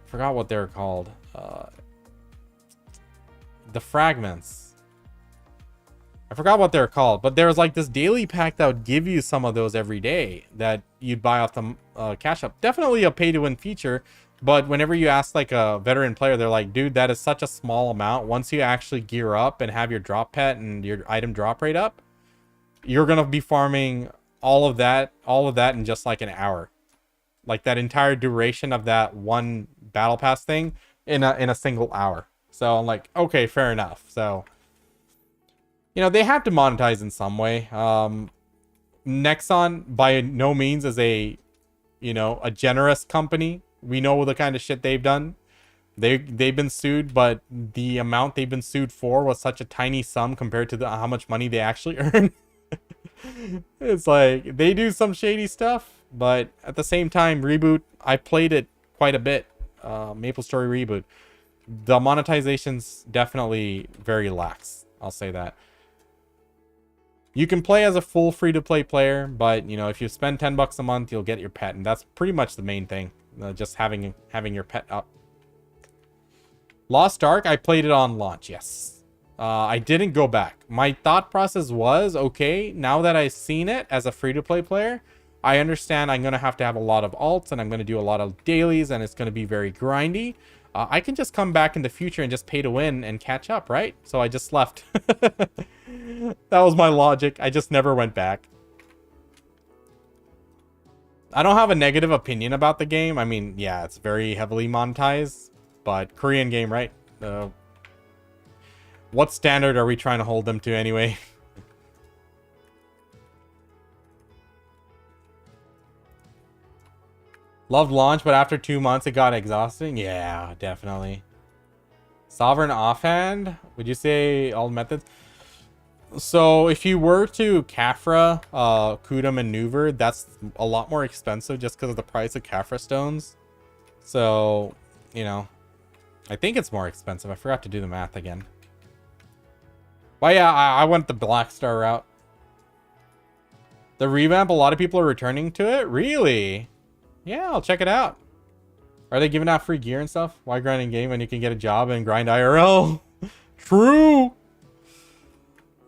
[SPEAKER 2] Forgot what they're called. The fragments. I forgot what they're called, but there was like this daily pack that would give you some of those every day that you'd buy off the cash up. Definitely a pay to win feature, But whenever you ask like a veteran player, they're like, dude, that is such a small amount. Once you actually gear up and have your drop pet and your item drop rate up, you're gonna be farming all of that in just like an hour. Like that entire duration of that one battle pass thing in a single hour. So I'm like, okay, fair enough. So, you know, they have to monetize in some way. Nexon by no means is a, you know, a generous company. We know the kind of shit they've done. They've been sued, but the amount they've been sued for was such a tiny sum compared to how much money they actually earn. It's like they do some shady stuff, but at the same time, Reboot, I played it quite a bit. Maple Story Reboot, the monetization's definitely very lax. I'll say that. You can play as a full free-to-play player, but you know, if you spend $10 a month, you'll get your pet, and that's pretty much the main thing. Just having your pet up. Lost Ark, I played it on launch, yes. I didn't go back. My thought process was, okay, now that I've seen it as a free-to-play player, I understand I'm going to have a lot of alts, and I'm going to do a lot of dailies, and it's going to be very grindy. I can just come back in the future and just pay to win and catch up, right? So I just left. That was my logic. I just never went back. I don't have a negative opinion about the game. I mean, yeah, it's very heavily monetized, but Korean game, right? What standard are we trying to hold them to anyway? Loved launch, but after 2 months it got exhausting. Yeah, definitely. Sovereign offhand? Would you say all methods? So if you were to Kafra, Kuda maneuver, that's a lot more expensive just because of the price of Kafra stones. So, you know, I think it's more expensive. I forgot to do the math again. But yeah, I went the Black Star route. The revamp, a lot of people are returning to it. Really? Yeah, I'll check it out. Are they giving out free gear and stuff? Why grind in game when you can get a job and grind IRL? True.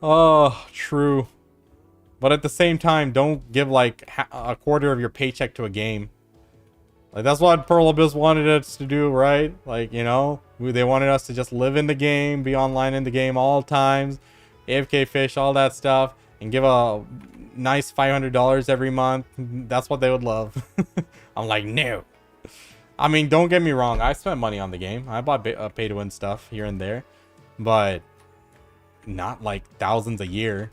[SPEAKER 2] Oh, true. But at the same time, don't give like a quarter of your paycheck to a game. Like that's what Pearl Abyss wanted us to do, right? Like, you know, they wanted us to just live in the game, be online in the game all times, AFK fish, all that stuff, and give a nice $500 every month. That's what they would love. I'm like, no. I mean, don't get me wrong. I spent money on the game. I bought pay to win stuff here and there, but not like thousands a year.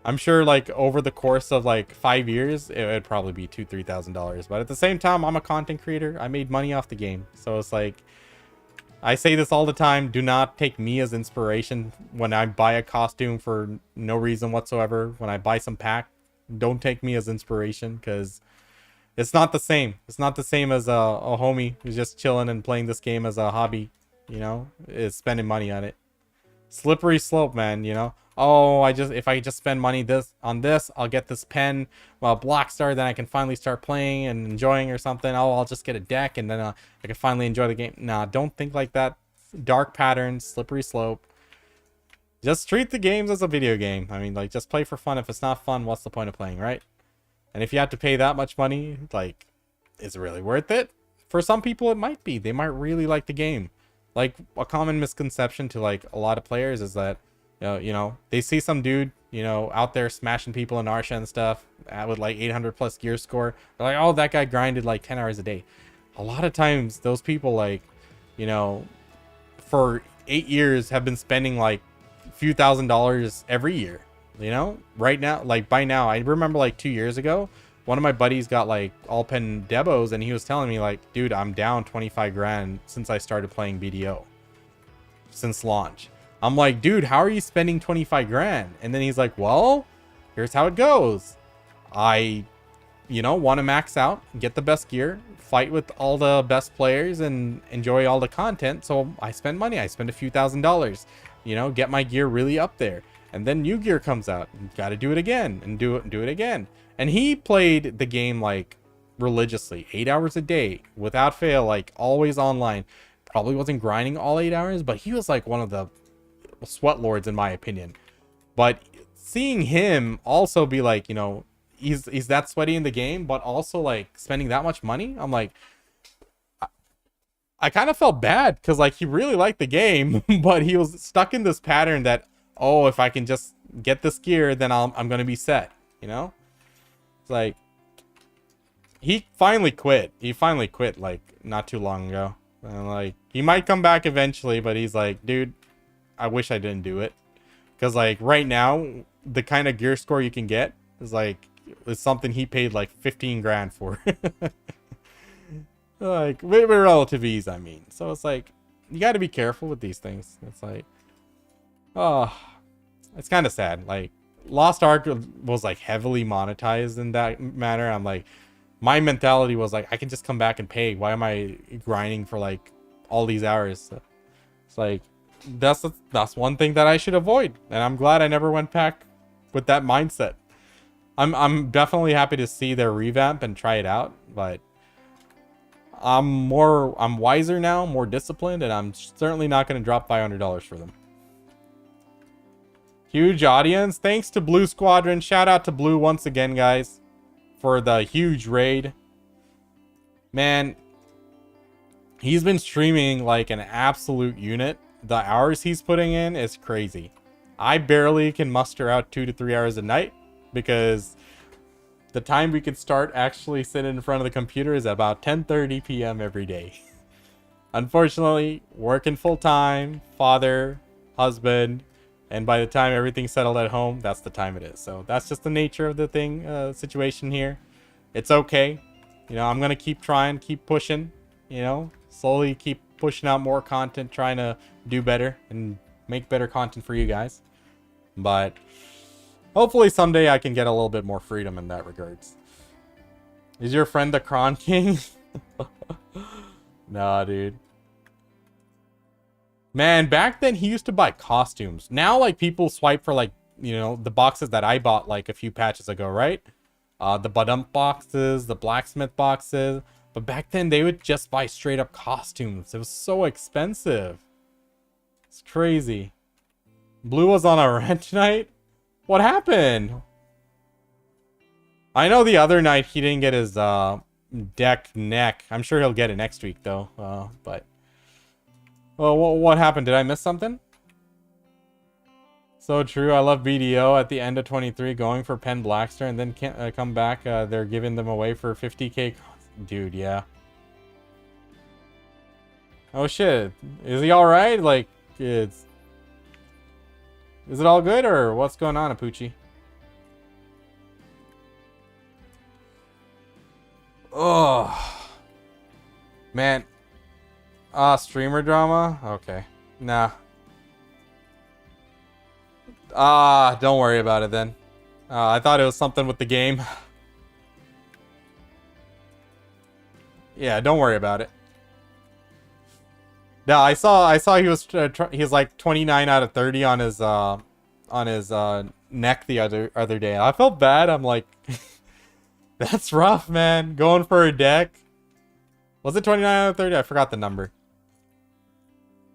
[SPEAKER 2] I'm sure like over the course of like 5 years, it would probably be $2,000-3,000. But at the same time, I'm a content creator. I made money off the game. So it's like, I say this all the time. Do not take me as inspiration when I buy a costume for no reason whatsoever. When I buy some pack, don't take me as inspiration because it's not the same. It's not the same as a homie who's just chilling and playing this game as a hobby, you know, is spending money on it. Slippery slope, man, you know. Oh, if I just spend money on this, I'll get this pen. Well, Black Star, then I can finally start playing and enjoying or something. Oh, I'll just get a deck and then I can finally enjoy the game. Nah, don't think like that. Dark patterns, slippery slope. Just treat the games as a video game. I mean, like, just play for fun. If it's not fun, what's the point of playing, right? And if you have to pay that much money, like, is it really worth it? For some people, it might be. They might really like the game. Like, a common misconception to, like, a lot of players is that, you know, they see some dude, you know, out there smashing people in Arsha and stuff with, like, 800 plus gear score. They're like, oh, that guy grinded, like, 10 hours a day. A lot of times, those people, like, you know, for 8 years have been spending, like, a few $1,000s every year, you know? Right now, like, by now, I remember, like, 2 years ago, one of my buddies got like all pen debos and he was telling me like, dude, I'm down 25 grand since I started playing BDO since launch. I'm like, dude, how are you spending 25 grand? And then he's like, well, here's how it goes. I, you know, want to max out, get the best gear, fight with all the best players and enjoy all the content. So I spend money. I spend a few $1,000s, you know, get my gear really up there. And then new gear comes out. Got to do it again and do it again. And he played the game like religiously, 8 hours a day without fail, like always online. Probably wasn't grinding all 8 hours, but he was like one of the sweat lords in my opinion. But seeing him also be like, you know, he's that sweaty in the game, but also like spending that much money, I'm like, I kind of felt bad because like he really liked the game, but he was stuck in this pattern that, oh, if I can just get this gear, then I'm gonna be set. You know, it's like he finally quit. He finally quit like not too long ago. And like he might come back eventually, but he's like, dude, I wish I didn't do it because like right now the kind of gear score you can get is something he paid like 15 grand for. Like with relative ease, I mean. So it's like you got to be careful with these things. It's like, oh, it's kind of sad. Like Lost Ark was like heavily monetized in that manner. I'm like, my mentality was like, I can just come back and pay. Why am I grinding for like all these hours? So it's like that's one thing that I should avoid, and I'm glad I never went back with that mindset. I'm definitely happy to see their revamp and try it out, but I'm wiser now, more disciplined, and I'm certainly not going to drop $500 for them. Huge audience. Thanks to Blue Squadron. Shout out to Blue once again, guys, for the huge raid. Man, he's been streaming like an absolute unit. The hours he's putting in is crazy. I barely can muster out 2 to 3 hours a night because the time we could start actually sitting in front of the computer is about 10:30 p.m. every day. Unfortunately, working full time, father, husband, and by the time everything's settled at home, that's the time it is. So that's just the nature of the situation here. It's okay. You know, I'm going to keep trying, keep pushing, you know, slowly keep pushing out more content, trying to do better and make better content for you guys. But hopefully someday I can get a little bit more freedom in that regards. Is your friend the Kron King? Nah, dude. Man, back then he used to buy costumes. Now, like, people swipe for, like, you know, the boxes that I bought, like, a few patches ago, right? The Badump boxes, the blacksmith boxes. But back then, they would just buy straight up costumes. It was so expensive. It's crazy. Blue was on a rant tonight? What happened? I know the other night he didn't get his deck neck. I'm sure he'll get it next week, though. But... well, what happened? Did I miss something? So true. I love BDO at the end of 23 going for Penn Blackster and then can't come back. They're giving them away for 50k. Dude, yeah. Oh shit. Is he alright? Like, is it all good or what's going on, Apucci? Oh. Man. Streamer drama? Okay. Nah. Don't worry about it then. I thought it was something with the game. Yeah, don't worry about it. No, I saw he was he's like 29 out of 30 on his neck the other day. I felt bad. I'm like, that's rough, man. Going for a deck. Was it 29 out of 30? I forgot the number.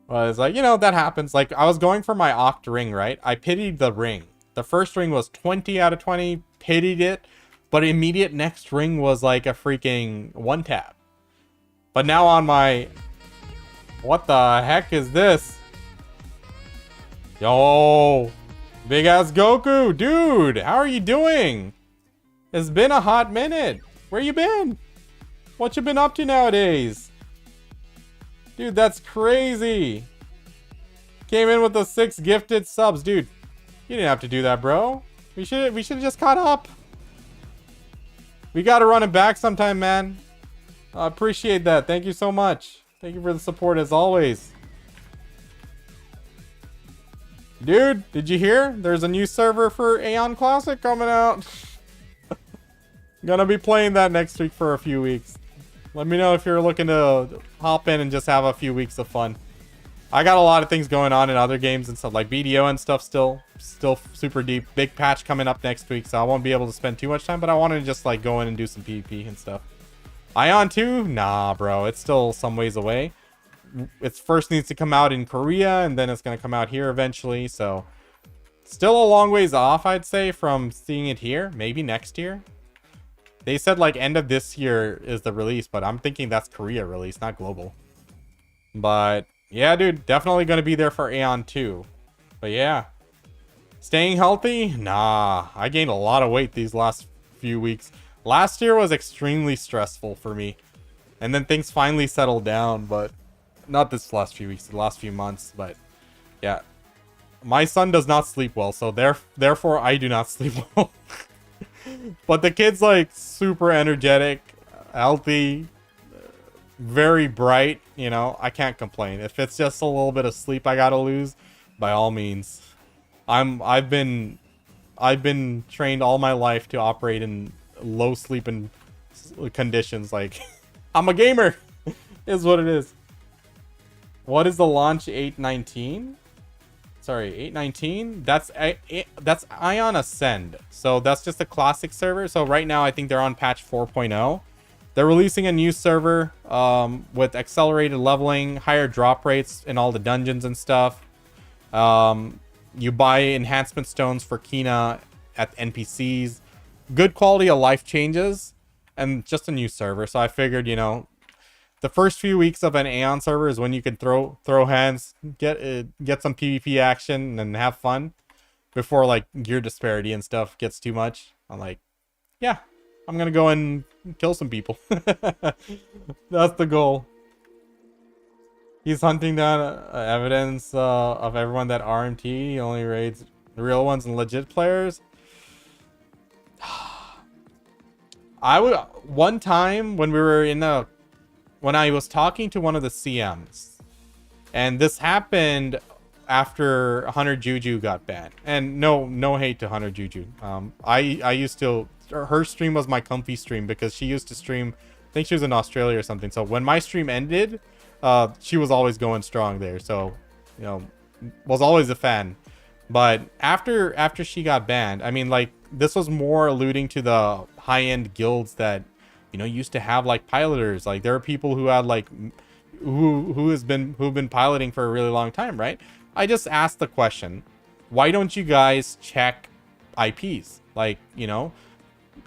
[SPEAKER 2] Well, it's like, you know, that happens. Like, I was going for my Oct ring, right? I pitied the ring. The first ring was 20 out of 20. Pitied it. But immediate next ring was like a freaking one tap. But now on my... what the heck is this? Yo! Big ass Goku! Dude! How are you doing? It's been a hot minute. Where you been? What you been up to nowadays? Dude, that's crazy. Came in with the 6 gifted subs. Dude, you didn't have to do that, bro. We should have just caught up. We got to run it back sometime, man. I appreciate that. Thank you so much. Thank you for the support as always. Dude, did you hear? There's a new server for Aion Classic coming out. Gonna be playing that next week for a few weeks. Let me know if you're looking to hop in and just have a few weeks of fun. I got a lot of things going on in other games and stuff like BDO and stuff still super deep. Big patch coming up next week, so I won't be able to spend too much time, but I wanted to just like go in and do some PvP and stuff. Aion 2? Nah, bro. It's still some ways away. It first needs to come out in Korea, and then it's going to come out here eventually, so... still a long ways off, I'd say, from seeing it here. Maybe next year. They said, like, end of this year is the release, but I'm thinking that's Korea release, not global. But yeah, dude, definitely gonna be there for Aion too. But yeah, staying healthy? Nah, I gained a lot of weight these last few weeks. Last year was extremely stressful for me. And then things finally settled down, but not this last few weeks, the last few months. But yeah, my son does not sleep well, so therefore I do not sleep well. But the kid's like super energetic, healthy, very bright. You know, I can't complain. If it's just a little bit of sleep I gotta lose, by all means. I've been trained all my life to operate in low sleeping conditions. Like, I'm a gamer, is what it is. What is the launch 819? Sorry, 819. That's Aion Ascend. So that's just a classic server. So right now I think they're on patch 4.0. They're releasing a new server with accelerated leveling, higher drop rates in all the dungeons and stuff. You buy enhancement stones for Kina at NPCs. Good quality of life changes. And just a new server. So I figured, you know, the first few weeks of an Aion server is when you can throw hands, get some PvP action, and have fun. Before, like, gear disparity and stuff gets too much. I'm like, yeah, I'm gonna go and kill some people. That's the goal. He's hunting down evidence of everyone that RMT. He only raids the real ones and legit players. I would one time when we were when I was talking to one of the CMs, and this happened after Hunter Juju got banned. And no hate to Hunter Juju. I used to, her stream was my comfy stream because she used to stream, I think she was in Australia or something. So when my stream ended, she was always going strong there. So, you know, was always a fan. But after she got banned, I mean, like, this was more alluding to the high-end guilds that, you know, used to have like piloters. Like, there are people who had like who've been piloting for a really long time, right? I just asked the question, why don't you guys check IPs? Like, you know,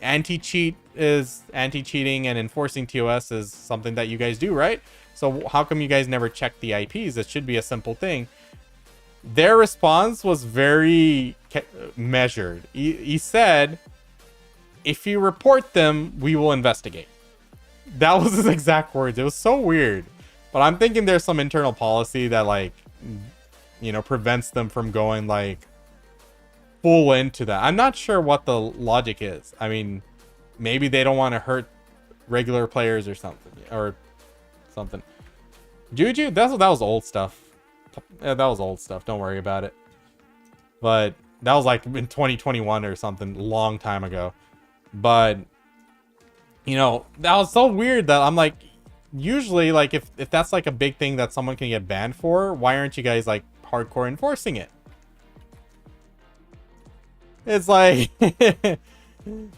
[SPEAKER 2] anti-cheating and enforcing TOS is something that you guys do, right? So how come you guys never check the IPs? It should be a simple thing. Their response was very measured. He said, if you report them, we will investigate. That was his exact words. It was so weird. But I'm thinking there's some internal policy that, like, you know, prevents them from going, like, full into that. I'm not sure what the logic is. I mean, maybe they don't want to hurt regular players or something. Juju, that was old stuff. Yeah, that was old stuff. Don't worry about it. But that was like in 2021 or something, long time ago. But, you know, that was so weird that I'm like, usually, like, if that's like a big thing that someone can get banned for, why aren't you guys like hardcore enforcing it? It's like, I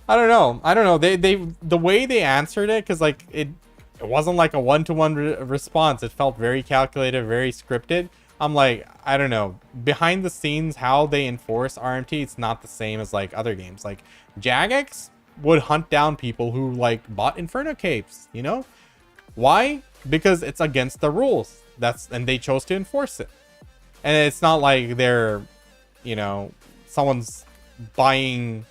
[SPEAKER 2] don't know. They the way they answered it, because like it wasn't like a one-to-one response. It felt very calculated, very scripted. I'm like, I don't know. Behind the scenes, how they enforce RMT, it's not the same as like other games. Like Jagex would hunt down people who like bought Inferno capes, you know? Why? Because it's against the rules. And they chose to enforce it. And it's not like they're, you know, someone's buying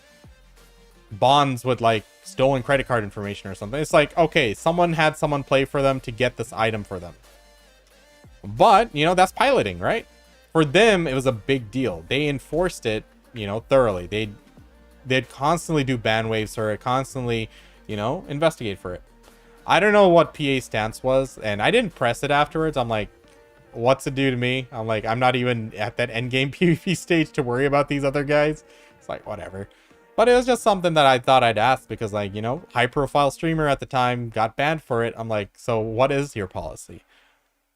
[SPEAKER 2] bonds with like stolen credit card information or something. It's like, okay, someone had someone play for them to get this item for them. But, you know, that's piloting, right? For them, it was a big deal. They enforced it, you know, thoroughly. They'd constantly do ban waves for it, constantly, you know, investigate for it. I don't know what PA stance was, and I didn't press it afterwards. I'm like, what's it do to me? I'm like, I'm not even at that endgame PvP stage to worry about these other guys. It's like, whatever. But it was just something that I thought I'd ask because, like, you know, high-profile streamer at the time got banned for it. I'm like, so what is your policy?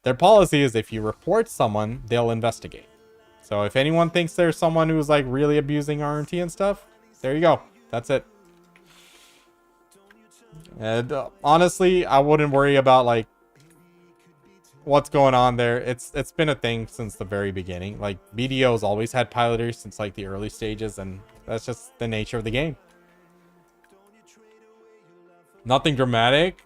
[SPEAKER 2] Their policy is if you report someone, they'll investigate. So if anyone thinks there's someone who's, like, really abusing RMT and stuff, there you go. That's it. And honestly, I wouldn't worry about, like, what's going on there. It's been a thing since the very beginning. Like, BDO's always had piloters since, like, the early stages, and that's just the nature of the game. Nothing dramatic.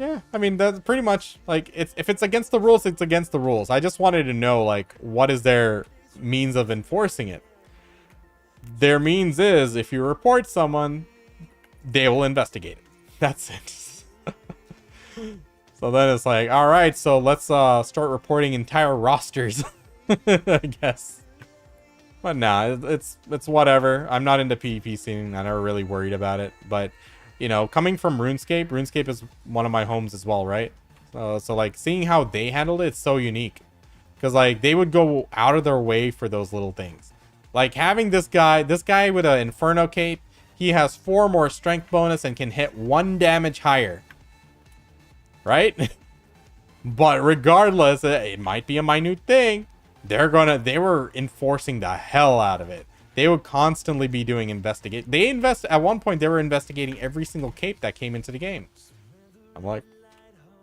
[SPEAKER 2] Yeah, I mean, that's pretty much, like, if it's against the rules, it's against the rules. I just wanted to know, like, what is their means of enforcing it? Their means is, if you report someone, they will investigate it. That's it. So then it's like, all right, so let's start reporting entire rosters, I guess. But nah, it's whatever. I'm not into PvP scene. I never really worried about it. But, you know, coming from RuneScape is one of my homes as well, right? So like, seeing how they handled it, it's so unique. Because, like, they would go out of their way for those little things. Like, having this guy with an Inferno Cape, he has 4 more strength bonus and can hit 1 damage higher. Right? But regardless, it might be a minute thing. They were enforcing the hell out of it. They would constantly be doing at one point, they were investigating every single cape that came into the game. I'm like,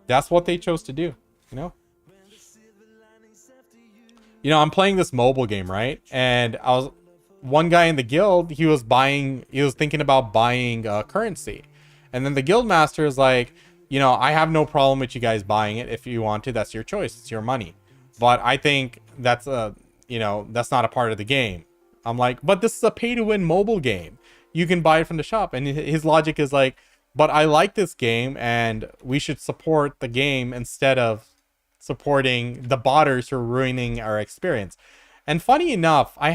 [SPEAKER 2] that's what they chose to do, you know? You know, I'm playing this mobile game, right? And one guy in the guild, he was thinking about buying currency. And then the guild master is like, you know, I have no problem with you guys buying it. If you want to, that's your choice. It's your money. But I think that's that's not a part of the game. I'm like, but this is a pay-to-win mobile game. You can buy it from the shop. And his logic is like, but I like this game and we should support the game instead of supporting the botters who are ruining our experience. And funny enough, I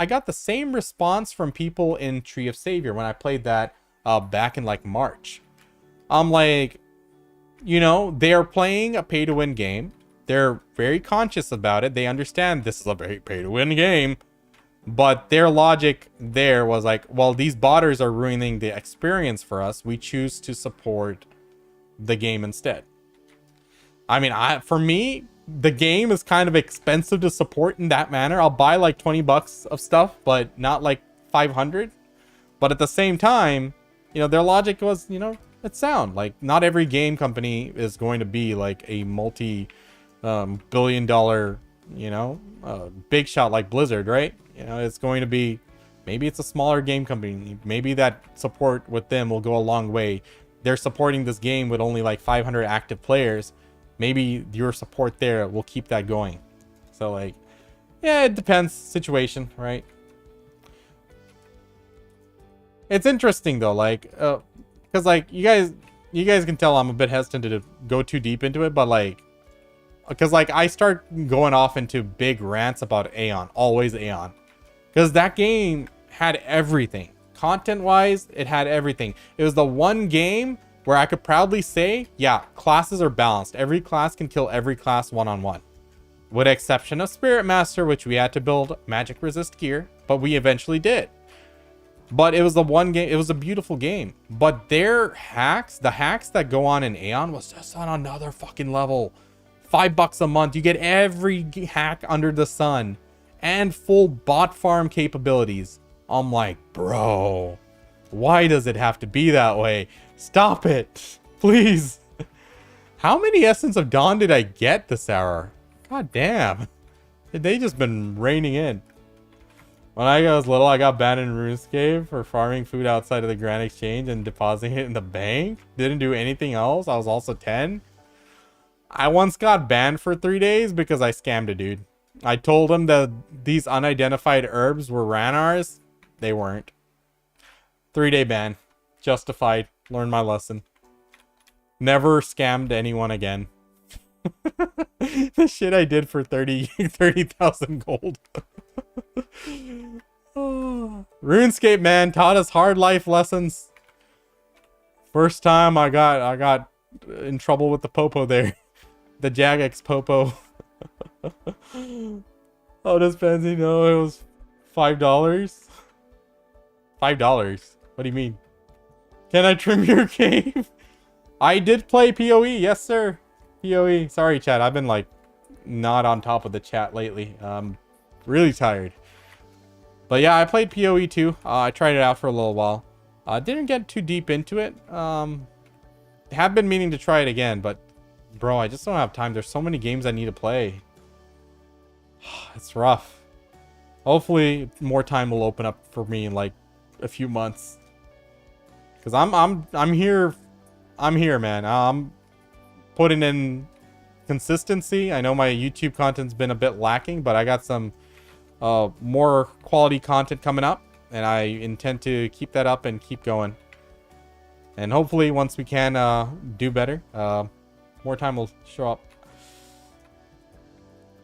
[SPEAKER 2] got the same response from people in Tree of Savior when I played that back in like March. I'm like, you know, they are playing a pay-to-win game. They're very conscious about it. They understand this is a very pay-to-win game. But their logic there was like, well, these botters are ruining the experience for us. We choose to support the game instead. I mean, for me, the game is kind of expensive to support in that manner. I'll buy like 20 bucks of stuff, but not like 500. But at the same time, you know, their logic was, you know, it's sound. Like, not every game company is going to be like a multi-billion-dollar, you know, big shot like Blizzard, right? You know, it's going to be, maybe it's a smaller game company. Maybe that support with them will go a long way. They're supporting this game with only like 500 active players. Maybe your support there will keep that going. So like, yeah, it depends. Situation, right? It's interesting though, like, because like you guys can tell I'm a bit hesitant to go too deep into it, but like, because like I start going off into big rants about Aion, always Aion, because that game had everything. Content wise, it had everything. It was the one game where I could proudly say, yeah, classes are balanced. Every class can kill every class one-on-one. With the exception of Spirit Master, which we had to build magic resist gear, but we eventually did. But it was the one game, it was a beautiful game. But their hacks, the hacks that go on in Aion was just on another fucking level. $5 a month, you get every hack under the sun and full bot farm capabilities. I'm like, bro, why does it have to be that way? Stop it, please. How many Essence of Dawn did I get this hour? God damn. They just been raining in. When I was little, I got banned in RuneScape for farming food outside of the Grand Exchange and depositing it in the bank. Didn't do anything else. I was also 10. I once got banned for 3 days because I scammed a dude. I told him that these unidentified herbs were Ranars. They weren't. 3-day ban. Justified. Learned my lesson. Never scammed anyone again. The shit I did for 30,000 gold. RuneScape, man, taught us hard life lessons. First time I got in trouble with the popo there. The Jagex popo. Oh, does Pansy know it was $5? $5? What do you mean? Can I trim your cave? I did play PoE, yes sir. PoE. Sorry chat, I've been like not on top of the chat lately. Really tired. But yeah, I played PoE too. I tried it out for a little while. Didn't get too deep into it. Have been meaning to try it again, but bro, I just don't have time. There's so many games I need to play. It's rough. Hopefully more time will open up for me in like a few months. Cause I'm here, man. putting in consistency. I know my YouTube content's been a bit lacking, but I got some more quality content coming up, and I intend to keep that up and keep going. And hopefully once we can do better, more time will show up.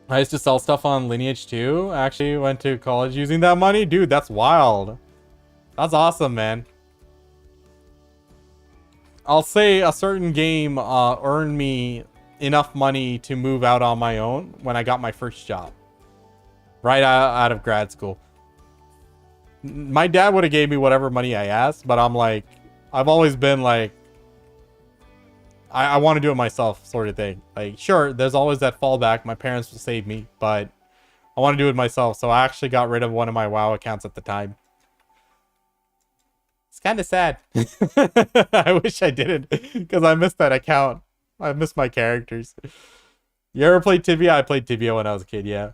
[SPEAKER 2] I used to sell stuff on Lineage 2. I actually went to college using that money. Dude, that's wild. That's awesome, man. I'll say a certain game earned me enough money to move out on my own when I got my first job. Right out of grad school. My dad would have gave me whatever money I asked, but I'm like, I've always been like, I want to do it myself sort of thing. Like, sure, there's always that fallback. My parents will save me, but I want to do it myself. So I actually got rid of one of my WoW accounts at the time. It's kind of sad. I wish I didn't, because I missed that account. I missed my characters. You ever played Tibia? I played Tibia when I was a kid, yeah.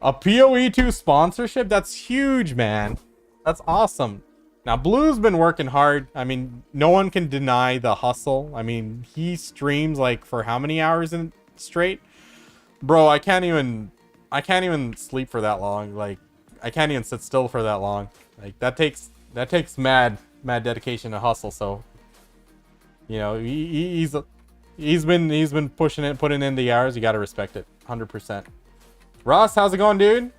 [SPEAKER 2] A PoE2 sponsorship? That's huge, man. That's awesome. Now, Blue's been working hard. I mean, no one can deny the hustle. I mean, he streams like for how many hours in straight? Bro, I can't even sleep for that long. Like, I can't even sit still for that long. Like, that takes mad dedication and hustle. So, you know, he's been pushing it, putting in the hours. You got to respect it, 100%. Ross, how's it going, dude?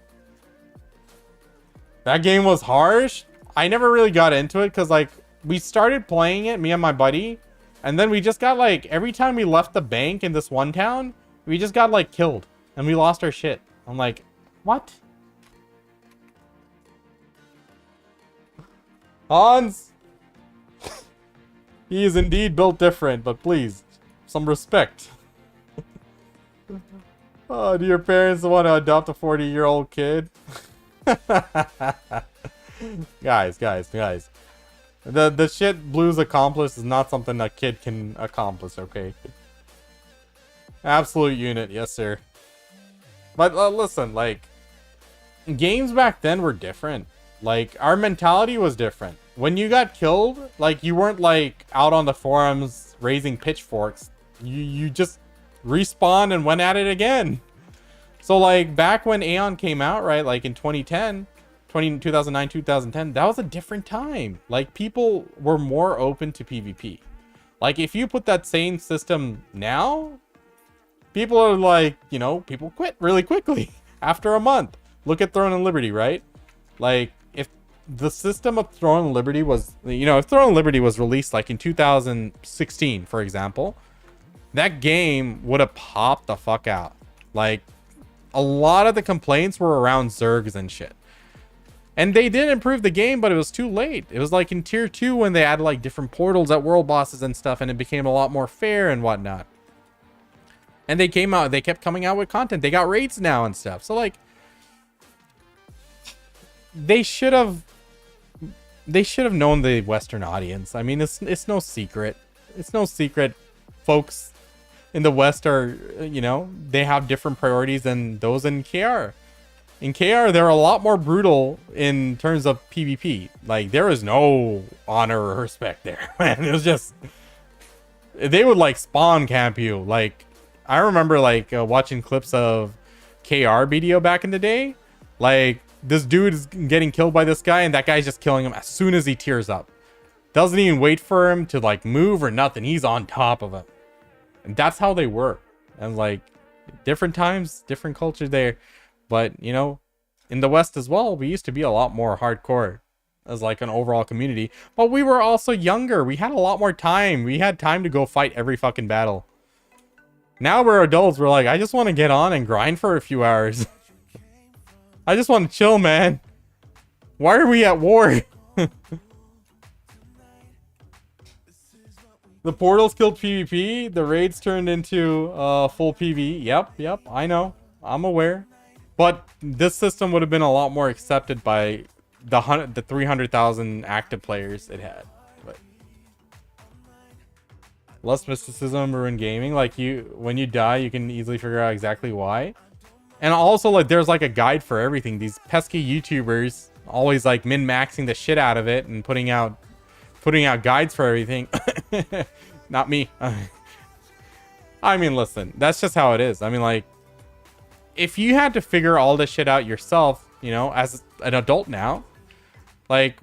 [SPEAKER 2] That game was harsh. I never really got into it because, like, we started playing it, me and my buddy, and then we just got, like, every time we left the bank in this one town, we just got, like, killed, and we lost our shit. I'm like, what? Hans! He is indeed built different, but please, some respect. Oh, do your parents want to adopt a 40-year-old kid? Guys. The shit Blue's accomplished is not something a kid can accomplish, okay? Absolute unit, yes sir. But listen, like, games back then were different. Like, our mentality was different. When you got killed, like, you weren't, like, out on the forums raising pitchforks. You just respawned and went at it again. So, like, back when Aion came out, right, like, in 2009, 2010, that was a different time. Like, people were more open to PvP. Like, if you put that same system now, people are like, you know, people quit really quickly after a month. Look at Throne and Liberty, right? Like, if the system of Throne and Liberty was, you know, if Throne and Liberty was released like in 2016, for example, that game would have popped the fuck out. Like, a lot of the complaints were around Zergs and shit. And they did improve the game, but it was too late. It was like in tier 2 when they added like different portals at world bosses and stuff, and it became a lot more fair and whatnot. And they kept coming out with content. They got raids now and stuff. So, like, they should have known the Western audience. I mean, it's no secret. It's no secret folks in the West are, you know, they have different priorities than those in KR. In KR, they're a lot more brutal in terms of PvP. Like, there is no honor or respect there, man. It was just, they would, like, spawn camp you. Like, I remember, like, watching clips of KR video back in the day. Like, this dude is getting killed by this guy, and that guy's just killing him as soon as he tears up. Doesn't even wait for him to, like, move or nothing. He's on top of him. And that's how they were. And, like, different times, different culture there. But, you know, in the West as well, we used to be a lot more hardcore as, like, an overall community. But we were also younger. We had a lot more time. We had time to go fight every fucking battle. Now we're adults. We're like, I just want to get on and grind for a few hours. I just want to chill, man. Why are we at war? The portals killed PvP. The raids turned into full PV. Yep. I know. I'm aware. But this system would have been a lot more accepted by the 300,000 active players it had. But less mysticism ruin gaming. Like, when you die, you can easily figure out exactly why. And also, like, there's like a guide for everything. These pesky YouTubers always like min-maxing the shit out of it and putting out putting out guides for everything. Not me. I mean, listen, that's just how it is. I mean, like, if you had to figure all this shit out yourself, you know, as an adult now, like,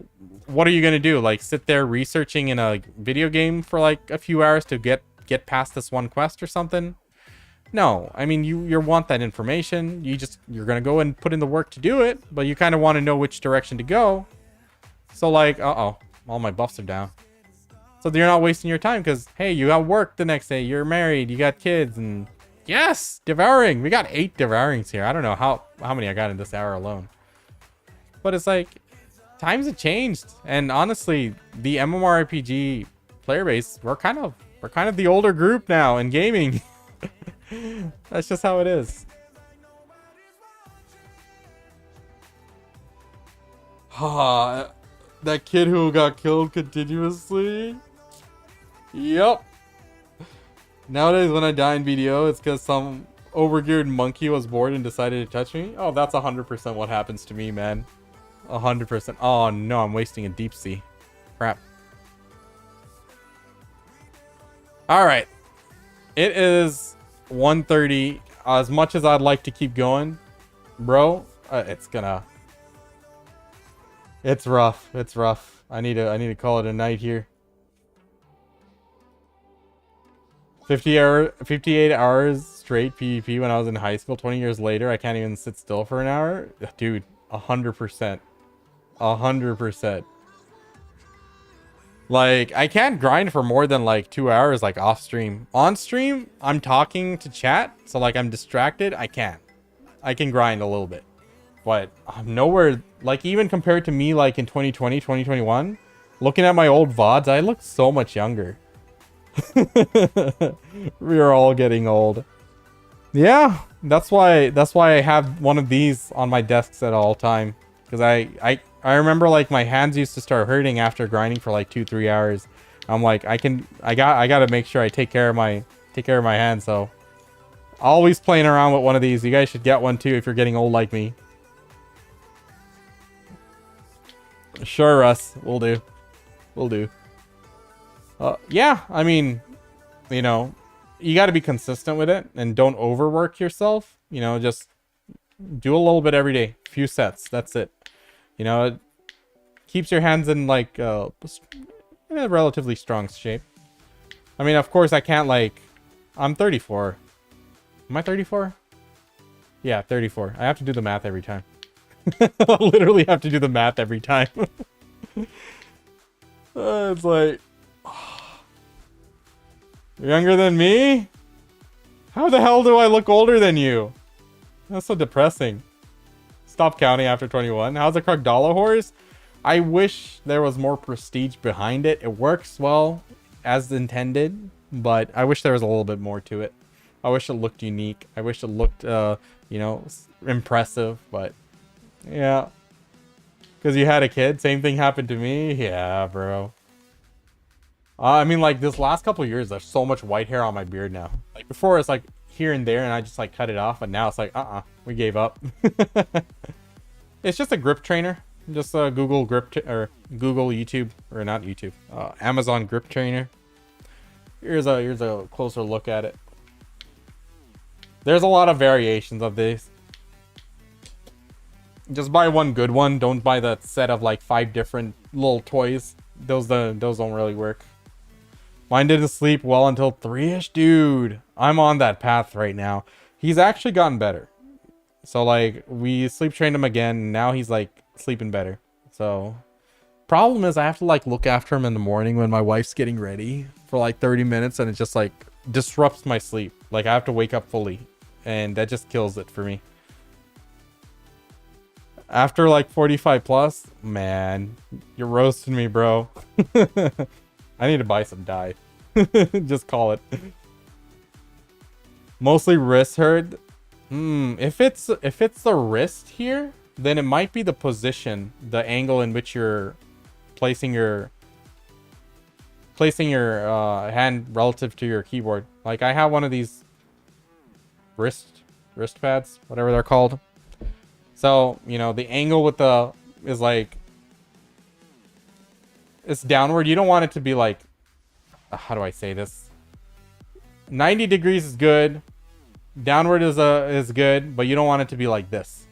[SPEAKER 2] what are you gonna do? Like, sit there researching in a video game for like a few hours to get past this one quest or something? No, I mean, you want that information. You're gonna go and put in the work to do it, but you kind of want to know which direction to go. So like, all my buffs are down. So you're not wasting your time because, hey, you got work the next day. You're married. You got kids. And yes, devouring. We got 8 devourings here. I don't know how many I got in this hour alone. But it's like, times have changed. And honestly, the MMORPG player base, we're kind of the older group now in gaming. That's just how it is. That kid who got killed continuously. Yep. Nowadays, when I die in BDO, it's because some overgeared monkey was bored and decided to touch me. Oh, that's 100% what happens to me, man. 100%. Oh, no, I'm wasting a deep sea. Crap. Alright. It is 1:30. As much as I'd like to keep going, bro, it's rough. It's rough. I need to call it a night here. 58 hours straight PvP when I was in high school. 20 years later, I can't even sit still for an hour. Dude, 100%. 100%. Like, I can't grind for more than like 2 hours, like off stream. On stream, I'm talking to chat, so like I'm distracted. I can grind a little bit, but I'm nowhere, like, even compared to me like in 2020, 2021, looking at my old VODs, I look so much younger. We are all getting old. Yeah, that's why I have one of these on my desks at all time, because I remember like my hands used to start hurting after grinding for like 2-3 hours. I'm like, I gotta make sure I take care of my hands. So always playing around with one of these. You guys should get one too if you're getting old like me. Sure, Russ, we'll do. Yeah, I mean, you know, you got to be consistent with it and don't overwork yourself. You know, just do a little bit every day, few sets. That's it. You know, it keeps your hands in like in a relatively strong shape. I mean, of course, I can't like. I'm 34. Am I 34? Yeah, 34. I have to do the math every time. I literally have to do the math every time. It's like, you're younger than me? How the hell do I look older than you? That's so depressing. Stop counting after 21. How's a Kragdala horse? I wish there was more prestige behind it. It works well as intended, but I wish there was a little bit more to it. I wish it looked unique. I wish it looked, you know, impressive, but yeah. Because you had a kid? Same thing happened to me? Yeah, bro. I mean, like, this last couple of years, there's so much white hair on my beard now. Like, before, it's like here and there, and I just, like, cut it off. But now it's like, we gave up. It's just a grip trainer. Just Google grip, or Google YouTube, or not YouTube, Amazon grip trainer. Here's a closer look at it. There's a lot of variations of this. Just buy one good one. Don't buy that set of like 5 different little toys. Those don't really work. Mine didn't sleep well until 3-ish. Dude, I'm on that path right now. He's actually gotten better. So like, we sleep trained him again. And now he's like sleeping better. So problem is I have to like look after him in the morning when my wife's getting ready for like 30 minutes, and it just like disrupts my sleep. Like I have to wake up fully, and that just kills it for me. After like 45 plus, man, you're roasting me, bro. I need to buy some dye. Just call it. Mostly wrist hurt. If it's the wrist here, then it might be the position, the angle in which you're placing your hand relative to your keyboard. Like I have one of these wrist pads, whatever they're called. So, you know, the angle with the is like it's downward. You don't want it to be like, how do I say this? 90 degrees is good. Downward is good, but you don't want it to be like this.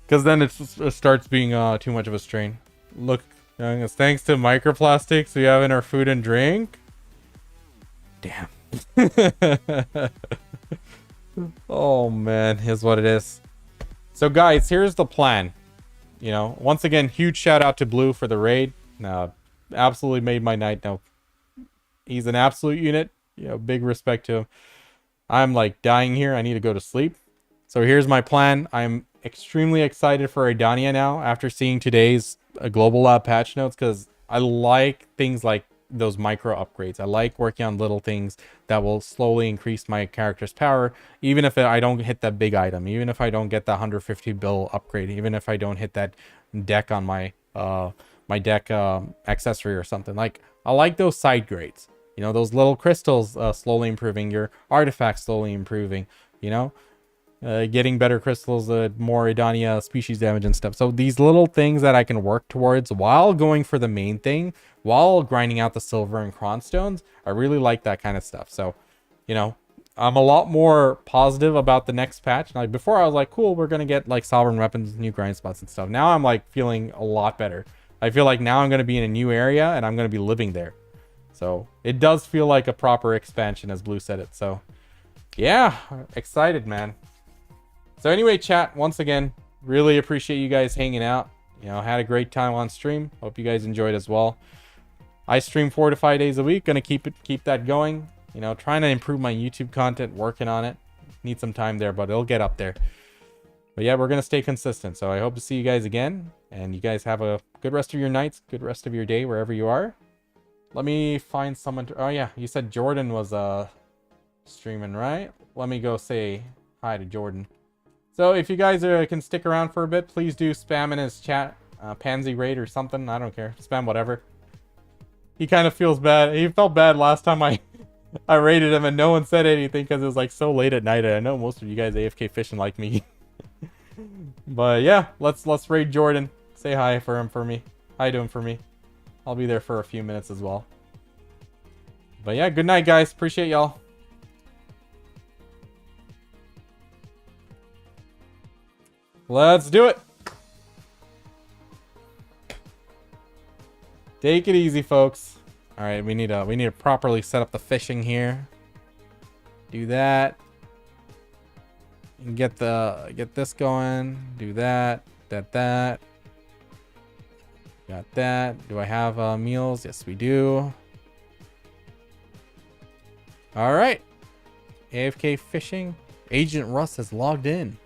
[SPEAKER 2] Because then it starts being too much of a strain. Look, it's thanks to microplastics we have in our food and drink. Damn. Oh man, here's what it is. So guys, here's the plan. You know, once again, huge shout out to Blue for the raid. Absolutely made my night. Now, he's an absolute unit. You know, big respect to him. I'm like dying here. I need to go to sleep. So here's my plan. I'm extremely excited for Aion now after seeing today's Global Lab patch notes, because I like things like those micro upgrades. I like working on little things that will slowly increase my character's power, even if I don't hit that big item, even if I don't get the 150 bill upgrade, even if I don't hit that deck on my my deck accessory or something. Like, I like those side grades, you know, those little crystals slowly improving, your artifacts slowly improving, you know, getting better crystals, more Edania species damage and stuff. So these little things that I can work towards while going for the main thing, while grinding out the silver and cron stones, I really like that kind of stuff. So, you know, I'm a lot more positive about the next patch. Like before, I was like, cool, we're gonna get like sovereign weapons, new grind spots and stuff. Now I'm like feeling a lot better. I feel like now I'm gonna be in a new area and I'm gonna be living there. So it does feel like a proper expansion, as Blue said it. So yeah, excited, man. So anyway, chat, once again, really appreciate you guys hanging out. You know, had a great time on stream. Hope you guys enjoyed as well. I stream 4 to 5 days a week. Gonna keep that going. You know, trying to improve my YouTube content, working on it. Need some time there, but it'll get up there. But yeah, we're gonna stay consistent. So I hope to see you guys again. And you guys have a good rest of your nights, good rest of your day, wherever you are. Let me find someone to... Oh yeah, you said Jordan was streaming, right? Let me go say hi to Jordan. So if you guys can stick around for a bit, please do spam in his chat. Pansy raid or something. I don't care. Spam whatever. He kind of feels bad. He felt bad last time I raided him and no one said anything because it was like so late at night. I know most of you guys AFK fishing like me. But yeah, let's raid Jordan. Say hi for him for me. Hi to him for me. I'll be there for a few minutes as well. But yeah, good night, guys. Appreciate y'all. Let's do it. Take it easy, folks. All right, we need to properly set up the fishing here. Do that. And get this going. Do that. That. Got that. Do I have meals? Yes, we do. All right. AFK fishing. Agent Russ has logged in.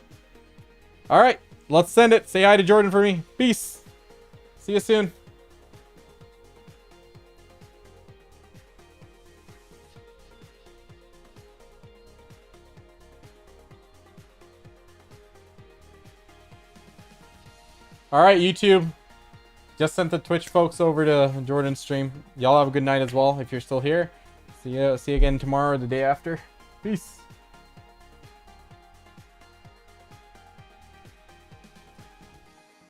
[SPEAKER 2] All right, let's send it. Say hi to Jordan for me. Peace. See you soon. All right, YouTube. Just sent the Twitch folks over to Jordan's stream. Y'all have a good night as well if you're still here. See you again tomorrow or the day after. Peace.